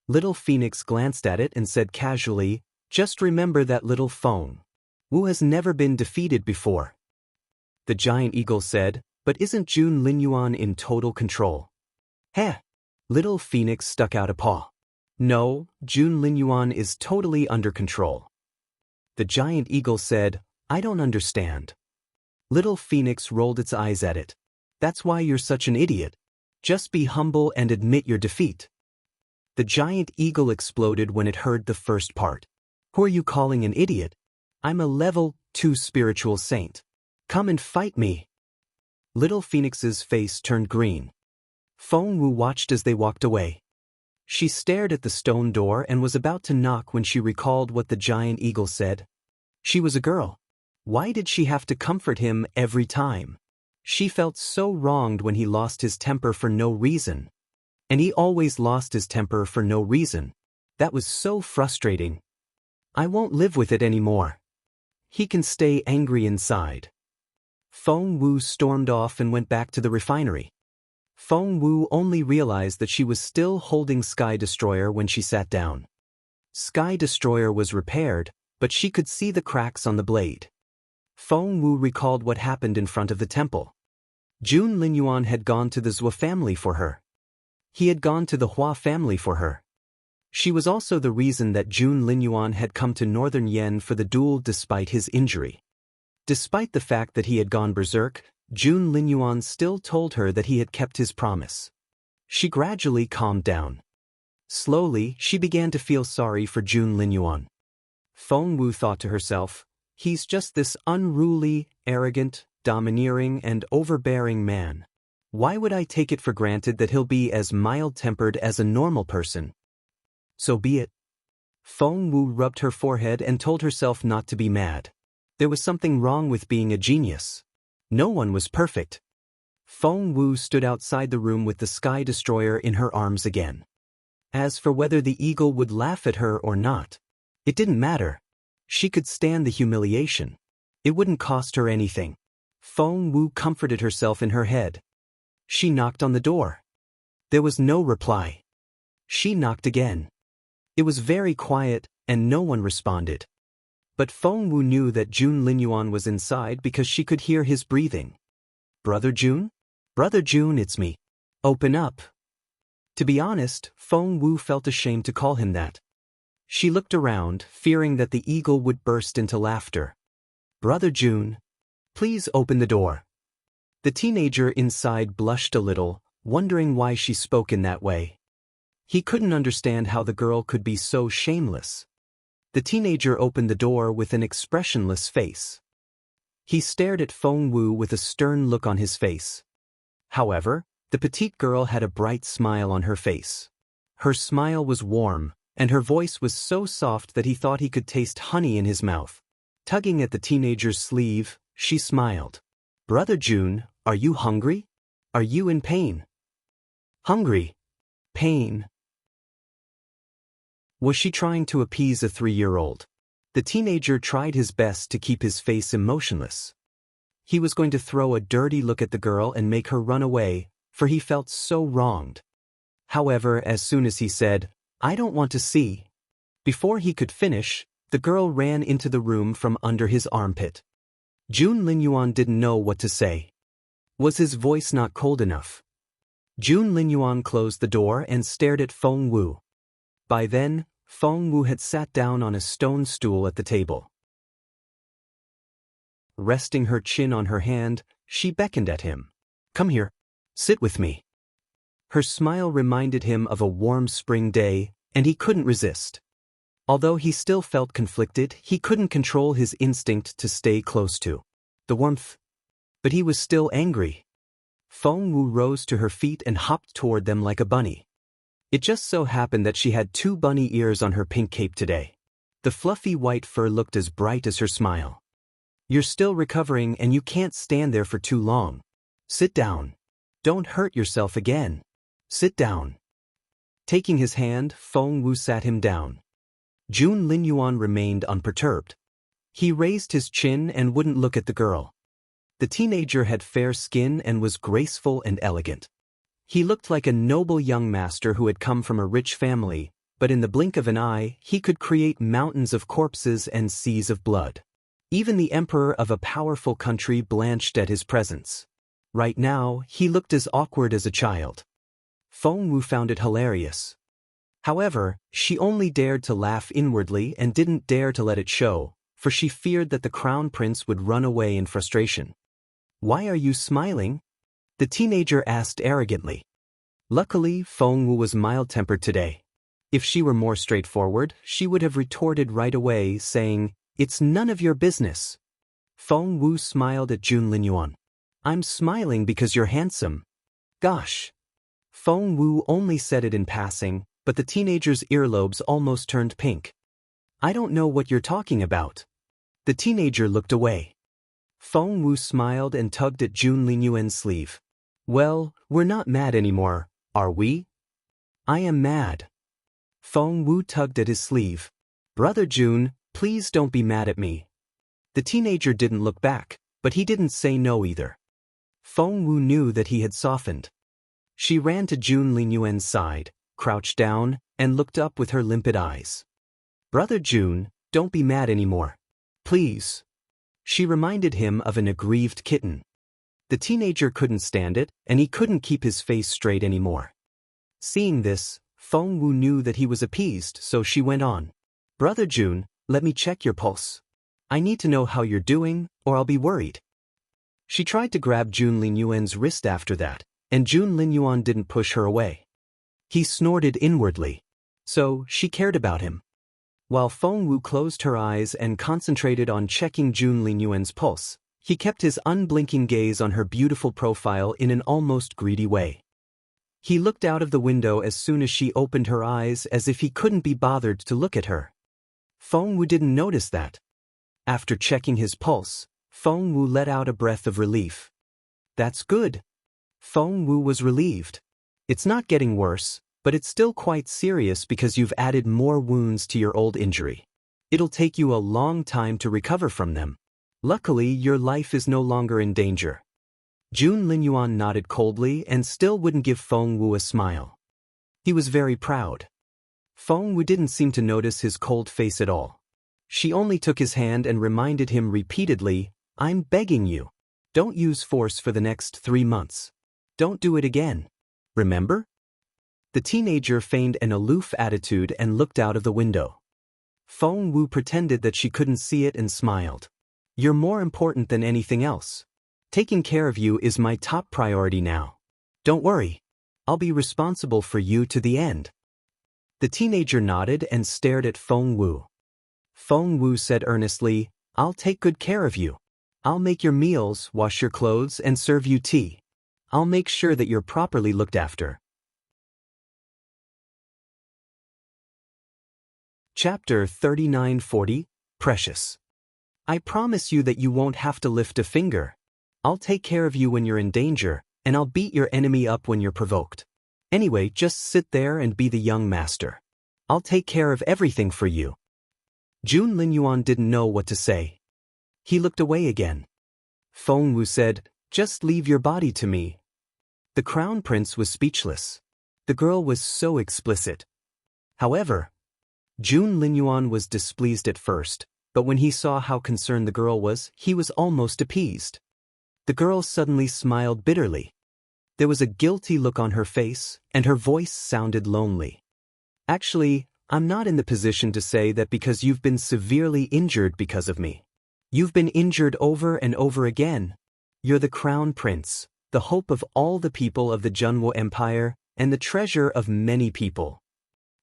A: Little Phoenix glanced at it and said casually, Just remember that Little Feng Wu has never been defeated before. The giant eagle said, But isn't Jun Linyuan in total control? Heh! Little Phoenix stuck out a paw. No, Jun Linyuan is totally under control. The giant eagle said, I don't understand. Little Phoenix rolled its eyes at it. That's why you're such an idiot. Just be humble and admit your defeat. The giant eagle exploded when it heard the first part. Who are you calling an idiot? I'm a level 2 spiritual saint. Come and fight me. Little Phoenix's face turned green. Feng Wu watched as they walked away. She stared at the stone door and was about to knock when she recalled what the giant eagle said. She was a girl. Why did she have to comfort him every time? She felt so wronged when he lost his temper for no reason. And he always lost his temper for no reason. That was so frustrating. I won't live with it anymore. He can stay angry inside. Feng Wu stormed off and went back to the refinery. Feng Wu only realized that she was still holding Sky Destroyer when she sat down. Sky Destroyer was repaired, but she could see the cracks on the blade. Feng Wu recalled what happened in front of the temple. Jun Linyuan had gone to the Zhou family for her. He had gone to the Hua family for her. She was also the reason that Jun Linyuan had come to Northern Yen for the duel despite his injury. Despite the fact that he had gone berserk, Jun Linyuan still told her that he had kept his promise. She gradually calmed down. Slowly, she began to feel sorry for Jun Linyuan. Feng Wu thought to herself, he's just this unruly, arrogant, domineering, and overbearing man. Why would I take it for granted that he'll be as mild-tempered as a normal person? So be it. Feng Wu rubbed her forehead and told herself not to be mad. There was something wrong with being a genius. No one was perfect. Feng Wu stood outside the room with the Sky Destroyer in her arms again. As for whether the eagle would laugh at her or not, it didn't matter. She could stand the humiliation. It wouldn't cost her anything. Feng Wu comforted herself in her head. She knocked on the door. There was no reply. She knocked again. It was very quiet, and no one responded. But Feng Wu knew that Jun Linyuan was inside because she could hear his breathing. Brother Jun? Brother Jun, it's me. Open up. To be honest, Feng Wu felt ashamed to call him that. She looked around, fearing that the eagle would burst into laughter. Brother Jun, please open the door. The teenager inside blushed a little, wondering why she spoke in that way. He couldn't understand how the girl could be so shameless. The teenager opened the door with an expressionless face. He stared at Feng Wu with a stern look on his face. However, the petite girl had a bright smile on her face. Her smile was warm, and her voice was so soft that he thought he could taste honey in his mouth. Tugging at the teenager's sleeve, she smiled. Brother Jun, are you hungry? Are you in pain? Hungry. Pain. Was she trying to appease a 3-year-old? The teenager tried his best to keep his face emotionless. He was going to throw a dirty look at the girl and make her run away, for he felt so wronged. However, as soon as he said, I don't want to see, before he could finish, the girl ran into the room from under his armpit. Jun Linyuan didn't know what to say. Was his voice not cold enough? Jun Linyuan closed the door and stared at Feng Wu. By then, Feng Wu had sat down on a stone stool at the table. Resting her chin on her hand, she beckoned at him. Come here. Sit with me. Her smile reminded him of a warm spring day, and he couldn't resist. Although he still felt conflicted, he couldn't control his instinct to stay close to the warmth. But he was still angry. Feng Wu rose to her feet and hopped toward them like a bunny. It just so happened that she had 2 bunny ears on her pink cape today. The fluffy white fur looked as bright as her smile. You're still recovering and you can't stand there for too long. Sit down. Don't hurt yourself again. Sit down. Taking his hand, Feng Wu sat him down. Jun Linyuan remained unperturbed. He raised his chin and wouldn't look at the girl. The teenager had fair skin and was graceful and elegant. He looked like a noble young master who had come from a rich family, but in the blink of an eye, he could create mountains of corpses and seas of blood. Even the emperor of a powerful country blanched at his presence. Right now, he looked as awkward as a child. Feng Wu found it hilarious. However, she only dared to laugh inwardly and didn't dare to let it show, for she feared that the crown prince would run away in frustration. Why are you smiling? The teenager asked arrogantly. Luckily, Feng Wu was mild-tempered today. If she were more straightforward, she would have retorted right away, saying, It's none of your business. Feng Wu smiled at Jun Linyuan. I'm smiling because you're handsome. Gosh. Feng Wu only said it in passing, but the teenager's earlobes almost turned pink. I don't know what you're talking about. The teenager looked away. Feng Wu smiled and tugged at Jun Linyuan's sleeve. Well, we're not mad anymore, are we? I am mad. Feng Wu tugged at his sleeve. Brother Jun, please don't be mad at me. The teenager didn't look back, but he didn't say no either. Feng Wu knew that he had softened. She ran to Jun Linyuan's side, crouched down, and looked up with her limpid eyes. Brother Jun, don't be mad anymore. Please. She reminded him of an aggrieved kitten. The teenager couldn't stand it, and he couldn't keep his face straight anymore. Seeing this, Feng Wu knew that he was appeased, so she went on. Brother Jun, let me check your pulse. I need to know how you're doing, or I'll be worried. She tried to grab Jun Linyuan's wrist after that, and Jun Linyuan didn't push her away. He snorted inwardly. So, she cared about him. While Feng Wu closed her eyes and concentrated on checking Jun Linyuan's pulse, he kept his unblinking gaze on her beautiful profile in an almost greedy way. He looked out of the window as soon as she opened her eyes as if he couldn't be bothered to look at her. Feng Wu didn't notice that. After checking his pulse, Feng Wu let out a breath of relief. That's good. Feng Wu was relieved. It's not getting worse, but it's still quite serious because you've added more wounds to your old injury. It'll take you a long time to recover from them. Luckily, your life is no longer in danger. Jun Linyuan nodded coldly and still wouldn't give Feng Wu a smile. He was very proud. Feng Wu didn't seem to notice his cold face at all. She only took his hand and reminded him repeatedly, "I'm begging you. Don't use force for the next 3 months. Don't do it again. Remember?" The teenager feigned an aloof attitude and looked out of the window. Feng Wu pretended that she couldn't see it and smiled. "You're more important than anything else. Taking care of you is my top priority now. Don't worry. I'll be responsible for you to the end." The teenager nodded and stared at Feng Wu. Feng Wu said earnestly, "I'll take good care of you. I'll make your meals, wash your clothes, and serve you tea. I'll make sure that you're properly looked after." Chapter 3940, Precious. I promise you that you won't have to lift a finger. I'll take care of you when you're in danger, and I'll beat your enemy up when you're provoked. Anyway, just sit there and be the young master. I'll take care of everything for you. Jun Linyuan didn't know what to say. He looked away again. Feng Wu said, "Just leave your body to me." The crown prince was speechless. The girl was so explicit. However, Jun Linyuan was displeased at first, but when he saw how concerned the girl was, he was almost appeased. The girl suddenly smiled bitterly. There was a guilty look on her face, and her voice sounded lonely. "Actually, I'm not in the position to say that because you've been severely injured because of me. You've been injured over and over again. You're the crown prince, the hope of all the people of the Junwo Empire, and the treasure of many people."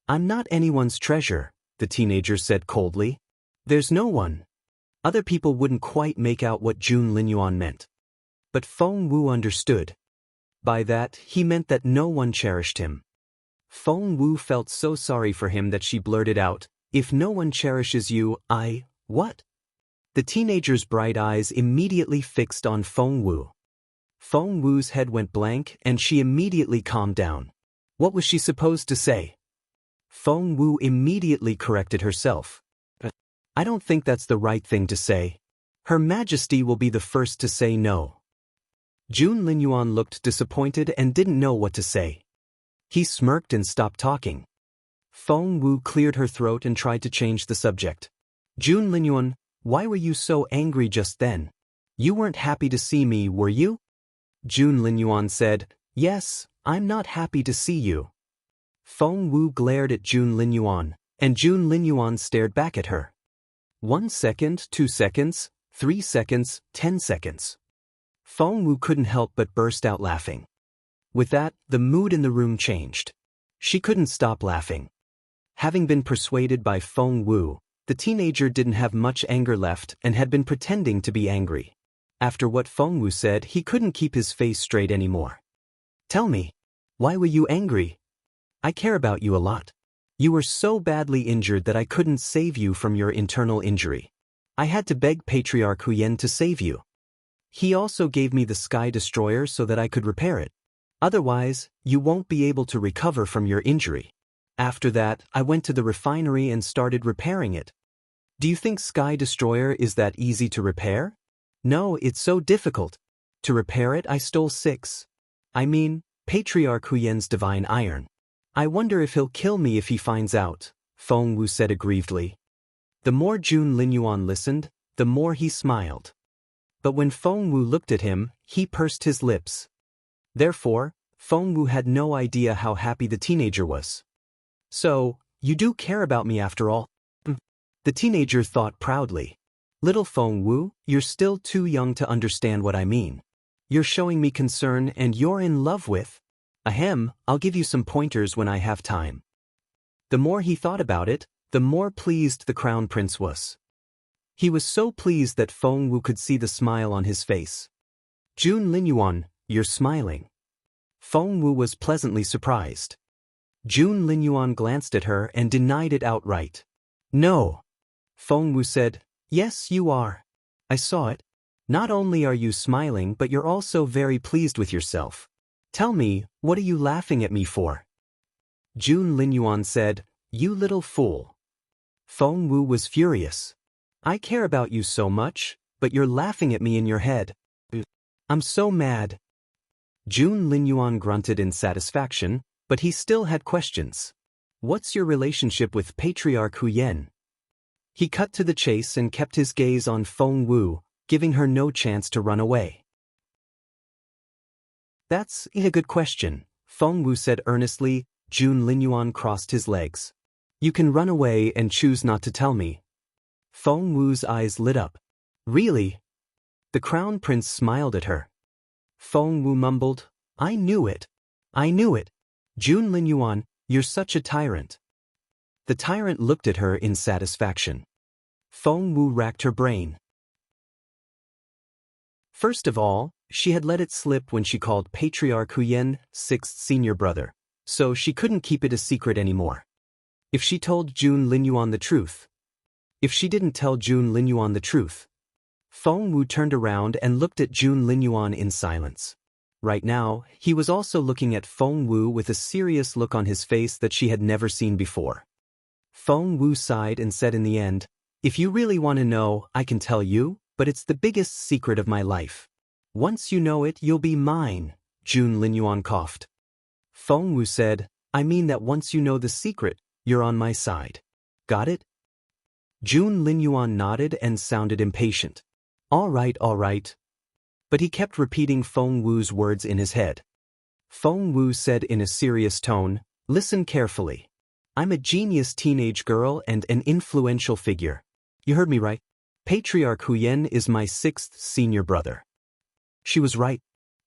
A: "I'm not anyone's treasure," the teenager said coldly. "There's no one." Other people wouldn't quite make out what Jun Linyuan meant. But Feng Wu understood. By that, he meant that no one cherished him. Feng Wu felt so sorry for him that she blurted out, "If no one cherishes you, what?" The teenager's bright eyes immediately fixed on Feng Wu. Feng Wu's head went blank and she immediately calmed down. What was she supposed to say? Feng Wu immediately corrected herself. "I don't think that's the right thing to say. Her Majesty will be the first to say no." Jun Linyuan looked disappointed and didn't know what to say. He smirked and stopped talking. Feng Wu cleared her throat and tried to change the subject. "Jun Linyuan, why were you so angry just then? You weren't happy to see me, were you?" Jun Linyuan said, "Yes, I'm not happy to see you." Feng Wu glared at Jun Linyuan, and Jun Linyuan stared back at her. 1 second, 2 seconds, 3 seconds, 10 seconds. Feng Wu couldn't help but burst out laughing. With that, the mood in the room changed. She couldn't stop laughing. Having been persuaded by Feng Wu, the teenager didn't have much anger left and had been pretending to be angry. After what Feng Wu said, he couldn't keep his face straight anymore. "Tell me, why were you angry? I care about you a lot. You were so badly injured that I couldn't save you from your internal injury. I had to beg Patriarch Huyen to save you. He also gave me the Sky Destroyer so that I could repair it. Otherwise, you won't be able to recover from your injury. After that, I went to the refinery and started repairing it. Do you think Sky Destroyer is that easy to repair? No, it's so difficult. To repair it, I stole 6. I mean, Patriarch Huyen's divine iron. I wonder if he'll kill me if he finds out," Feng Wu said aggrievedly. The more Jun Linyuan listened, the more he smiled. But when Feng Wu looked at him, he pursed his lips. Therefore, Feng Wu had no idea how happy the teenager was. "So, you do care about me after all?" The teenager thought proudly. "Little Feng Wu, you're still too young to understand what I mean. You're showing me concern and you're in love with... Ahem, I'll give you some pointers when I have time." The more he thought about it, the more pleased the crown prince was. He was so pleased that Feng Wu could see the smile on his face. "Jun Linyuan, you're smiling." Feng Wu was pleasantly surprised. Jun Linyuan glanced at her and denied it outright. "No." Feng Wu said, "Yes, you are. I saw it. Not only are you smiling but you're also very pleased with yourself. Tell me, what are you laughing at me for? Jun Linyuan said, You little fool. Feng Wu was furious. I care about you so much, but you're laughing at me in your head. I'm so mad. Jun Linyuan grunted in satisfaction, but he still had questions. What's your relationship with Patriarch Huyen? He cut to the chase and kept his gaze on Feng Wu, giving her no chance to run away. That's a good question, Feng Wu said earnestly. Jun Linyuan crossed his legs. You can run away and choose not to tell me. Feng Wu's eyes lit up. Really? The crown prince smiled at her. Feng Wu mumbled, I knew it. I knew it. Jun Linyuan, you're such a tyrant. The tyrant looked at her in satisfaction. Feng Wu racked her brain. First of all, she had let it slip when she called Patriarch Huyen sixth senior brother, so she couldn't keep it a secret anymore. If she told Jun Linyuan the truth. If she didn't tell Jun Linyuan the truth. Feng Wu turned around and looked at Jun Linyuan in silence. Right now, he was also looking at Feng Wu with a serious look on his face that she had never seen before. Feng Wu sighed and said in the end, If you really want to know, I can tell you, but it's the biggest secret of my life. Once you know it, you'll be mine, Jun Linyuan coughed. Feng Wu said, I mean that once you know the secret, you're on my side. Got it? Jun Linyuan nodded and sounded impatient. All right. But he kept repeating Feng Wu's words in his head. Feng Wu said in a serious tone, Listen carefully. I'm a genius teenage girl and an influential figure. You heard me right. Patriarch Huyen is my sixth senior brother. She was right.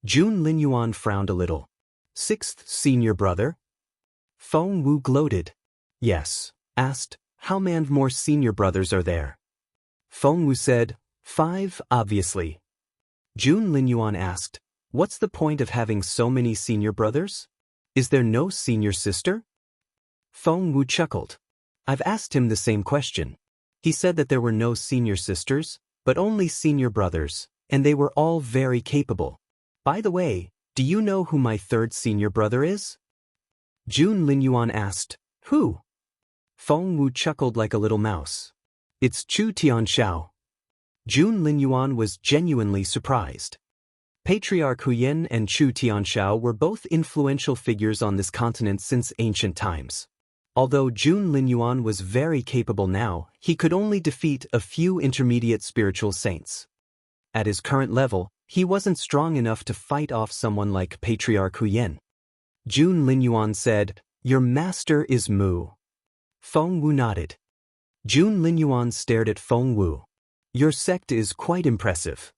A: Jun Linyuan frowned a little. Sixth senior brother? Feng Wu gloated. Yes. Asked, how many more senior brothers are there? Feng Wu said, 5, obviously. Jun Linyuan asked, What's the point of having so many senior brothers? Is there no senior sister? Feng Wu chuckled. I've asked him the same question. He said that there were no senior sisters, but only senior brothers, and they were all very capable. By the way, do you know who my third senior brother is? Jun Linyuan asked, Who? Feng Wu chuckled like a little mouse. It's Chu Tianxiao. Jun Linyuan was genuinely surprised. Patriarch Huyen and Chu Tianxiao were both influential figures on this continent since ancient times. Although Jun Linyuan was very capable now, he could only defeat a few intermediate spiritual saints. At his current level, he wasn't strong enough to fight off someone like Patriarch Huyen. Jun Linyuan said, Your master is Mu. Feng Wu nodded. Jun Linyuan stared at Feng Wu. Your sect is quite impressive.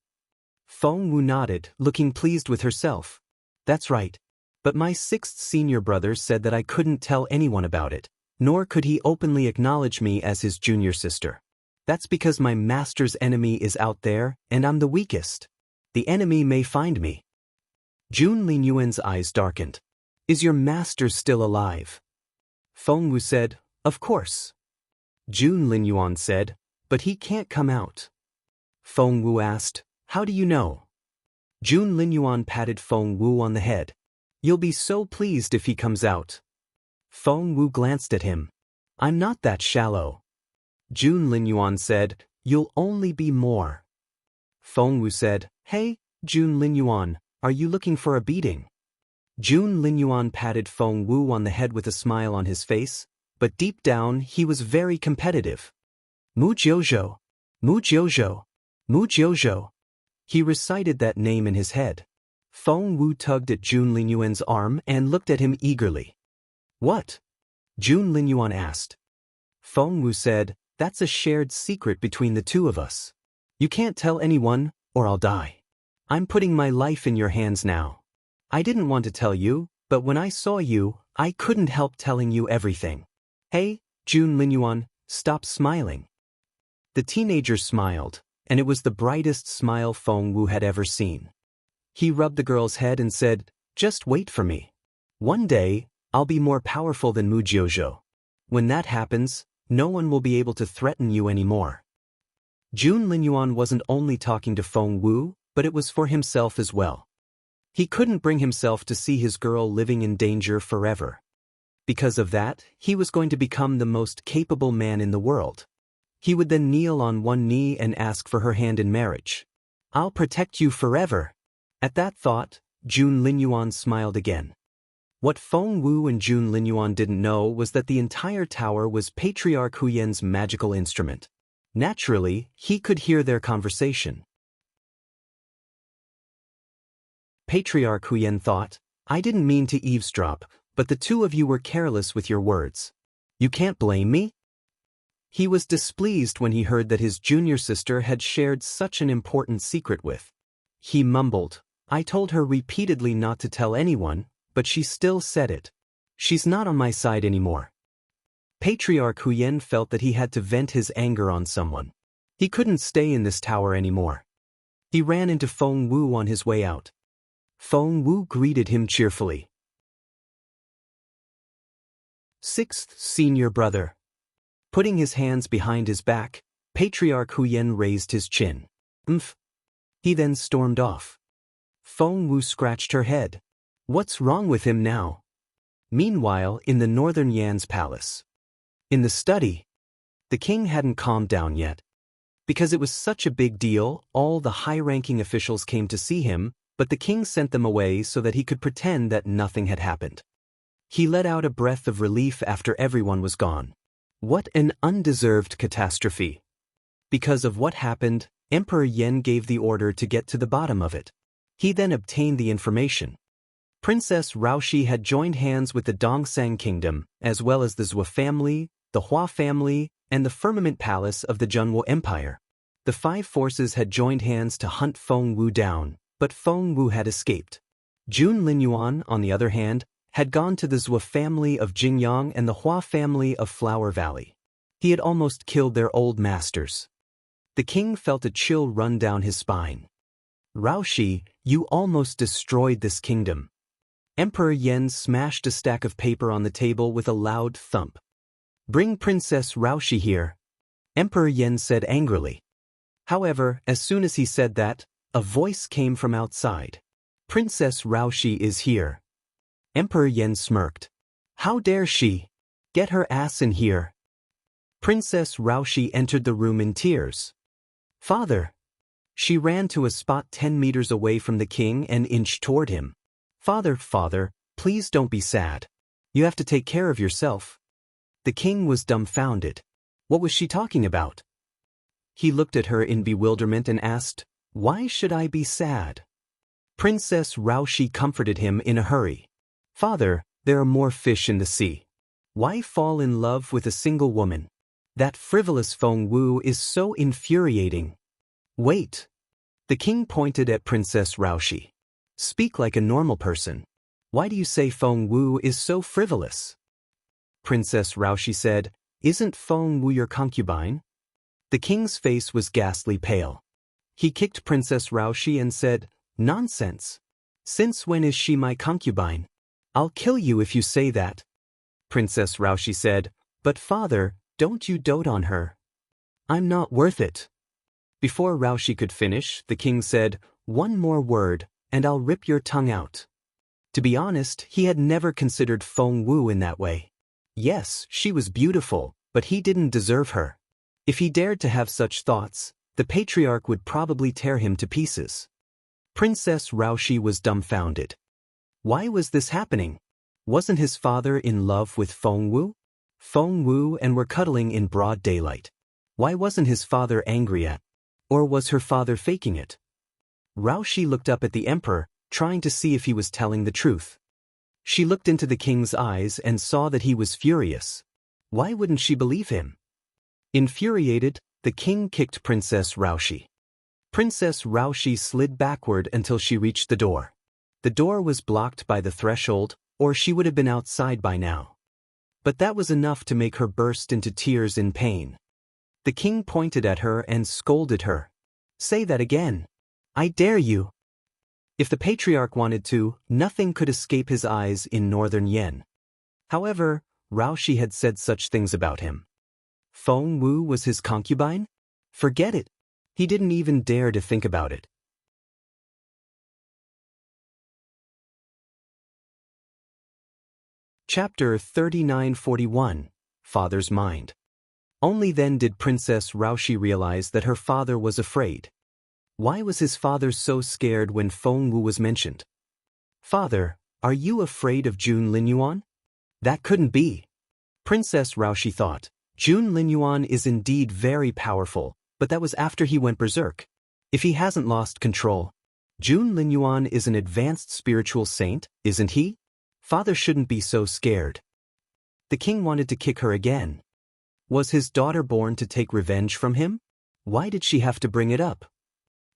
A: Feng Wu nodded, looking pleased with herself. That's right. But my sixth senior brother said that I couldn't tell anyone about it, nor could he openly acknowledge me as his junior sister. That's because my master's enemy is out there, and I'm the weakest. The enemy may find me. Jun Linyuan's eyes darkened. Is your master still alive? Feng Wu said, Of course. Jun Linyuan said, But he can't come out. Feng Wu asked, How do you know? Jun Linyuan patted Feng Wu on the head. You'll be so pleased if he comes out. Feng Wu glanced at him. I'm not that shallow. Jun Linyuan said, You'll only be more. Feng Wu said, Hey, Jun Linyuan, are you looking for a beating? Jun Linyuan patted Feng Wu on the head with a smile on his face, but deep down he was very competitive. Mu Jiuzhou, Mu Jiuzhou, Mu Jiuzhou. He recited that name in his head. Feng Wu tugged at Jun Linyuan's arm and looked at him eagerly. What? Jun Linyuan asked. Feng Wu said, That's a shared secret between the two of us. You can't tell anyone, or I'll die. I'm putting my life in your hands now. I didn't want to tell you, but when I saw you, I couldn't help telling you everything. Hey, Jun Linyuan, stop smiling. The teenager smiled, and it was the brightest smile Feng Wu had ever seen. He rubbed the girl's head and said, Just wait for me. One day, I'll be more powerful than Mu Jiuzhou. When that happens, no one will be able to threaten you anymore. Jun Linyuan wasn't only talking to Feng Wu, but it was for himself as well. He couldn't bring himself to see his girl living in danger forever. Because of that, he was going to become the most capable man in the world. He would then kneel on one knee and ask for her hand in marriage. "I'll protect you forever." At that thought, Jun Linyuan smiled again. What Feng Wu and Jun Linyuan didn't know was that the entire tower was Patriarch Huyen's magical instrument. Naturally, he could hear their conversation. Patriarch Huyen thought, "I didn't mean to eavesdrop, but the two of you were careless with your words. You can't blame me?" He was displeased when he heard that his junior sister had shared such an important secret with. He mumbled, "I told her repeatedly not to tell anyone, but she still said it. She's not on my side anymore." Patriarch Huyen felt that he had to vent his anger on someone. He couldn't stay in this tower anymore. He ran into Feng Wu on his way out. Feng Wu greeted him cheerfully. Sixth senior brother. Putting his hands behind his back, Patriarch Huyen raised his chin. "Umph." He then stormed off. Feng Wu scratched her head. What's wrong with him now? Meanwhile, in the northern Yan's palace. In the study, the king hadn't calmed down yet. Because it was such a big deal, all the high-ranking officials came to see him, but the king sent them away so that he could pretend that nothing had happened. He let out a breath of relief after everyone was gone. What an undeserved catastrophe. Because of what happened, Emperor Yan gave the order to get to the bottom of it. He then obtained the information. Princess Raoshi had joined hands with the Dongsang Kingdom, as well as the Zhou family, the Hua family, and the Firmament Palace of the Zhenwu Empire. The five forces had joined hands to hunt Feng Wu down, but Feng Wu had escaped. Jun Linyuan, on the other hand, had gone to the Zhou family of Jingyang and the Hua family of Flower Valley. He had almost killed their old masters. The king felt a chill run down his spine. "Raoshi, you almost destroyed this kingdom." Emperor Yan smashed a stack of paper on the table with a loud thump. "Bring Princess Raoshi here," Emperor Yan said angrily. However, as soon as he said that, a voice came from outside. "Princess Raoshi is here." Emperor Yan smirked. "How dare she? Get her ass in here." Princess Raoshi entered the room in tears. "Father!" She ran to a spot 10 meters away from the king and inched toward him. Father, please don't be sad. You have to take care of yourself." The king was dumbfounded. What was she talking about? He looked at her in bewilderment and asked, "Why should I be sad?" Princess Raoshi comforted him in a hurry. "Father, there are more fish in the sea. Why fall in love with a single woman? That frivolous Feng Wu is so infuriating." "Wait." The king pointed at Princess Raoshi. "Speak like a normal person. Why do you say Feng Wu is so frivolous?" Princess Raoshi said, "Isn't Feng Wu your concubine?" The king's face was ghastly pale. He kicked Princess Raoshi and said, "Nonsense. Since when is she my concubine? I'll kill you if you say that." Princess Raoshi said, "But father, don't you dote on her?" "I'm not worth it." Before Raoshi could finish, the king said, "One more word, and I'll rip your tongue out." To be honest, he had never considered Feng Wu in that way. Yes, she was beautiful, but he didn't deserve her. If he dared to have such thoughts, the patriarch would probably tear him to pieces. Princess Raoshi was dumbfounded. Why was this happening? Wasn't his father in love with Feng Wu? Feng Wu and were cuddling in broad daylight. Why wasn't his father angry at? Or was her father faking it? Raoshi looked up at the emperor, trying to see if he was telling the truth. She looked into the king's eyes and saw that he was furious. Why wouldn't she believe him? Infuriated, the king kicked Princess Raoshi. Princess Raoshi slid backward until she reached the door. The door was blocked by the threshold, or she would have been outside by now. But that was enough to make her burst into tears in pain. The king pointed at her and scolded her. "Say that again. I dare you." If the patriarch wanted to, nothing could escape his eyes in northern Yen. However, Raoshi had said such things about him. Feng Wu was his concubine? Forget it. He didn't even dare to think about it. Chapter 3941, Father's Mind. Only then did Princess Raoshi realize that her father was afraid. Why was his father so scared when Feng Wu was mentioned? Father, are you afraid of Jun Linyuan? That couldn't be. Princess Raoshi thought. Jun Linyuan is indeed very powerful, but that was after he went berserk. If he hasn't lost control. Jun Linyuan is an advanced spiritual saint, isn't he? Father shouldn't be so scared. The king wanted to kick her again. Was his daughter born to take revenge from him? Why did she have to bring it up?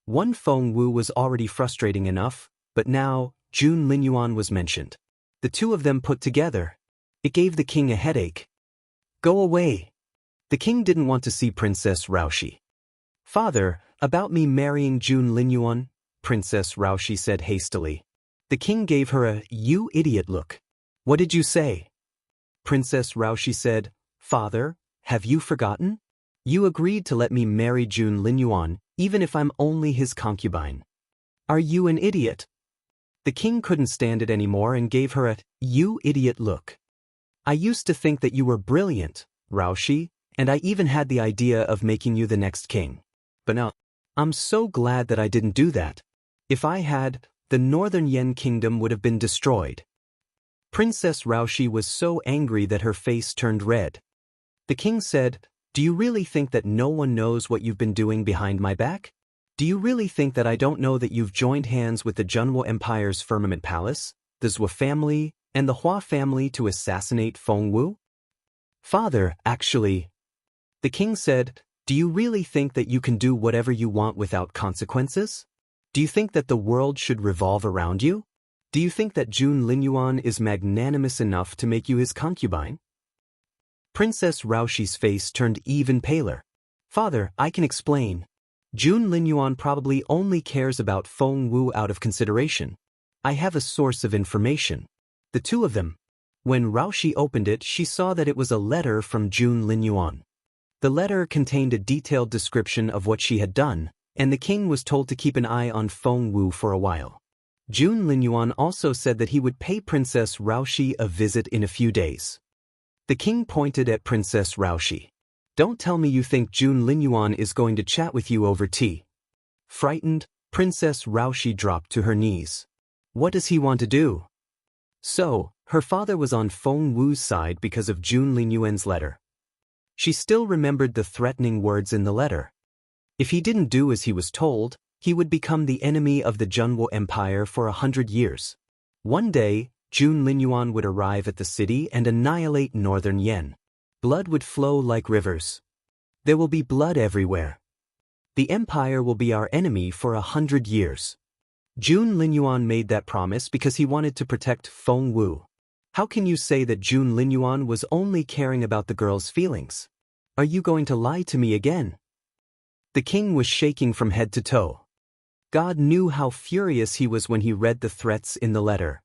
A: One Feng Wu was already frustrating enough, but now, Jun Linyuan was mentioned. The two of them put together. It gave the king a headache. Go away. The king didn't want to see Princess Raoshi. Father, about me marrying Jun Linyuan, Princess Raoshi said hastily. The king gave her a "you idiot" look. What did you say? Princess Raoshi said, Father, have you forgotten? You agreed to let me marry Jun Linyuan, even if I'm only his concubine. Are you an idiot? The king couldn't stand it anymore and gave her a "you idiot" look. I used to think that you were brilliant, Raoshi, and I even had the idea of making you the next king. But now, I'm so glad that I didn't do that. If I had, the Northern Yen kingdom would have been destroyed. Princess Raoshi was so angry that her face turned red. The king said, Do you really think that no one knows what you've been doing behind my back? Do you really think that I don't know that you've joined hands with the Zhenwo Empire's Firmament Palace, the Zhou family, and the Hua family to assassinate Feng Wu? Father, actually. The king said, Do you really think that you can do whatever you want without consequences? Do you think that the world should revolve around you? Do you think that Jun Linyuan is magnanimous enough to make you his concubine? Princess Raoshi's face turned even paler. Father, I can explain. Jun Linyuan probably only cares about Feng Wu out of consideration. I have a source of information. The two of them. When Raoshi opened it, she saw that it was a letter from Jun Linyuan. The letter contained a detailed description of what she had done, and the king was told to keep an eye on Feng Wu for a while. Jun Linyuan also said that he would pay Princess Raoshi a visit in a few days. The king pointed at Princess Raoshi. Don't tell me you think Jun Linyuan is going to chat with you over tea. Frightened, Princess Raoshi dropped to her knees. What does he want to do? So, her father was on Feng Wu's side because of Jun Linyuan's letter. She still remembered the threatening words in the letter. If he didn't do as he was told, he would become the enemy of the Zhenwo Empire for 100 years. One day, Jun Linyuan would arrive at the city and annihilate Northern Yen. Blood would flow like rivers. There will be blood everywhere. The empire will be our enemy for 100 years. Jun Linyuan made that promise because he wanted to protect Feng Wu. How can you say that Jun Linyuan was only caring about the girl's feelings? Are you going to lie to me again? The king was shaking from head to toe. God knew how furious he was when he read the threats in the letter.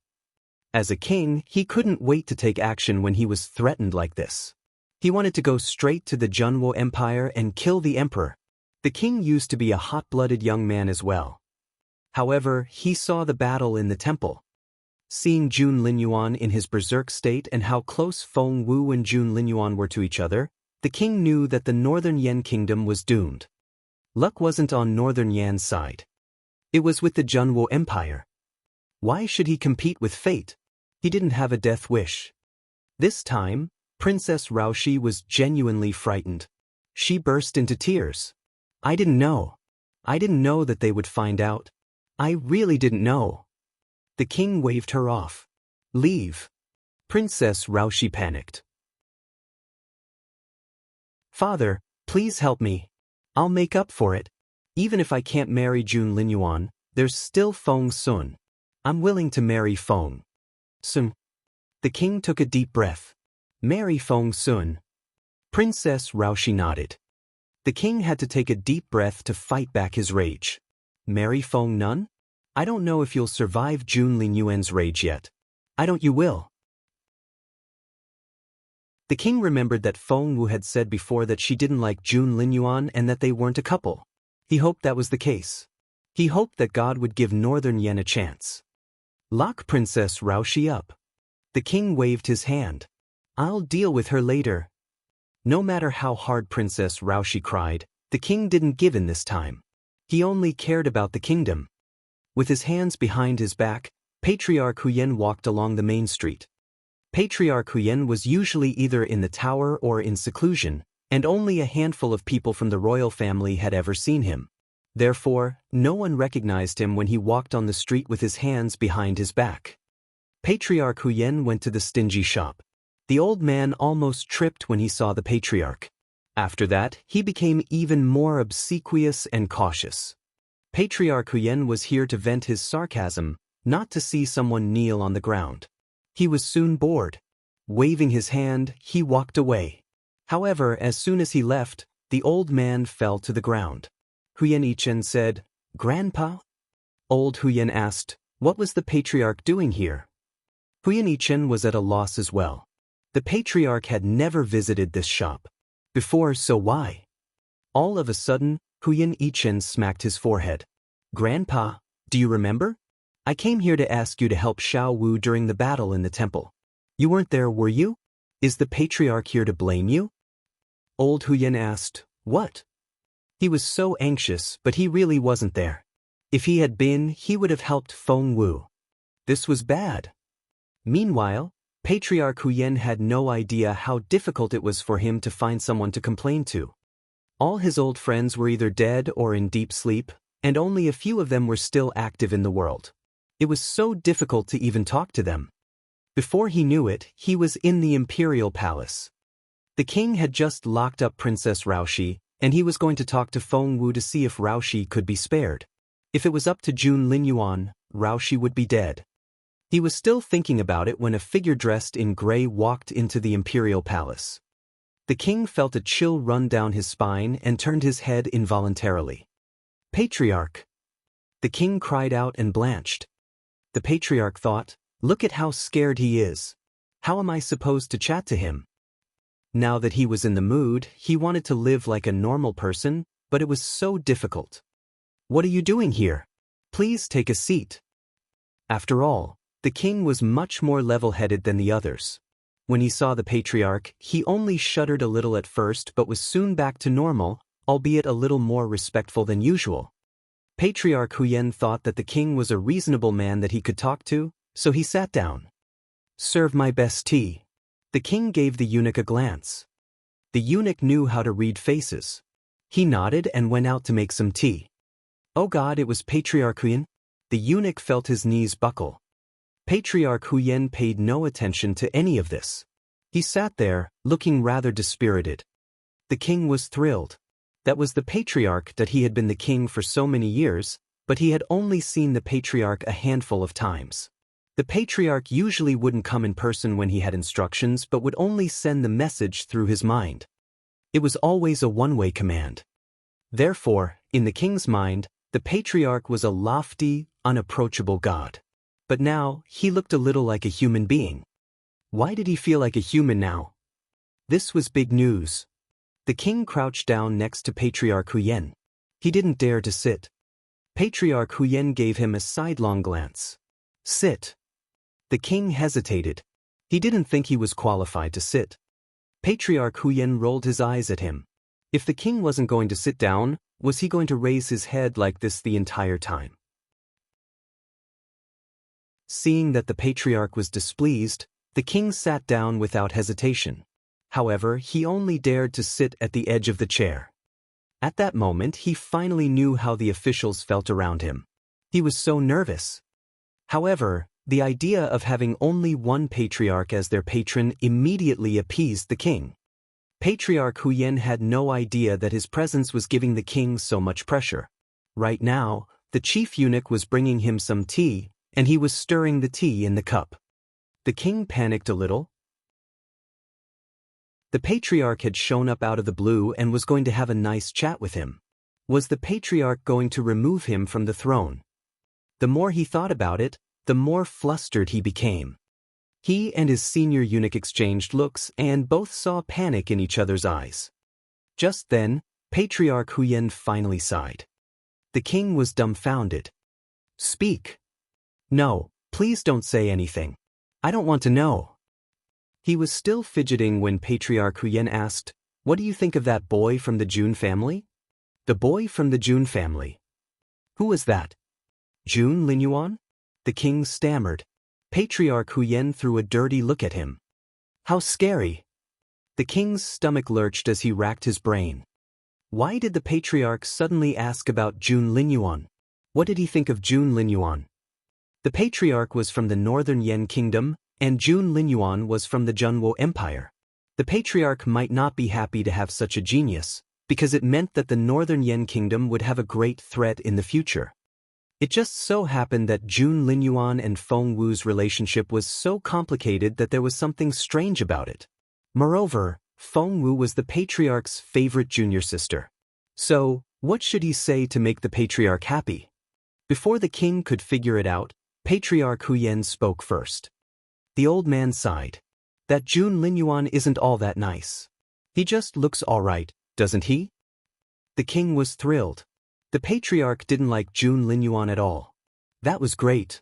A: As a king, he couldn't wait to take action when he was threatened like this. He wanted to go straight to the Zhenwo Empire and kill the emperor. The king used to be a hot-blooded young man as well. However, he saw the battle in the temple. Seeing Jun Linyuan in his berserk state and how close Feng Wu and Jun Linyuan were to each other, the king knew that the Northern Yen kingdom was doomed. Luck wasn't on Northern Yan's side. It was with the Zhenwo Empire. Why should he compete with fate? He didn't have a death wish. This time, Princess Raoshi was genuinely frightened. She burst into tears. I didn't know. I didn't know that they would find out. I really didn't know. The king waved her off. Leave. Princess Raoshi panicked. Father, please help me. I'll make up for it. Even if I can't marry Jun Linyuan, there's still Feng Sun. I'm willing to marry Feng Sun. The king took a deep breath. Marry Feng Sun. Princess Raoshi nodded. The king had to take a deep breath to fight back his rage. Marry Feng Nun? I don't know if you'll survive Jun Linyuan's rage yet. I don't you will. The king remembered that Feng Wu had said before that she didn't like Jun Linyuan and that they weren't a couple. He hoped that was the case. He hoped that God would give Northern Yen a chance. Lock Princess Raoshi up. The king waved his hand. "I'll deal with her later." No matter how hard Princess Raoshi cried, the king didn't give in this time. He only cared about the kingdom. With his hands behind his back, Patriarch Huyen walked along the main street. Patriarch Huyen was usually either in the tower or in seclusion, and only a handful of people from the royal family had ever seen him. Therefore, no one recognized him when he walked on the street with his hands behind his back. Patriarch Huyen went to the stingy shop. The old man almost tripped when he saw the patriarch. After that, he became even more obsequious and cautious. Patriarch Huyen was here to vent his sarcasm, not to see someone kneel on the ground. He was soon bored. Waving his hand, he walked away. However, as soon as he left, the old man fell to the ground. Huyen Ichen said, "Grandpa?" Old Huyen asked, "What was the patriarch doing here?" Huyen Ichen was at a loss as well. The patriarch had never visited this shop before, so why? All of a sudden, Huyen Ichen smacked his forehead. "Grandpa, do you remember? I came here to ask you to help Xiao Wu during the battle in the temple. You weren't there, were you? Is the patriarch here to blame you?" Old Huyen asked, "What?" He was so anxious, but he really wasn't there. If he had been, he would have helped Feng Wu. This was bad. Meanwhile, Patriarch Huyen had no idea how difficult it was for him to find someone to complain to. All his old friends were either dead or in deep sleep, and only a few of them were still active in the world. It was so difficult to even talk to them. Before he knew it, he was in the imperial palace. The king had just locked up Princess Raoshi, and he was going to talk to Feng Wu to see if Raoshi could be spared. If it was up to Jun Linyuan, Raoshi would be dead. He was still thinking about it when a figure dressed in gray walked into the imperial palace. The king felt a chill run down his spine and turned his head involuntarily. "Patriarch!" The king cried out and blanched. The patriarch thought, "Look at how scared he is. How am I supposed to chat to him?" Now that he was in the mood, he wanted to live like a normal person, but it was so difficult. "What are you doing here? Please take a seat." After all, the king was much more level-headed than the others. When he saw the patriarch, he only shuddered a little at first but was soon back to normal, albeit a little more respectful than usual. Patriarch Huyen thought that the king was a reasonable man that he could talk to, so he sat down. "Serve my best tea." The king gave the eunuch a glance. The eunuch knew how to read faces. He nodded and went out to make some tea. Oh God, it was Patriarch Huyen. The eunuch felt his knees buckle. Patriarch Huyen paid no attention to any of this. He sat there, looking rather dispirited. The king was thrilled. That was the patriarch that he had been the king for so many years, but he had only seen the patriarch a handful of times. The patriarch usually wouldn't come in person when he had instructions but would only send the message through his mind. It was always a one-way command. Therefore, in the king's mind, the patriarch was a lofty, unapproachable god. But now, he looked a little like a human being. Why did he feel like a human now? This was big news. The king crouched down next to Patriarch Huyen. He didn't dare to sit. Patriarch Huyen gave him a sidelong glance. "Sit." The king hesitated. He didn't think he was qualified to sit. Patriarch Huyen rolled his eyes at him. If the king wasn't going to sit down, was he going to raise his head like this the entire time? Seeing that the patriarch was displeased, the king sat down without hesitation. However, he only dared to sit at the edge of the chair. At that moment, he finally knew how the officials felt around him. He was so nervous. However, the idea of having only one patriarch as their patron immediately appeased the king. Patriarch Huyen had no idea that his presence was giving the king so much pressure. Right now, the chief eunuch was bringing him some tea, and he was stirring the tea in the cup. The king panicked a little. The patriarch had shown up out of the blue and was going to have a nice chat with him. Was the patriarch going to remove him from the throne? The more he thought about it, the more flustered he became. He and his senior eunuch exchanged looks and both saw panic in each other's eyes. Just then, Patriarch Huyen finally sighed. The king was dumbfounded. "Speak." "No, please don't say anything." I don't want to know. He was still fidgeting when Patriarch Huyen asked, "What do you think of that boy from the Jun family?" The boy from the Jun family. Who was that? Jun Linyuan? The king stammered. Patriarch Huyen threw a dirty look at him. How scary. The king's stomach lurched as he racked his brain. Why did the patriarch suddenly ask about Jun Linyuan? What did he think of Jun Linyuan? The patriarch was from the northern Yen kingdom, and Jun Linyuan was from the Junwo Empire. The patriarch might not be happy to have such a genius, because it meant that the northern Yen kingdom would have a great threat in the future. It just so happened that Jun Linyuan and Feng Wu's relationship was so complicated that there was something strange about it. Moreover, Feng Wu was the patriarch's favorite junior sister. So, what should he say to make the patriarch happy? Before the king could figure it out, Patriarch Huyen spoke first. The old man sighed. That Jun Linyuan isn't all that nice. He just looks all right, doesn't he? The king was thrilled. The patriarch didn't like Jun Linyuan at all. That was great.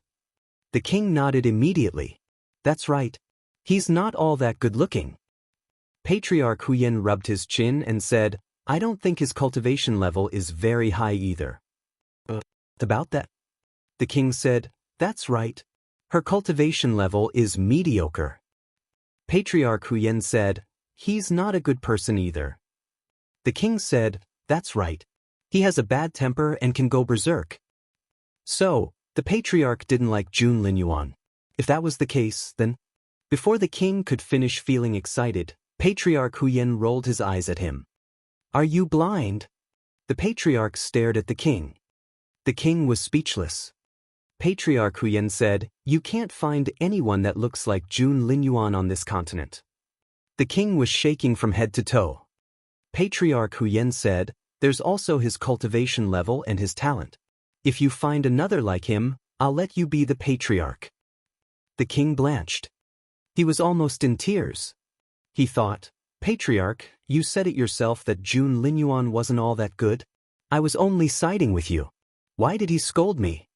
A: The king nodded immediately. That's right. He's not all that good-looking. Patriarch Huyen rubbed his chin and said, I don't think his cultivation level is very high either. About that? The king said, that's right. Her cultivation level is mediocre. Patriarch Huyen said, he's not a good person either. The king said, that's right. He has a bad temper and can go berserk. So, the patriarch didn't like Jun Linyuan. If that was the case, then... Before the king could finish feeling excited, Patriarch Huyen rolled his eyes at him. Are you blind? The patriarch stared at the king. The king was speechless. Patriarch Huyen said, you can't find anyone that looks like Jun Linyuan on this continent. The king was shaking from head to toe. Patriarch Huyen said, there's also his cultivation level and his talent. If you find another like him, I'll let you be the patriarch. The king blanched. He was almost in tears. He thought, Patriarch, you said it yourself that Jun Linyuan wasn't all that good. I was only siding with you. Why did he scold me?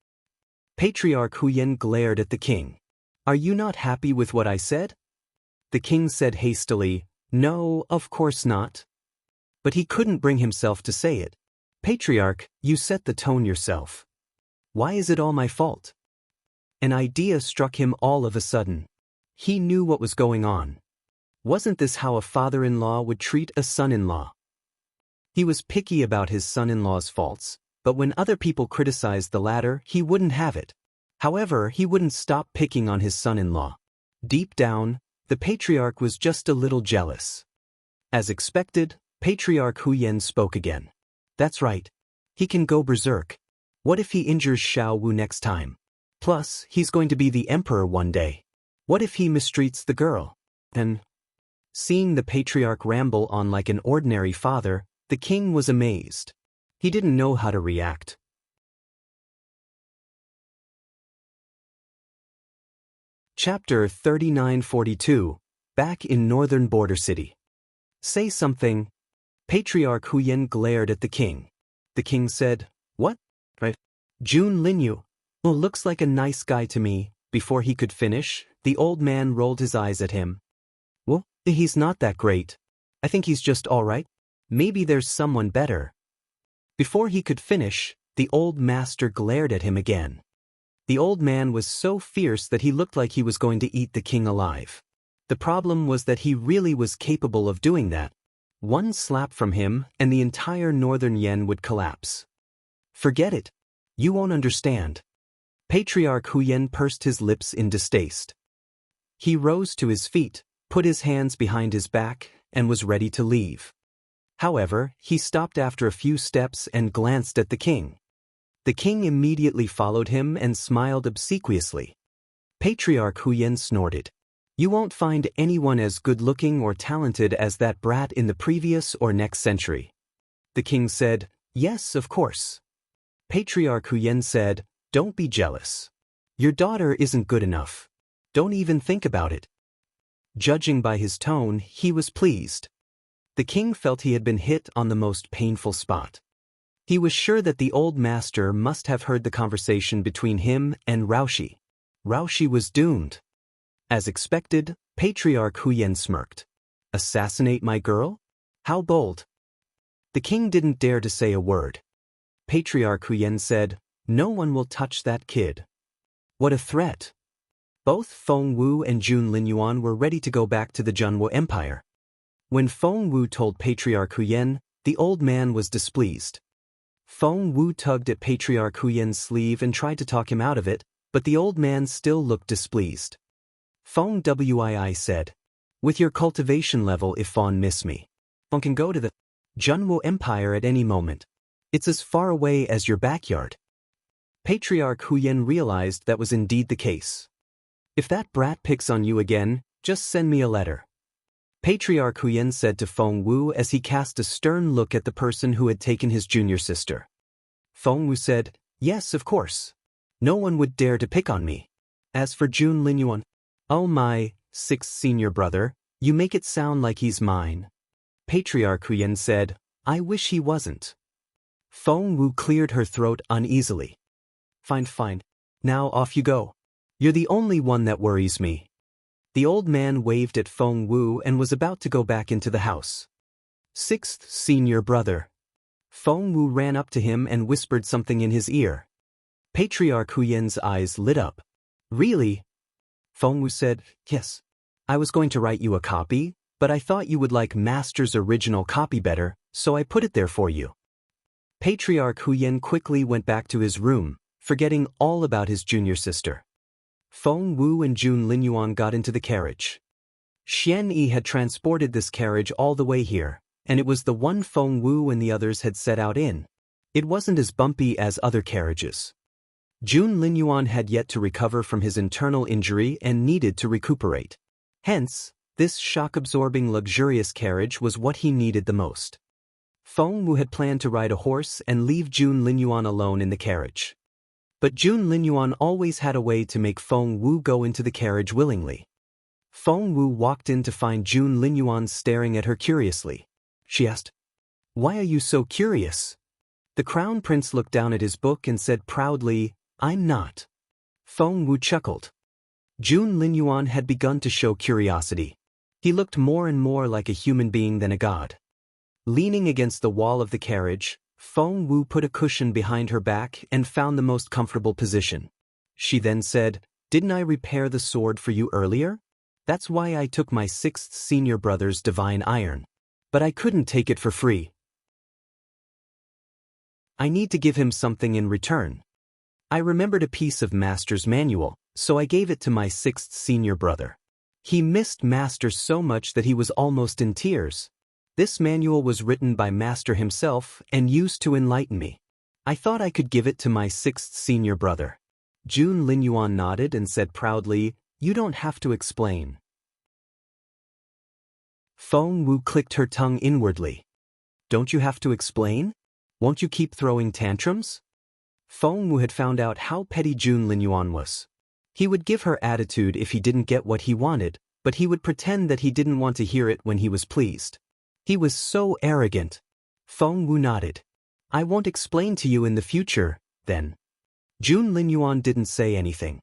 A: Patriarch Huyen glared at the king. Are you not happy with what I said? The king said hastily, no, of course not. But he couldn't bring himself to say it. Patriarch, you set the tone yourself. Why is it all my fault? An idea struck him all of a sudden. He knew what was going on. Wasn't this how a father-in-law would treat a son-in-law? He was picky about his son-in-law's faults, but when other people criticized the latter, he wouldn't have it. However, he wouldn't stop picking on his son-in-law. Deep down, the patriarch was just a little jealous. As expected, Patriarch Huyen spoke again. That's right. He can go berserk. What if he injures Xiao Wu next time? Plus, he's going to be the emperor one day. What if he mistreats the girl? Then, seeing the patriarch ramble on like an ordinary father, the king was amazed. He didn't know how to react. Chapter 3942. Back in northern border city. Say something. Patriarch Huyen glared at the king. The king said, what? Right. Jun Linyu. Well, looks like a nice guy to me. Before he could finish, the old man rolled his eyes at him. Well, he's not that great. I think he's just all right. Maybe there's someone better. Before he could finish, the old master glared at him again. The old man was so fierce that he looked like he was going to eat the king alive. The problem was that he really was capable of doing that. One slap from him, and the entire northern Yen would collapse. Forget it. You won't understand. Patriarch Huyen pursed his lips in distaste. He rose to his feet, put his hands behind his back, and was ready to leave. However, he stopped after a few steps and glanced at the king. The king immediately followed him and smiled obsequiously. Patriarch Huyen snorted. You won't find anyone as good-looking or talented as that brat in the previous or next century. The king said, yes, of course. Patriarch Huyen said, don't be jealous. Your daughter isn't good enough. Don't even think about it. Judging by his tone, he was pleased. The king felt he had been hit on the most painful spot. He was sure that the old master must have heard the conversation between him and Raoshi. Raoshi was doomed. As expected, Patriarch Huyen smirked. Assassinate my girl? How bold. The king didn't dare to say a word. Patriarch Huyen said, no one will touch that kid. What a threat. Both Feng Wu and Jun Linyuan were ready to go back to the Junwo Empire. When Feng Wu told Patriarch Huyen, the old man was displeased. Feng Wu tugged at Patriarch Huyen's sleeve and tried to talk him out of it, but the old man still looked displeased. Feng Wii said, with your cultivation level if Fawn miss me, Fawn can go to the Junwo Empire at any moment. It's as far away as your backyard. Patriarch Huyen realized that was indeed the case. If that brat picks on you again, just send me a letter. Patriarch Huyen said to Feng Wu as he cast a stern look at the person who had taken his junior sister. Feng Wu said, yes, of course. No one would dare to pick on me. As for Jun Linyuan, oh my, sixth senior brother, you make it sound like he's mine. Patriarch Huyen said, I wish he wasn't. Feng Wu cleared her throat uneasily. Fine. Now off you go. You're the only one that worries me. The old man waved at Feng Wu and was about to go back into the house. Sixth senior brother. Feng Wu ran up to him and whispered something in his ear. Patriarch Huyen's eyes lit up. Really? Feng Wu said, yes. I was going to write you a copy, but I thought you would like Master's original copy better, so I put it there for you. Patriarch Huyen quickly went back to his room, forgetting all about his junior sister. Feng Wu and Jun Linyuan got into the carriage. Xian Yi had transported this carriage all the way here, and it was the one Feng Wu and the others had set out in. It wasn't as bumpy as other carriages. Jun Linyuan had yet to recover from his internal injury and needed to recuperate. Hence, this shock-absorbing luxurious carriage was what he needed the most. Feng Wu had planned to ride a horse and leave Jun Linyuan alone in the carriage. But Jun Linyuan always had a way to make Feng Wu go into the carriage willingly. Feng Wu walked in to find Jun Linyuan staring at her curiously. She asked, why are you so curious? The crown prince looked down at his book and said proudly, I'm not. Feng Wu chuckled. Jun Linyuan had begun to show curiosity. He looked more and more like a human being than a god. Leaning against the wall of the carriage, Feng Wu put a cushion behind her back and found the most comfortable position. She then said, didn't I repair the sword for you earlier? That's why I took my sixth senior brother's divine iron. But I couldn't take it for free. I need to give him something in return. I remembered a piece of Master's manual, so I gave it to my sixth senior brother. He missed Master so much that he was almost in tears. This manual was written by Master himself and used to enlighten me. I thought I could give it to my sixth senior brother. Jun Linyuan nodded and said proudly, you don't have to explain. Feng Wu clicked her tongue inwardly. Don't you have to explain? Won't you keep throwing tantrums? Feng Wu had found out how petty Jun Linyuan was. He would give her attitude if he didn't get what he wanted, but he would pretend that he didn't want to hear it when he was pleased. He was so arrogant. Feng Wu nodded. I won't explain to you in the future, then. Jun Linyuan didn't say anything.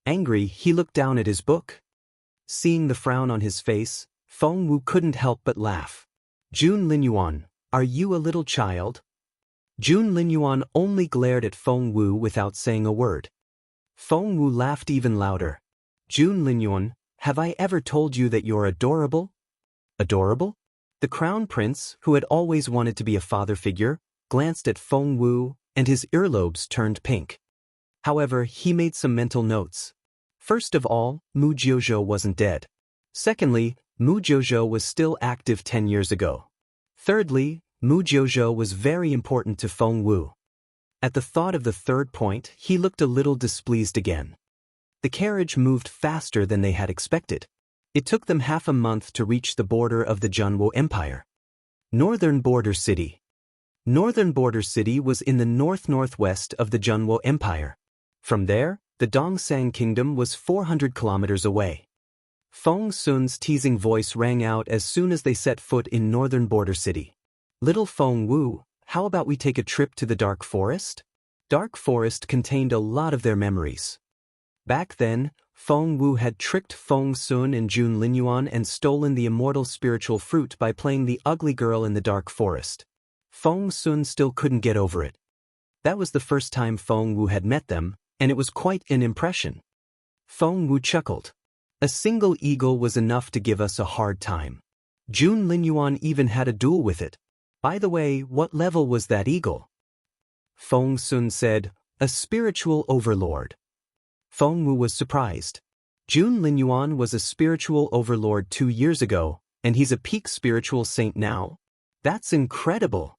A: Angry, he looked down at his book. Seeing the frown on his face, Feng Wu couldn't help but laugh. Jun Linyuan, are you a little child? Jun Linyuan only glared at Feng Wu without saying a word. Feng Wu laughed even louder. Jun Linyuan, have I ever told you that you're adorable? Adorable? The crown prince, who had always wanted to be a father figure, glanced at Feng Wu, and his earlobes turned pink. However, he made some mental notes. First of all, Mu Jiuzhou wasn't dead. Secondly, Mu Jiuzhou was still active 10 years ago. Thirdly, Mu Jiuzhou was very important to Feng Wu. At the thought of the third point, he looked a little displeased again. The carriage moved faster than they had expected. It took them half a month to reach the border of the Junwo Empire. Northern Border City. Northern Border City was in the north-northwest of the Junwo Empire. From there, the Dongsang Kingdom was 400 kilometers away. Feng Sun's teasing voice rang out as soon as they set foot in Northern Border City. Little Feng Wu, how about we take a trip to the Dark Forest? Dark Forest contained a lot of their memories. Back then, Feng Wu had tricked Feng Sun and Jun Linyuan and stolen the immortal spiritual fruit by playing the ugly girl in the dark forest. Feng Sun still couldn't get over it. That was the first time Feng Wu had met them, and it was quite an impression. Feng Wu chuckled. A single eagle was enough to give us a hard time. Jun Linyuan even had a duel with it. By the way, what level was that eagle? Feng Sun said, a spiritual overlord. Feng Wu was surprised. Jun Linyuan was a spiritual overlord 2 years ago, and he's a peak spiritual saint now? That's incredible.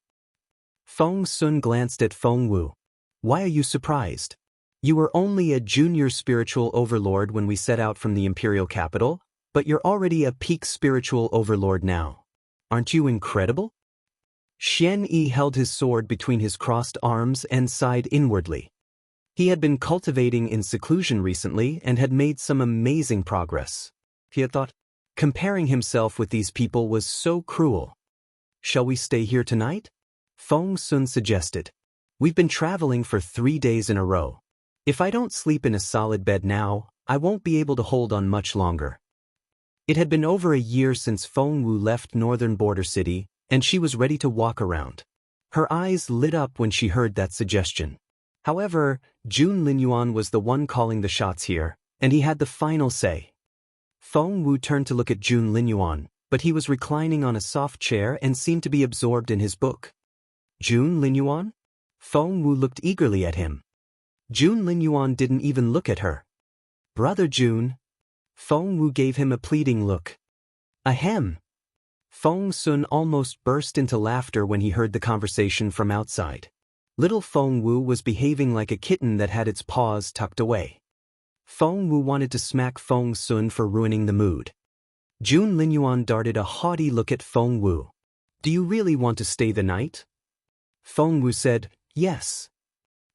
A: Feng Sun glanced at Feng Wu. Why are you surprised? You were only a junior spiritual overlord when we set out from the imperial capital, but you're already a peak spiritual overlord now. Aren't you incredible? Xian Yi held his sword between his crossed arms and sighed inwardly. He had been cultivating in seclusion recently and had made some amazing progress. He had thought, comparing himself with these people was so cruel. Shall we stay here tonight? Feng Sun suggested. We've been traveling for 3 days in a row. If I don't sleep in a solid bed now, I won't be able to hold on much longer. It had been over a year since Feng Wu left northern border city, and she was ready to walk around. Her eyes lit up when she heard that suggestion. However, Jun Linyuan was the one calling the shots here, and he had the final say. Feng Wu turned to look at Jun Linyuan, but he was reclining on a soft chair and seemed to be absorbed in his book. Jun Linyuan? Feng Wu looked eagerly at him. Jun Linyuan didn't even look at her. Brother Jun. Feng Wu gave him a pleading look. Ahem. Feng Sun almost burst into laughter when he heard the conversation from outside. Little Feng Wu was behaving like a kitten that had its paws tucked away. Feng Wu wanted to smack Feng Sun for ruining the mood. Jun Linyuan darted a haughty look at Feng Wu. Do you really want to stay the night? Feng Wu said, yes.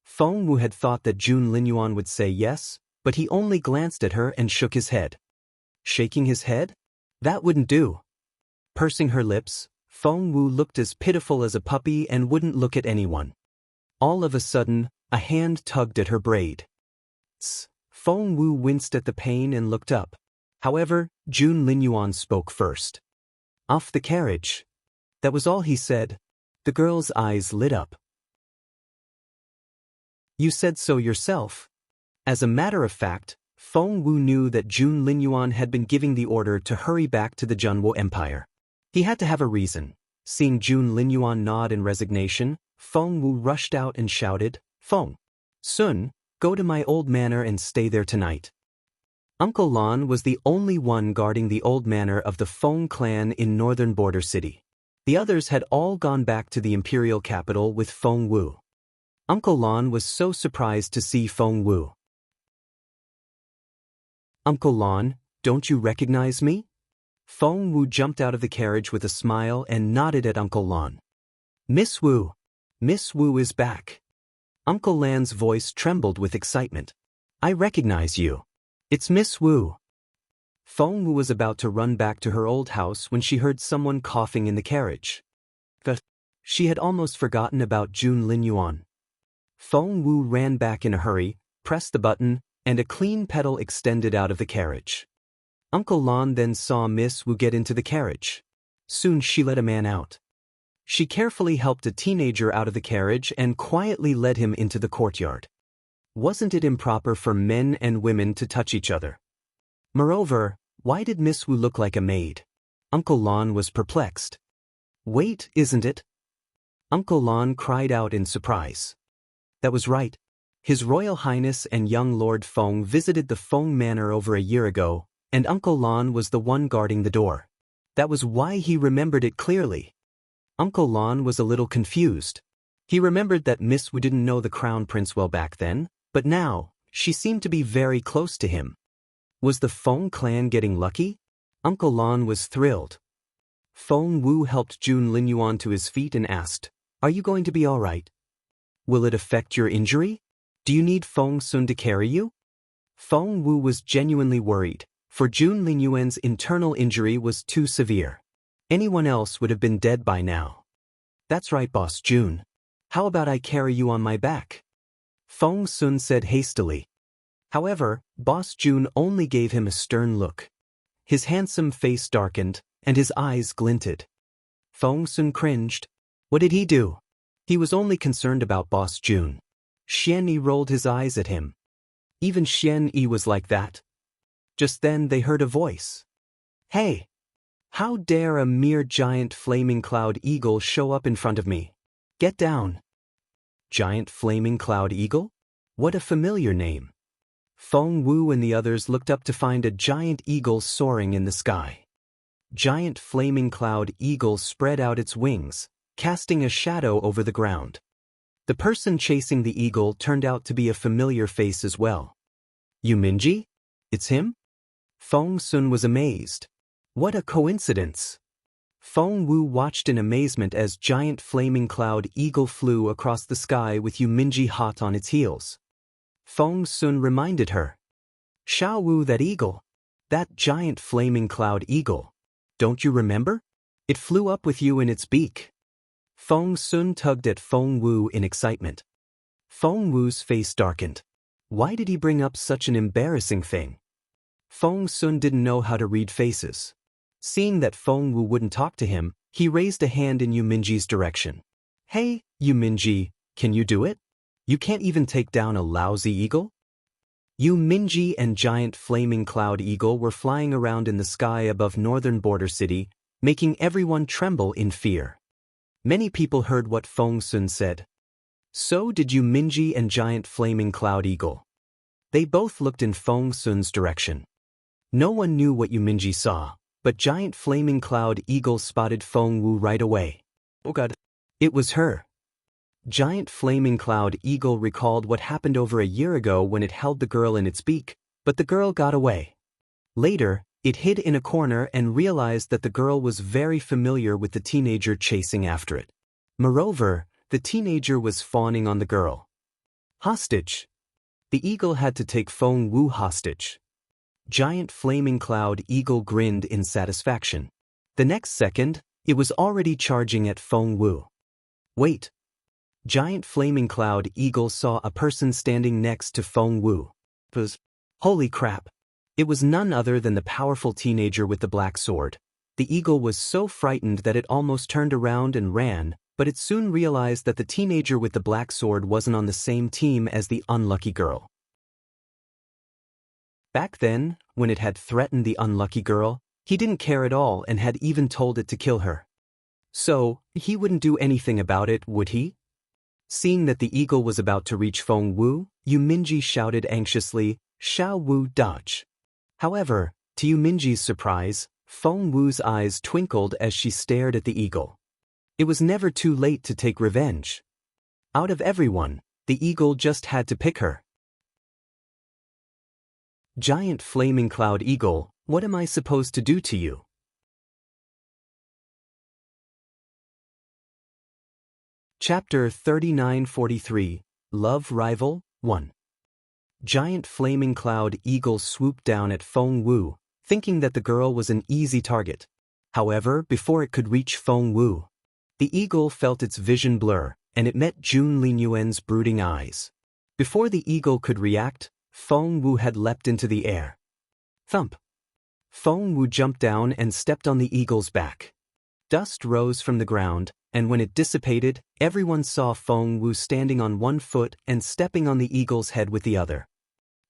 A: Feng Wu had thought that Jun Linyuan would say yes, but he only glanced at her and shook his head. Shaking his head? That wouldn't do. Pursing her lips, Feng Wu looked as pitiful as a puppy and wouldn't look at anyone. All of a sudden, a hand tugged at her braid. Tss. Feng Wu winced at the pain and looked up. However, Jun Linyuan spoke first. Off the carriage. That was all he said. The girl's eyes lit up. You said so yourself. As a matter of fact, Feng Wu knew that Jun Linyuan had been giving the order to hurry back to the Junwo Empire. He had to have a reason. Seeing Jun Linyuan nod in resignation, Feng Wu rushed out and shouted, Feng Sun, go to my old manor and stay there tonight. Uncle Lan was the only one guarding the old manor of the Feng clan in northern border city. The others had all gone back to the imperial capital with Feng Wu. Uncle Lan was so surprised to see Feng Wu. Uncle Lan, don't you recognize me? Feng Wu jumped out of the carriage with a smile and nodded at Uncle Lan. Miss Wu. Miss Wu is back. Uncle Lan's voice trembled with excitement. I recognize you. It's Miss Wu. Feng Wu was about to run back to her old house when she heard someone coughing in the carriage. She had almost forgotten about Jun Linyuan. Feng Wu ran back in a hurry, pressed the button, and a clean petal extended out of the carriage. Uncle Lan then saw Miss Wu get into the carriage. Soon she let a man out. She carefully helped a teenager out of the carriage and quietly led him into the courtyard. Wasn't it improper for men and women to touch each other? Moreover, why did Miss Wu look like a maid? Uncle Lan was perplexed. Wait, isn't it? Uncle Lan cried out in surprise. That was right. His Royal Highness and young Lord Feng visited the Feng Manor over a year ago, and Uncle Lan was the one guarding the door. That was why he remembered it clearly. Uncle Lan was a little confused. He remembered that Miss Wu didn't know the Crown Prince well back then, but now, she seemed to be very close to him. Was the Feng clan getting lucky? Uncle Lan was thrilled. Feng Wu helped Jun Linyuan to his feet and asked, Are you going to be all right? Will it affect your injury? Do you need Feng Sun to carry you? Feng Wu was genuinely worried, for Jun Linyuan's internal injury was too severe. Anyone else would have been dead by now. That's right, Boss Jun. How about I carry you on my back? Feng Sun said hastily. However, Boss June only gave him a stern look. His handsome face darkened, and his eyes glinted. Feng Sun cringed. What did he do? He was only concerned about Boss June. Xian Yi rolled his eyes at him. Even Xian Yi was like that. Just then they heard a voice. Hey! How dare a mere giant flaming cloud eagle show up in front of me? Get down! Giant flaming cloud eagle? What a familiar name. Feng Wu and the others looked up to find a giant eagle soaring in the sky. Giant flaming cloud eagle spread out its wings, casting a shadow over the ground. The person chasing the eagle turned out to be a familiar face as well. Yuminji? It's him? Feng Sun was amazed. What a coincidence! Feng Wu watched in amazement as giant flaming cloud eagle flew across the sky with Yuminji hot on its heels. Feng Sun reminded her. Xiao Wu, that eagle. That giant flaming cloud eagle. Don't you remember? It flew up with you in its beak. Feng Sun tugged at Feng Wu in excitement. Feng Wu's face darkened. Why did he bring up such an embarrassing thing? Feng Sun didn't know how to read faces. Seeing that Feng Wu wouldn't talk to him, he raised a hand in Yuminji's direction. Hey, Yuminji, can you do it? You can't even take down a lousy eagle? Yuminji and giant flaming cloud eagle were flying around in the sky above northern border city, making everyone tremble in fear. Many people heard what Feng Sun said. So did Yuminji and giant flaming cloud eagle. They both looked in Feng Sun's direction. No one knew what Yuminji saw, but giant flaming cloud eagle spotted Feng Wu right away. Oh God! It was her. Giant flaming cloud eagle recalled what happened over a year ago when it held the girl in its beak, but the girl got away. Later, it hid in a corner and realized that the girl was very familiar with the teenager chasing after it. Moreover, the teenager was fawning on the girl. Hostage. The eagle had to take Feng Wu hostage. Giant flaming cloud eagle grinned in satisfaction. The next second, it was already charging at Feng Wu. Wait. Giant flaming cloud eagle saw a person standing next to Feng Wu. Holy crap! It was none other than the powerful teenager with the black sword. The eagle was so frightened that it almost turned around and ran, but it soon realized that the teenager with the black sword wasn't on the same team as the unlucky girl. Back then, when it had threatened the unlucky girl, he didn't care at all and had even told it to kill her. So, he wouldn't do anything about it, would he? Seeing that the eagle was about to reach Feng Wu, Yuminji shouted anxiously, Xiao Wu, dodge. However, to Yuminji's surprise, Feng Wu's eyes twinkled as she stared at the eagle. It was never too late to take revenge. Out of everyone, the eagle just had to pick her. Giant flaming cloud eagle, what am I supposed to do to you? Chapter 3943, Love Rival, 1. Giant flaming cloud eagle swooped down at Feng Wu, thinking that the girl was an easy target. However, before it could reach Feng Wu, the eagle felt its vision blur, and it met Jun Linyuan's brooding eyes. Before the eagle could react, Feng Wu had leapt into the air. Thump! Feng Wu jumped down and stepped on the eagle's back. Dust rose from the ground, and when it dissipated, everyone saw Feng Wu standing on one foot and stepping on the eagle's head with the other.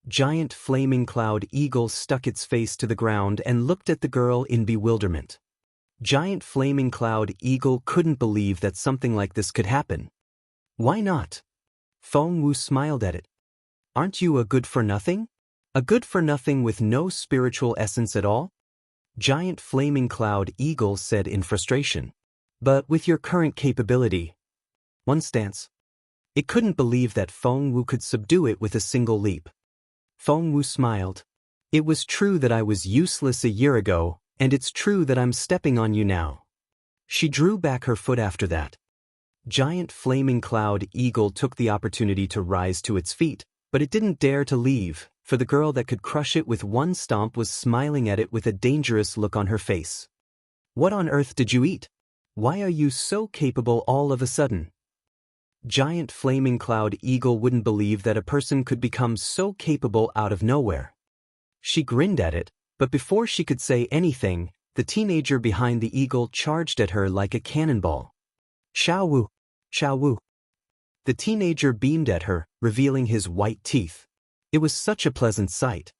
A: Giant flaming cloud eagle stuck its face to the ground and looked at the girl in bewilderment. Giant flaming cloud eagle couldn't believe that something like this could happen. Why not? Feng Wu smiled at it. Aren't you a good-for-nothing? A good-for-nothing with no spiritual essence at all? Giant flaming cloud eagle said in frustration. But with your current capability, one stance. It couldn't believe that Feng Wu could subdue it with a single leap. Feng Wu smiled. It was true that I was useless a year ago, and it's true that I'm stepping on you now. She drew back her foot after that. Giant flaming cloud eagle took the opportunity to rise to its feet, but it didn't dare to leave, for the girl that could crush it with one stomp was smiling at it with a dangerous look on her face. What on earth did you eat? Why are you so capable all of a sudden? Giant flaming cloud eagle wouldn't believe that a person could become so capable out of nowhere. She grinned at it, but before she could say anything, the teenager behind the eagle charged at her like a cannonball. Xiao Wu! Xiao Wu! The teenager beamed at her, revealing his white teeth. It was such a pleasant sight.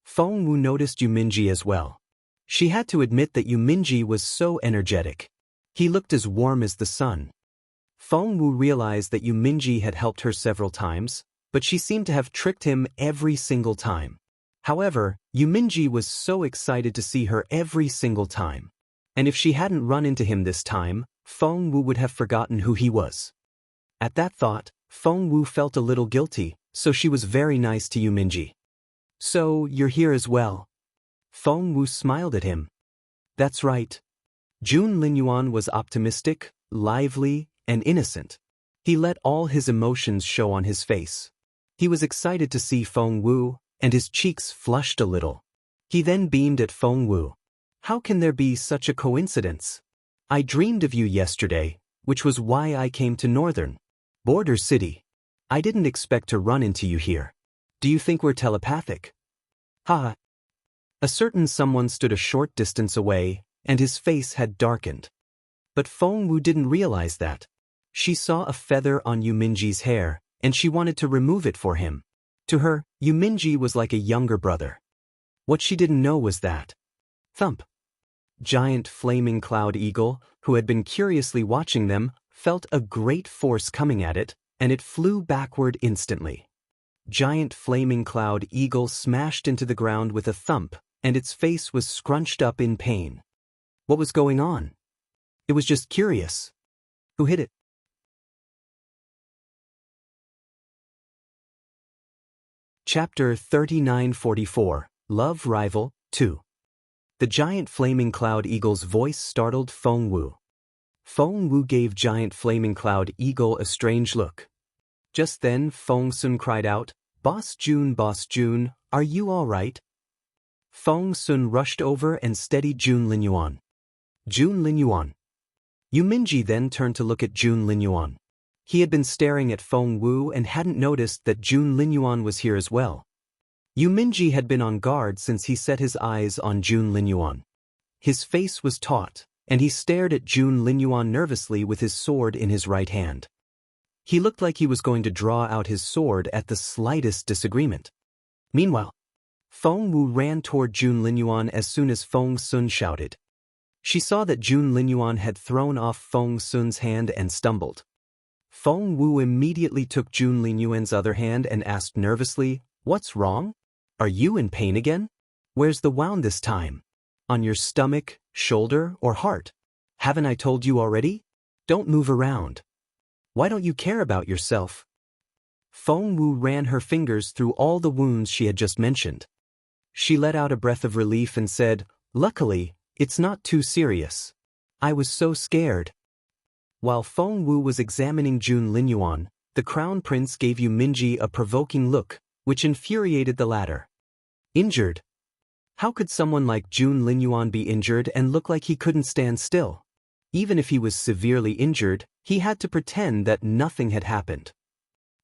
A: Feng Wu noticed Yuminji as well. She had to admit that Yuminji was so energetic. He looked as warm as the sun. Feng Wu realized that Yuminji had helped her several times, but she seemed to have tricked him every single time. However, Yuminji was so excited to see her every single time. And if she hadn't run into him this time, Feng Wu would have forgotten who he was. At that thought, Feng Wu felt a little guilty, so she was very nice to Yuminji. So, you're here as well? Feng Wu smiled at him. That's right. Jun Linyuan was optimistic, lively, and innocent. He let all his emotions show on his face. He was excited to see Feng Wu, and his cheeks flushed a little. He then beamed at Feng Wu. How can there be such a coincidence? I dreamed of you yesterday, which was why I came to Northern Border City. I didn't expect to run into you here. Do you think we're telepathic? Ha! A certain someone stood a short distance away, and his face had darkened. But Feng Wu didn't realize that. She saw a feather on Yuminji's hair, and she wanted to remove it for him. To her, Yuminji was like a younger brother. What she didn't know was that. Thump! Giant flaming cloud eagle, who had been curiously watching them, felt a great force coming at it, and it flew backward instantly. Giant flaming cloud eagle smashed into the ground with a thump, and its face was scrunched up in pain. What was going on? It was just curious. Who hit it? Chapter 3944, Love Rival 2. The giant flaming cloud eagle's voice startled Feng Wu. Feng Wu gave giant flaming cloud eagle a strange look. Just then Feng Sun cried out, Boss Jun, are you all right? Feng Sun rushed over and steadied Jun Linyuan. Jun Linyuan. Yuminji then turned to look at Jun Linyuan. He had been staring at Feng Wu and hadn't noticed that Jun Linyuan was here as well. Yuminji had been on guard since he set his eyes on Jun Linyuan. His face was taut, and he stared at Jun Linyuan nervously with his sword in his right hand. He looked like he was going to draw out his sword at the slightest disagreement. Meanwhile, Feng Wu ran toward Jun Linyuan as soon as Feng Sun shouted. She saw that Jun Linyuan had thrown off Feng Sun's hand and stumbled. Feng Wu immediately took Jun Linyuan's other hand and asked nervously, What's wrong? Are you in pain again? Where's the wound this time? On your stomach, shoulder, or heart? Haven't I told you already? Don't move around. Why don't you care about yourself? Feng Wu ran her fingers through all the wounds she had just mentioned. She let out a breath of relief and said, Luckily, it's not too serious. I was so scared. While Feng Wu was examining Jun Linyuan, the crown prince gave Yuminji a provoking look, which infuriated the latter. Injured? How could someone like Jun Linyuan be injured and look like he couldn't stand still? Even if he was severely injured, he had to pretend that nothing had happened.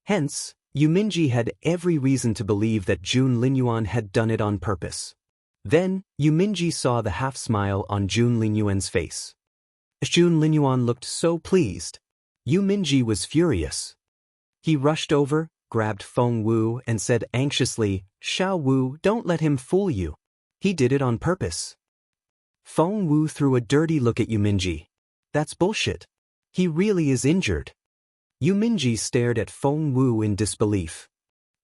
A: Hence, Yuminji had every reason to believe that Jun Linyuan had done it on purpose. Then, Yuminji saw the half-smile on Jun Linyuan's face. Jun Linyuan looked so pleased. Yuminji was furious. He rushed over, grabbed Feng Wu, and said anxiously, Xiao Wu, don't let him fool you. He did it on purpose. Feng Wu threw a dirty look at Yuminji. That's bullshit. He really is injured. Yuminji stared at Feng Wu in disbelief.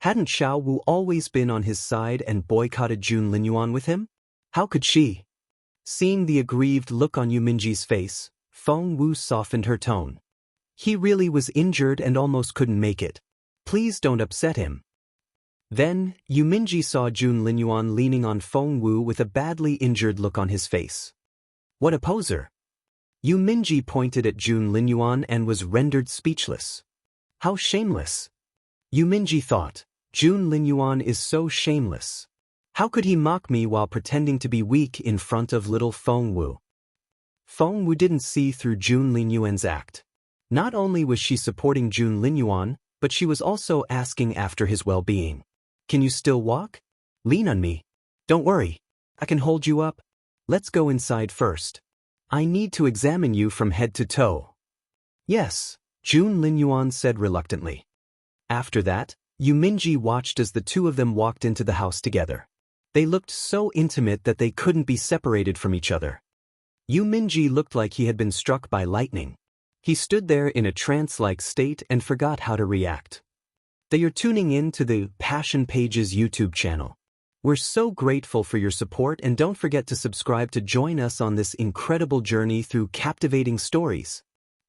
A: Hadn't Xiao Wu always been on his side and boycotted Jun Linyuan with him? How could she? Seeing the aggrieved look on Yuminji's face, Feng Wu softened her tone. He really was injured and almost couldn't make it. Please don't upset him. Then, Yuminji saw Jun Linyuan leaning on Feng Wu with a badly injured look on his face. What a poser! Yuminji pointed at Jun Linyuan and was rendered speechless. How shameless! Yuminji thought, Jun Linyuan is so shameless. How could he mock me while pretending to be weak in front of little Feng Wu? Feng Wu didn't see through Jun Linyuan's act. Not only was she supporting Jun Linyuan, but she was also asking after his well-being. Can you still walk? Lean on me. Don't worry. I can hold you up. Let's go inside first. I need to examine you from head to toe. Yes, Jun Linyuan said reluctantly. After that, Yu Minji watched as the two of them walked into the house together. They looked so intimate that they couldn't be separated from each other. Yu Minji looked like he had been struck by lightning. He stood there in a trance-like state and forgot how to react. They are tuning in to the Passion Pages YouTube channel. We're so grateful for your support, and don't forget to subscribe to join us on this incredible journey through captivating stories.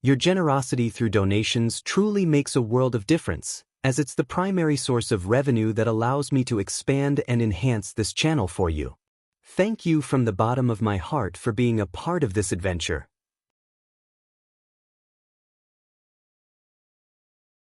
A: Your generosity through donations truly makes a world of difference, as it's the primary source of revenue that allows me to expand and enhance this channel for you. Thank you from the bottom of my heart for being a part of this adventure.